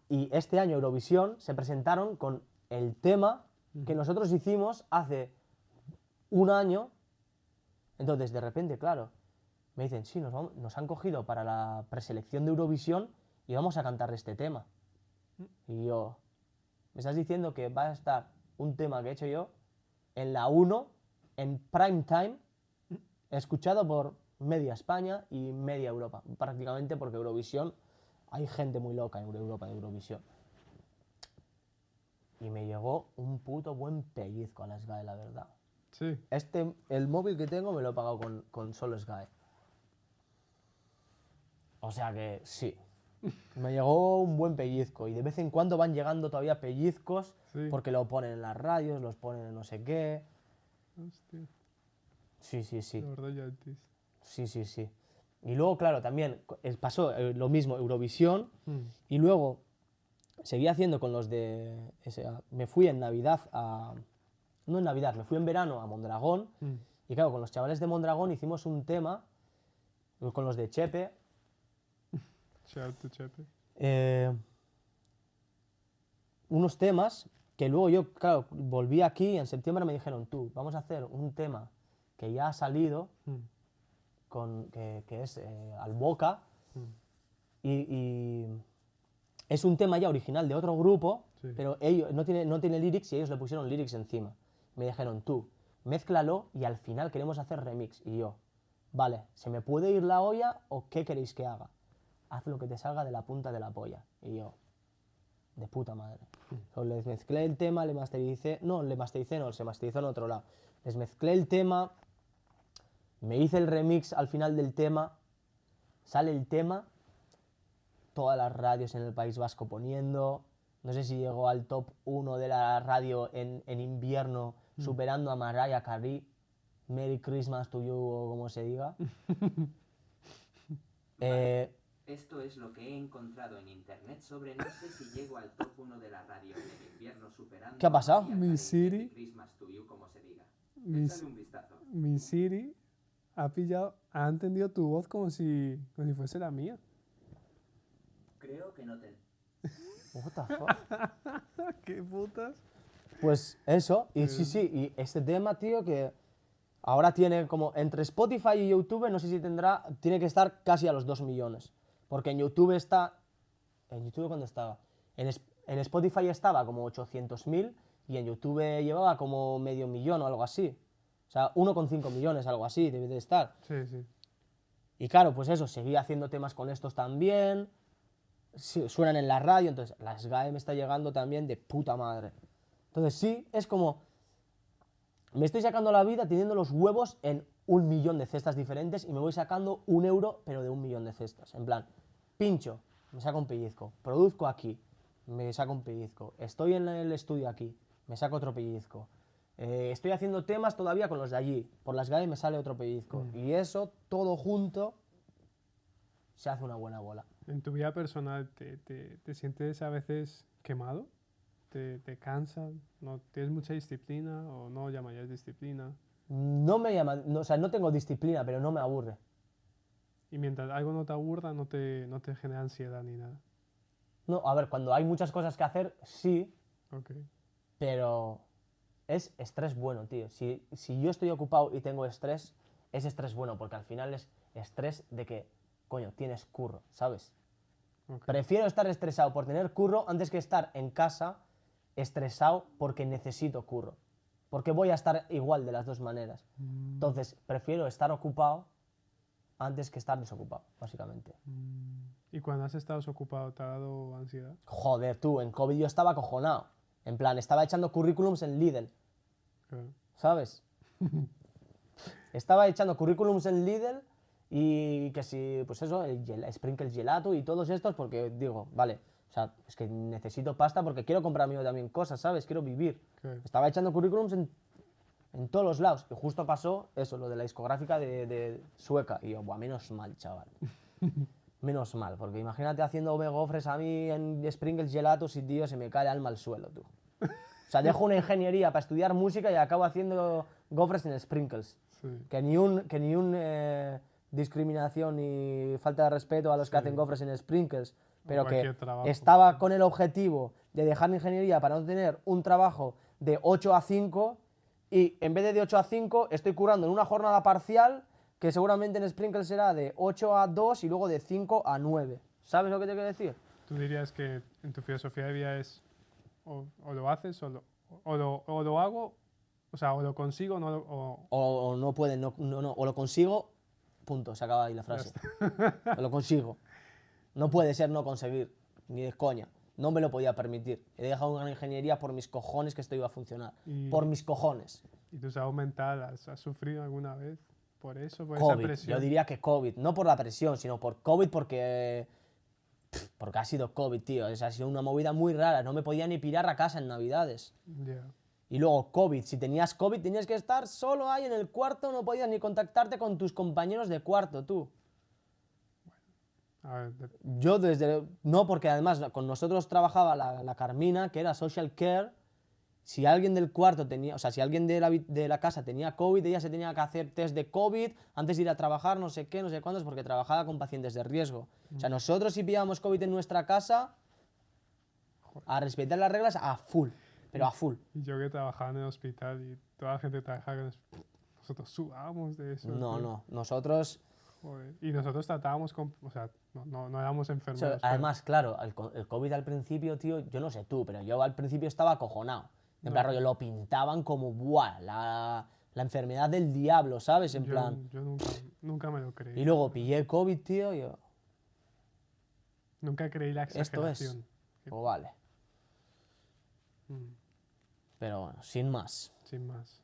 y este año Eurovisión se presentaron con el tema que nosotros hicimos hace un año. Entonces, de repente, claro, me dicen, sí, nos han cogido para la preselección de Eurovisión y vamos a cantar este tema. Y yo, me estás diciendo que va a estar un tema que he hecho yo en la 1, en prime time, escuchado por media España y media Europa, prácticamente porque Eurovisión, hay gente muy loca en Europa de Eurovisión. Y me llegó un puto buen pellizco a la SGAE, la verdad. Sí. El móvil que tengo me lo he pagado con solo SGAE. O sea que sí, me llegó un buen pellizco y de vez en cuando van llegando todavía pellizcos Sí. porque lo ponen en las radios, los ponen en no sé qué. Hostia. Sí, sí, sí. Los royalties. Sí, sí, sí. Y luego, claro, también pasó lo mismo, Eurovisión, y luego seguí haciendo con los de... me fui en Navidad a... No en Navidad, me fui en verano a Mondragón, y claro, con los chavales de Mondragón hicimos un tema, con los de Chepe, Shout out to Chepe. unos temas que luego yo, claro, volví aquí y en septiembre me dijeron, tú, vamos a hacer un tema que ya ha salido, que es Al Boca, y es un tema ya original de otro grupo, Sí. pero ellos no tiene lyrics y ellos le pusieron lyrics encima. Me dijeron, tú, mézclalo y al final queremos hacer remix. Y yo, vale, ¿se me puede ir la olla o qué queréis que haga? Haz lo que te salga de la punta de la polla. Y yo, de puta madre. Les mezclé el tema, se masterizó en otro lado. Les mezclé el tema, me hice el remix al final del tema, sale el tema, todas las radios en el País Vasco poniendo, no sé si llegó al top 1 de la radio en invierno, superando a Mariah Carey, Merry Christmas to you o como se diga. Esto es lo que he encontrado en internet sobre no sé si llego al top 1 de la radio en el invierno superando. ¿Qué ha pasado? a Mariah Mi Carey, Siri. Merry Christmas to you, como se diga. Mi, Échale un vistazo. mi Siri ha entendido tu voz como si fuese la mía. Creo que no te... What the fuck? ¿Qué putas? Pues eso, y sí, y este tema, tío, que ahora tiene como entre Spotify y YouTube, no sé si tiene que estar casi a los 2 millones. Porque en YouTube está... ¿En YouTube cuándo estaba? En Spotify estaba como 800.000 y en YouTube llevaba como medio millón o algo así. O sea, 1,5 millones, algo así, debe de estar. Sí, sí. Y claro, pues eso, seguí haciendo temas con estos también. Sí, suenan en la radio, entonces la SGAE me está llegando también de puta madre. Entonces sí, es como... Me estoy sacando la vida teniendo los huevos en 1 millón de cestas diferentes y me voy sacando 1 euro, pero de 1 millón de cestas. En plan, pincho, me saco un pellizco. Produzco aquí, me saco un pellizco. Estoy en el estudio aquí, me saco otro pellizco. Estoy haciendo temas todavía con los de allí. Por las GAE me sale otro pellizco. Y eso, todo junto, se hace una buena bola. ¿En tu vida personal te sientes a veces quemado? ¿Te cansas? ¿No tienes mucha disciplina o no llamarías disciplina? No me llama, no, o sea, no tengo disciplina, pero no me aburre. Y mientras algo no te aburra, no te genera ansiedad ni nada. No, a ver, cuando hay muchas cosas que hacer, sí, Ok. pero es estrés bueno, tío. Si yo estoy ocupado y tengo estrés, es estrés bueno, porque al final es estrés de que, coño, tienes curro, ¿sabes? Ok. Prefiero estar estresado por tener curro antes que estar en casa estresado porque necesito curro. Porque voy a estar igual de las dos maneras. Entonces, prefiero estar ocupado antes que estar desocupado, básicamente. ¿Y cuando has estado ocupado te ha dado ansiedad? Joder, tú, en COVID yo estaba acojonado. En plan, estaba echando currículums en Lidl, Claro. ¿sabes? Estaba echando currículums en Lidl y que si, pues eso, el Sprinkles Gelato y todos estos, porque digo, vale, o sea, es que necesito pasta porque quiero comprarme yo también cosas, ¿sabes? Quiero vivir. Claro. Estaba echando currículums en todos los lados. Y justo pasó eso, lo de la discográfica de Sueca. Y yo, buah, menos mal, chaval. Menos mal, porque imagínate haciendo gofres a mí en Sprinkles Gelatos y, tío, se me cae el alma al suelo, tú. O sea, dejo una ingeniería para estudiar música y acabo haciendo gofres en Sprinkles. Sí. Que ni un discriminación ni falta de respeto a los que Sí. hacen gofres en Sprinkles, pero que cualquier trabajo. estaba con el objetivo de dejar la ingeniería para no tener un trabajo de 8 a 5 y en vez de 8 a 5 estoy currando en una jornada parcial que seguramente en Sprinkles será de 8 a 2 y luego de 5 a 9. ¿Sabes lo que te quiero decir? ¿Tú dirías que en tu filosofía de vida es o lo haces o lo hago, o sea, o lo consigo o O no pueden, no, o lo consigo, punto, se acaba ahí la frase. O lo consigo. No puede ser no conseguir, ni de coña. No me lo podía permitir. He dejado una ingeniería por mis cojones que esto iba a funcionar. Y- Por mis cojones. ¿Y tu salud mental has sufrido alguna vez por eso, por esa COVID. presión? Yo diría que COVID. No por la presión, sino por COVID porque ha sido COVID, tío. Ha sido una movida muy rara. No me podía ni pirar a casa en Navidades. Ya. Y luego COVID. Si tenías COVID tenías que estar solo ahí en el cuarto. No podías ni contactarte con tus compañeros de cuarto, tú. A ver, Yo desde... No, porque además con nosotros trabajaba la Carmina, que era social care. Si alguien del cuarto tenía... O sea, si alguien de la casa tenía COVID, ella se tenía que hacer test de COVID antes de ir a trabajar, no sé qué, no sé cuántos, porque trabajaba con pacientes de riesgo. O sea, nosotros si pillábamos COVID en nuestra casa, a respetar las reglas a full. Pero a full. y yo que trabajaba en el hospital y toda la gente trabajaba en nosotros sudábamos de eso. No, tío. no. Nosotros... Joder. Y nosotros tratábamos con... O sea, no éramos O sea, enfermeros. además, claro, el COVID al principio, tío, yo no sé tú, pero yo al principio estaba acojonado. En plan, rollo, lo pintaban como, buah, la enfermedad del diablo, ¿sabes? En plan... Yo nunca me lo creí. Y luego pillé COVID, tío, y yo... Nunca creí la Esto es. exageración. Pues vale. Mm, Pero bueno, sin más. sin más.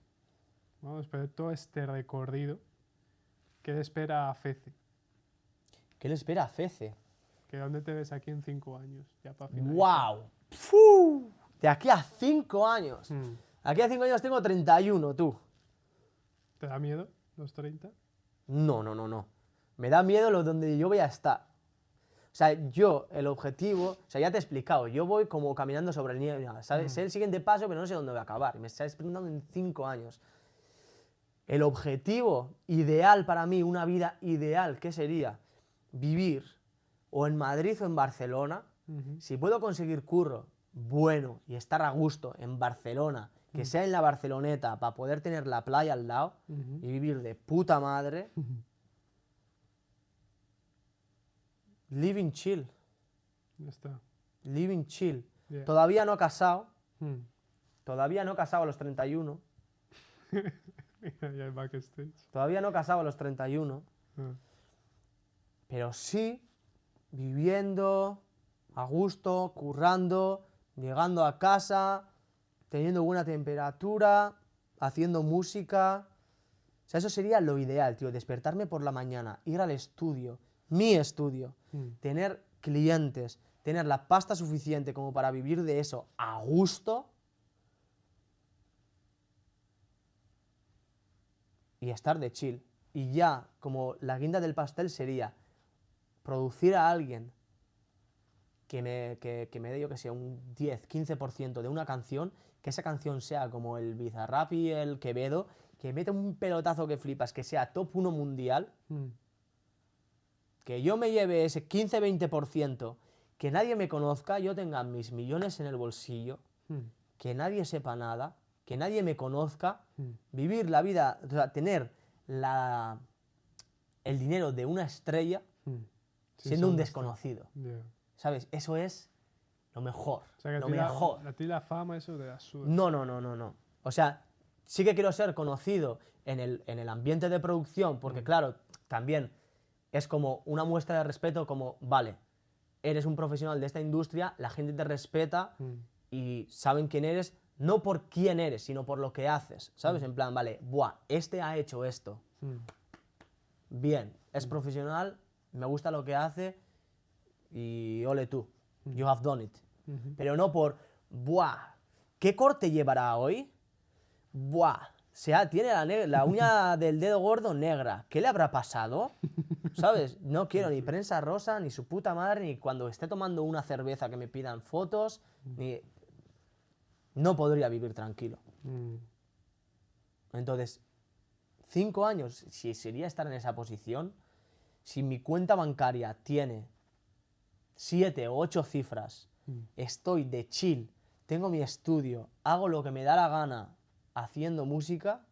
Bueno, después de todo este recorrido, ¿qué le espera a Fece? ¿Qué le espera a Fece? ¿Que dónde te ves aquí en 5 años? Ya para finalizar. ¡Wow! ¡Fu! De aquí a 5 años. Mm, Aquí a 5 años tengo 31, tú. ¿Te da miedo los 30? No, no, no, no. Me da miedo lo donde yo voy a estar. O sea, yo, el objetivo, o sea, ya te he explicado, yo voy como caminando sobre el nieve, ¿sabes? Sé el siguiente paso, pero no sé dónde voy a acabar. Y me estás preguntando en 5 años. El objetivo ideal para mí, una vida ideal, ¿qué sería? Vivir o en Madrid o en Barcelona. Ujú. Si puedo conseguir curro bueno y estar a gusto en Barcelona, que sea en la Barceloneta, para poder tener la playa al lado Ujú. y vivir de puta madre. Living chill, Ya está. living chill. Yeah. Todavía no casado, Mm. todavía no casado a los 31, Mira, ya el backstage. todavía no casado a los 31, Ah. pero sí viviendo a gusto, currando, llegando a casa, teniendo buena temperatura, haciendo música. O sea, eso sería lo ideal, tío, despertarme por la mañana, ir al estudio, mi estudio, Mm. tener clientes, tener la pasta suficiente como para vivir de eso a gusto y estar de chill. Y ya, como la guinda del pastel sería producir a alguien que me dé, yo que sé, un 10-15% de una canción, que esa canción sea como el Bizarrap y el Quevedo, que meta un pelotazo que flipas, que sea top 1 mundial, que yo me lleve ese 15-20%, que nadie me conozca, yo tenga mis millones en el bolsillo, que nadie sepa nada, que nadie me conozca, vivir la vida, o sea, tener el dinero de una estrella Sí, siendo un son desconocido. Yeah. ¿Sabes? Eso es lo mejor. O sea, que Lo mejor. a ti la fama, eso te la suda. No. O sea, sí que quiero ser conocido en el ambiente de producción, porque claro, también es como una muestra de respeto, como, vale, eres un profesional de esta industria, la gente te respeta y saben quién eres, no por quién eres, sino por lo que haces, ¿sabes? En plan, vale, buah, este ha hecho esto. Bien, es profesional, me gusta lo que hace y ole tú, you have done it. Pero no por, buah, ¿qué corte llevará hoy? Buah, tiene la uña del dedo gordo negra, ¿qué le habrá pasado? ¿Sabes? No quiero ni prensa rosa, ni su puta madre, ni cuando esté tomando una cerveza que me pidan fotos, ni... No podría vivir tranquilo. Entonces, 5 años, si sería estar en esa posición, si mi cuenta bancaria tiene 7 o 8 cifras, estoy de chill, tengo mi estudio, hago lo que me da la gana haciendo música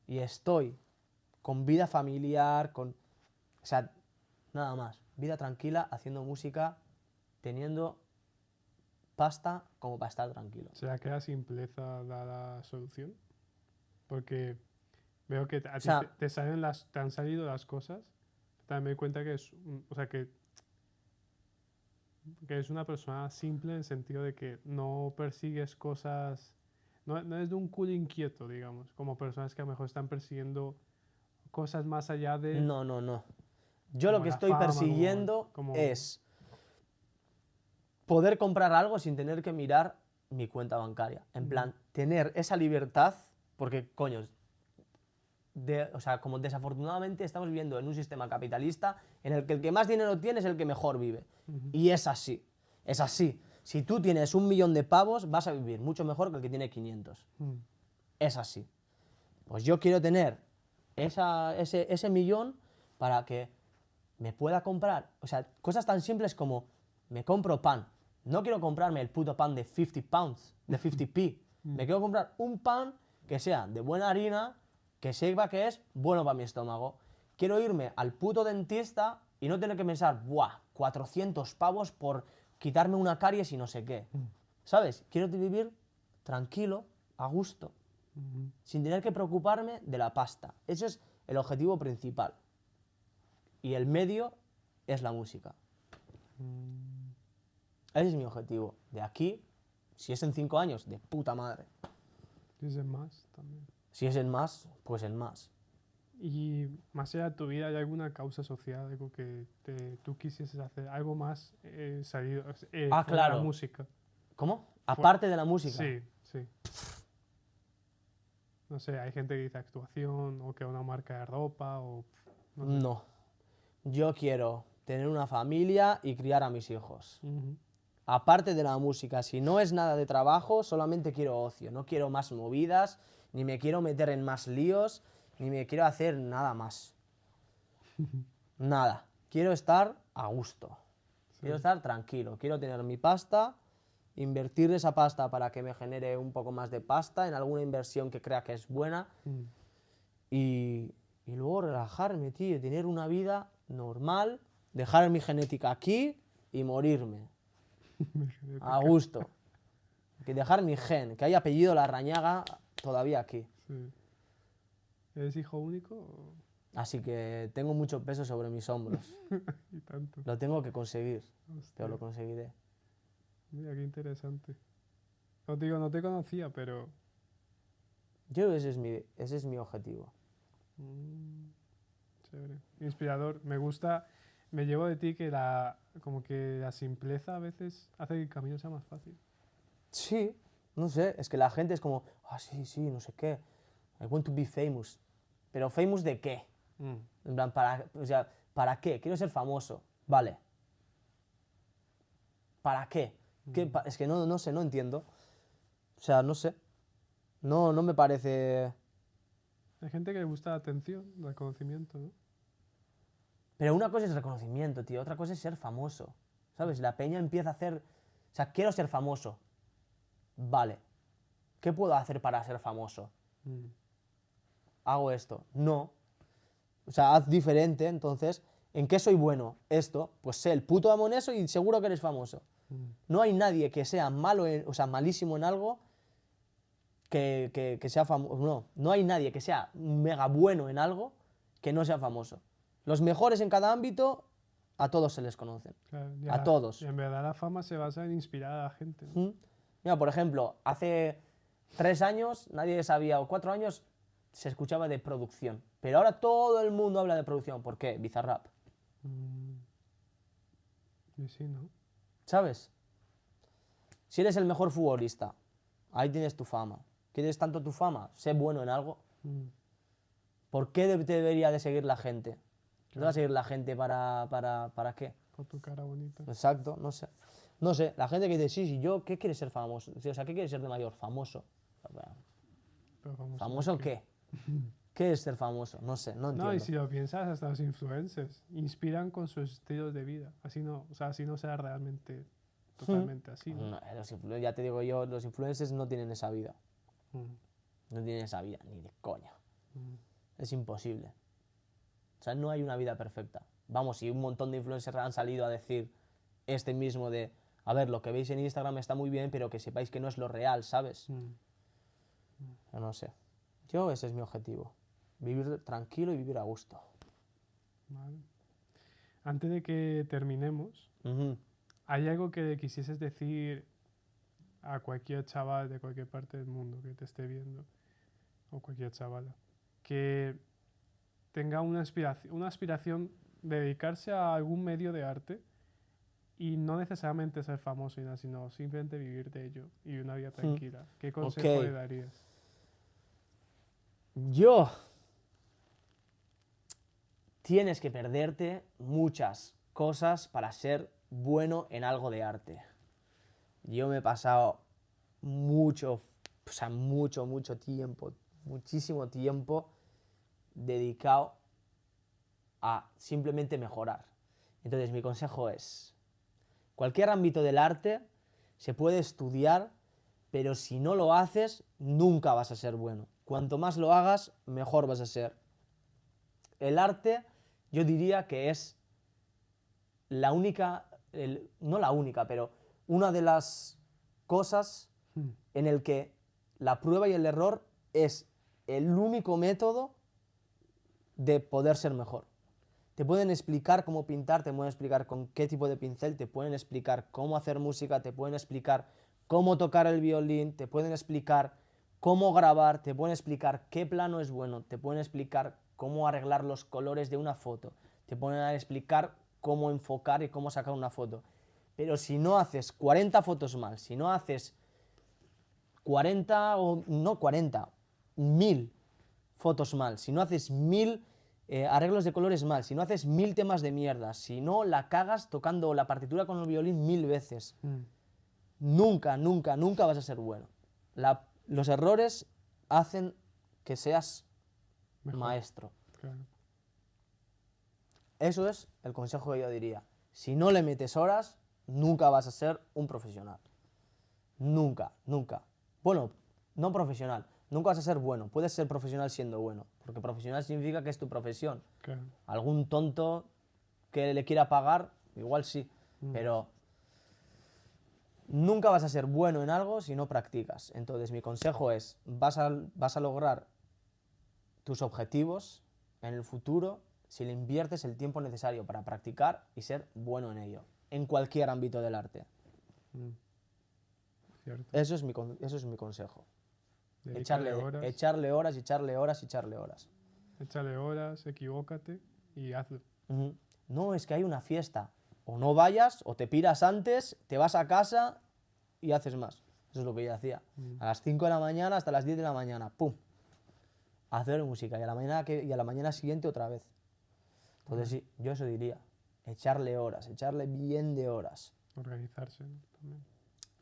y estoy con vida familiar, o sea, nada más, vida tranquila, haciendo música, teniendo pasta como para estar tranquilo. ¿Será que la simpleza da la solución? Porque veo que a ti sea, te han salido las cosas, también me doy cuenta que o sea, que es una persona simple en el sentido de que no persigues cosas, no es de un culo inquieto, digamos, como personas que a lo mejor están persiguiendo cosas más allá de... No. Yo lo como que la estoy fama, persiguiendo como- es poder comprar algo sin tener que mirar mi cuenta bancaria. En plan, tener esa libertad, porque, coño, o sea, como desafortunadamente estamos viviendo en un sistema capitalista en el que más dinero tiene es el que mejor vive. Y es así, es así. Si tú tienes 1 millón de pavos, vas a vivir mucho mejor que el que tiene 500. Es así. Pues yo quiero tener ese millón para que me pueda comprar, o sea, cosas tan simples como me compro pan. No quiero comprarme el puto pan de 50 pounds, de 50p. Me quiero comprar un pan que sea de buena harina, que sepa que es bueno para mi estómago. Quiero irme al puto dentista y no tener que pensar, buah, 400 pavos por quitarme una caries y no sé qué. ¿Sabes? Quiero vivir tranquilo, a gusto, sin tener que preocuparme de la pasta. Ese es el objetivo principal. Y el medio es la música. Ese es mi objetivo. De aquí, si es en 5 años, de puta madre. Dices más también. Si es en más, pues en más. Y más allá de tu vida, ¿hay alguna causa social, algo que tú quisieses hacer, algo más salido fuera de la claro. música? ¿Cómo? Aparte de la música. Sí. No sé, hay gente que dice actuación o que una marca de ropa o... No sé. No. Yo quiero tener una familia y criar a mis hijos. Aparte de la música, si no es nada de trabajo, solamente quiero ocio. No quiero más movidas, ni me quiero meter en más líos, ni me quiero hacer nada más. Nada. Quiero estar a gusto. Quiero estar tranquilo. Quiero tener mi pasta, invertir esa pasta para que me genere un poco más de pasta en alguna inversión que crea que es buena. Y luego relajarme, tío. Tener una vida normal, dejar mi genética aquí y morirme. A gusto. Que dejar mi gen, que haya apellido Larrañaga todavía aquí. Sí. ¿Eres hijo único? O... Así que tengo mucho peso sobre mis hombros. Y tanto. Lo tengo que conseguir, Hostia. pero lo conseguiré. Mira, qué interesante. No te digo, no te conocía, pero... Yo creo que ese es mi objetivo. Chévere. Inspirador. Me gusta, me llevo de ti que como que la simpleza a veces hace que el camino sea más fácil. Sí, no sé, es que la gente es como, sí, no sé qué. I want to be famous. ¿Pero famous de qué? En plan, ¿para qué? Quiero ser famoso. Vale. ¿Para qué? Es que no sé, no entiendo. O sea, no sé. No me parece... Hay gente que le gusta la atención, el reconocimiento, ¿no? Pero una cosa es reconocimiento, tío. Otra cosa es ser famoso. ¿Sabes? La peña empieza a hacer... O sea, quiero ser famoso. Vale. ¿Qué puedo hacer para ser famoso? Hago esto. No. O sea, haz diferente, entonces... ¿En qué soy bueno? Esto. Pues sé el puto amo en eso y seguro que eres famoso. No hay nadie que sea malo, o sea, malísimo en algo que sea famoso. No hay nadie que sea mega bueno en algo que no sea famoso. Los mejores en cada ámbito, a todos se les conocen. Claro, A todos. Y en verdad la fama se basa en inspirar a la gente, ¿no? Mira, por ejemplo, hace 3 años nadie sabía, o 4 años, se escuchaba de producción. Pero ahora todo el mundo habla de producción. ¿Por qué? Bizarrap. Y sí, ¿no? ¿Sabes? Si eres el mejor futbolista, ahí tienes tu fama. ¿Quieres tanto tu fama? Sé bueno en algo. ¿Por qué te debería de seguir la gente? ¿No va a seguir la gente para qué? Por tu cara bonita. Exacto, no sé. No sé, la gente que dice, sí, yo, ¿qué quieres ser famoso? O sea, ¿qué quieres ser de mayor? Famoso. Pero ¿Famoso qué? ¿Qué es ser famoso? No sé, no entiendo. No, y si lo piensas, hasta los influencers inspiran con sus estilos de vida. Así no, o sea, así no sea realmente totalmente así, ¿no? No, ya te digo yo, los influencers no tienen esa vida. No tienen esa vida, ni de coña. Es imposible. O sea, no hay una vida perfecta. Vamos, y un montón de influencers han salido a decir este mismo de, a ver, lo que veis en Instagram está muy bien, pero que sepáis que no es lo real, ¿sabes? Yo no sé. Yo, ese es mi objetivo. Vivir tranquilo y vivir a gusto. Vale. Antes de que terminemos, ¿hay algo que le quisieses decir a cualquier chaval de cualquier parte del mundo que te esté viendo, o cualquier chavala, que tenga una aspiración de dedicarse a algún medio de arte y no necesariamente ser famoso, sino simplemente vivir de ello y una vida tranquila? ¿Qué consejo le darías? Tienes que perderte muchas cosas para ser bueno en algo de arte. Yo me he pasado mucho tiempo, muchísimo tiempo dedicado a simplemente mejorar. Entonces mi consejo es, cualquier ámbito del arte se puede estudiar, pero si no lo haces, nunca vas a ser bueno. Cuanto más lo hagas, mejor vas a ser. El arte, yo diría que es la única, no la única, pero una de las cosas en el que la prueba y el error es el único método de poder ser mejor. Te pueden explicar cómo pintar, te pueden explicar con qué tipo de pincel, te pueden explicar cómo hacer música, te pueden explicar cómo tocar el violín, te pueden explicar cómo grabar, te pueden explicar qué plano es bueno, te pueden explicar cómo arreglar los colores de una foto, te pueden explicar cómo enfocar y cómo sacar una foto. Pero si no haces 40 fotos mal, si no haces 1000 fotos mal, si no haces 1000 arreglos de colores mal, si no haces 1000 temas de mierda, si no la cagas tocando la partitura con el violín 1000 veces, nunca vas a ser bueno. Los errores hacen que seas mejor maestro. Claro. Eso es el consejo que yo diría. Si no le metes horas, nunca vas a ser un profesional. Nunca. Bueno, no profesional. Nunca vas a ser bueno. Puedes ser profesional siendo bueno, porque profesional significa que es tu profesión. Claro. Algún tonto que le quiera pagar, igual sí, pero nunca vas a ser bueno en algo si no practicas. Entonces mi consejo es, vas a lograr tus objetivos en el futuro si le inviertes el tiempo necesario para practicar y ser bueno en ello, en cualquier ámbito del arte. Cierto. Eso es mi consejo. Dedícale horas. Echarle horas. Échale horas, equivócate y hazlo. No, es que hay una fiesta. O no vayas, o te piras antes, te vas a casa y haces más. Eso es lo que yo hacía. A las 5 de la mañana hasta las 10 de la mañana. ¡Pum! hacer música y a la mañana siguiente otra vez. Entonces sí, yo eso diría. Echarle horas, echarle bien de horas. Organizarse, ¿no? También.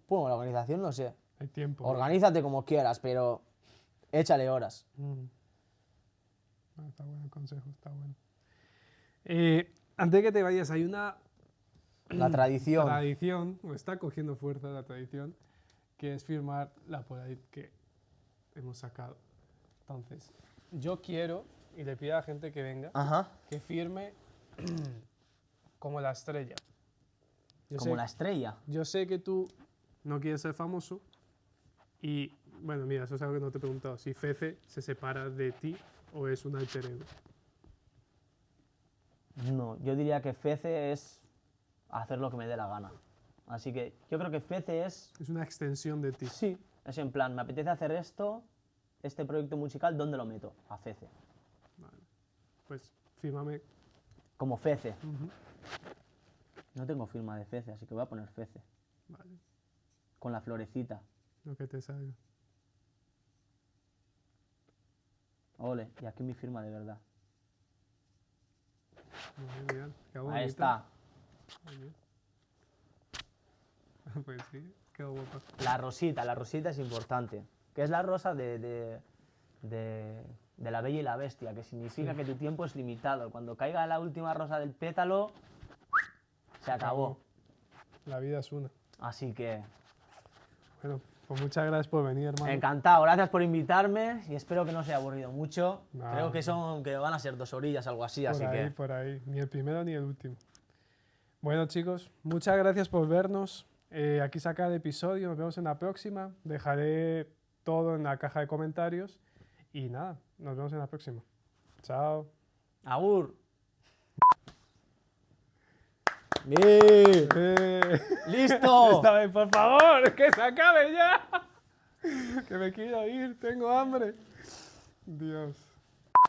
Bueno, la organización no sé. Hay tiempo. ¿no? Organízate como quieras, pero échale horas. Está bueno el consejo, está bueno. Antes de que te vayas, hay una La tradición. tradición, o está cogiendo fuerza la tradición, que es firmar la Polaroid que hemos sacado. Entonces, yo quiero, y le pido a la gente que venga, Ajá. que firme como la estrella. Yo Como sé- la estrella. Yo sé que tú no quieres ser famoso y, bueno, mira, eso es algo que no te he preguntado. Si Fece se separa de ti o es un alter ego. No, yo diría que Fece es hacer lo que me dé la gana. Así que yo creo que Fece es... Es una extensión de ti. Sí. Es en plan, me apetece hacer esto, este proyecto musical, ¿dónde lo meto? A Fece. Vale. Pues fírmame. Como Fece. Ujú. No tengo firma de Fece, así que voy a poner Fece. Vale, Con la florecita. lo que te salga. Ole, y aquí mi firma de verdad. Muy bien, qué bonito. Ahí está. Muy bien. Pues sí, quedó guapa. La rosita es importante. Que es la rosa de la Bella y la Bestia, que significa que tu tiempo es limitado. Cuando caiga la última rosa del pétalo, se acabó. La vida es una. Así que, Bueno, pues muchas gracias por venir, hermano. encantado. Gracias por invitarme y espero que no os haya aburrido mucho. No. Creo que van a ser 2 orillas, algo así, Por así ahí, que... por ahí. Ni el primero ni el último. Bueno, chicos, muchas gracias por vernos. Aquí se acaba el episodio. Nos vemos en la próxima. Dejaré todo en la caja de comentarios. Y nada, nos vemos en la próxima. Chao. ¡Agur! ¡Listo! Esta vez, por favor, que se acabe ya. Que me quiero ir, tengo hambre. Dios.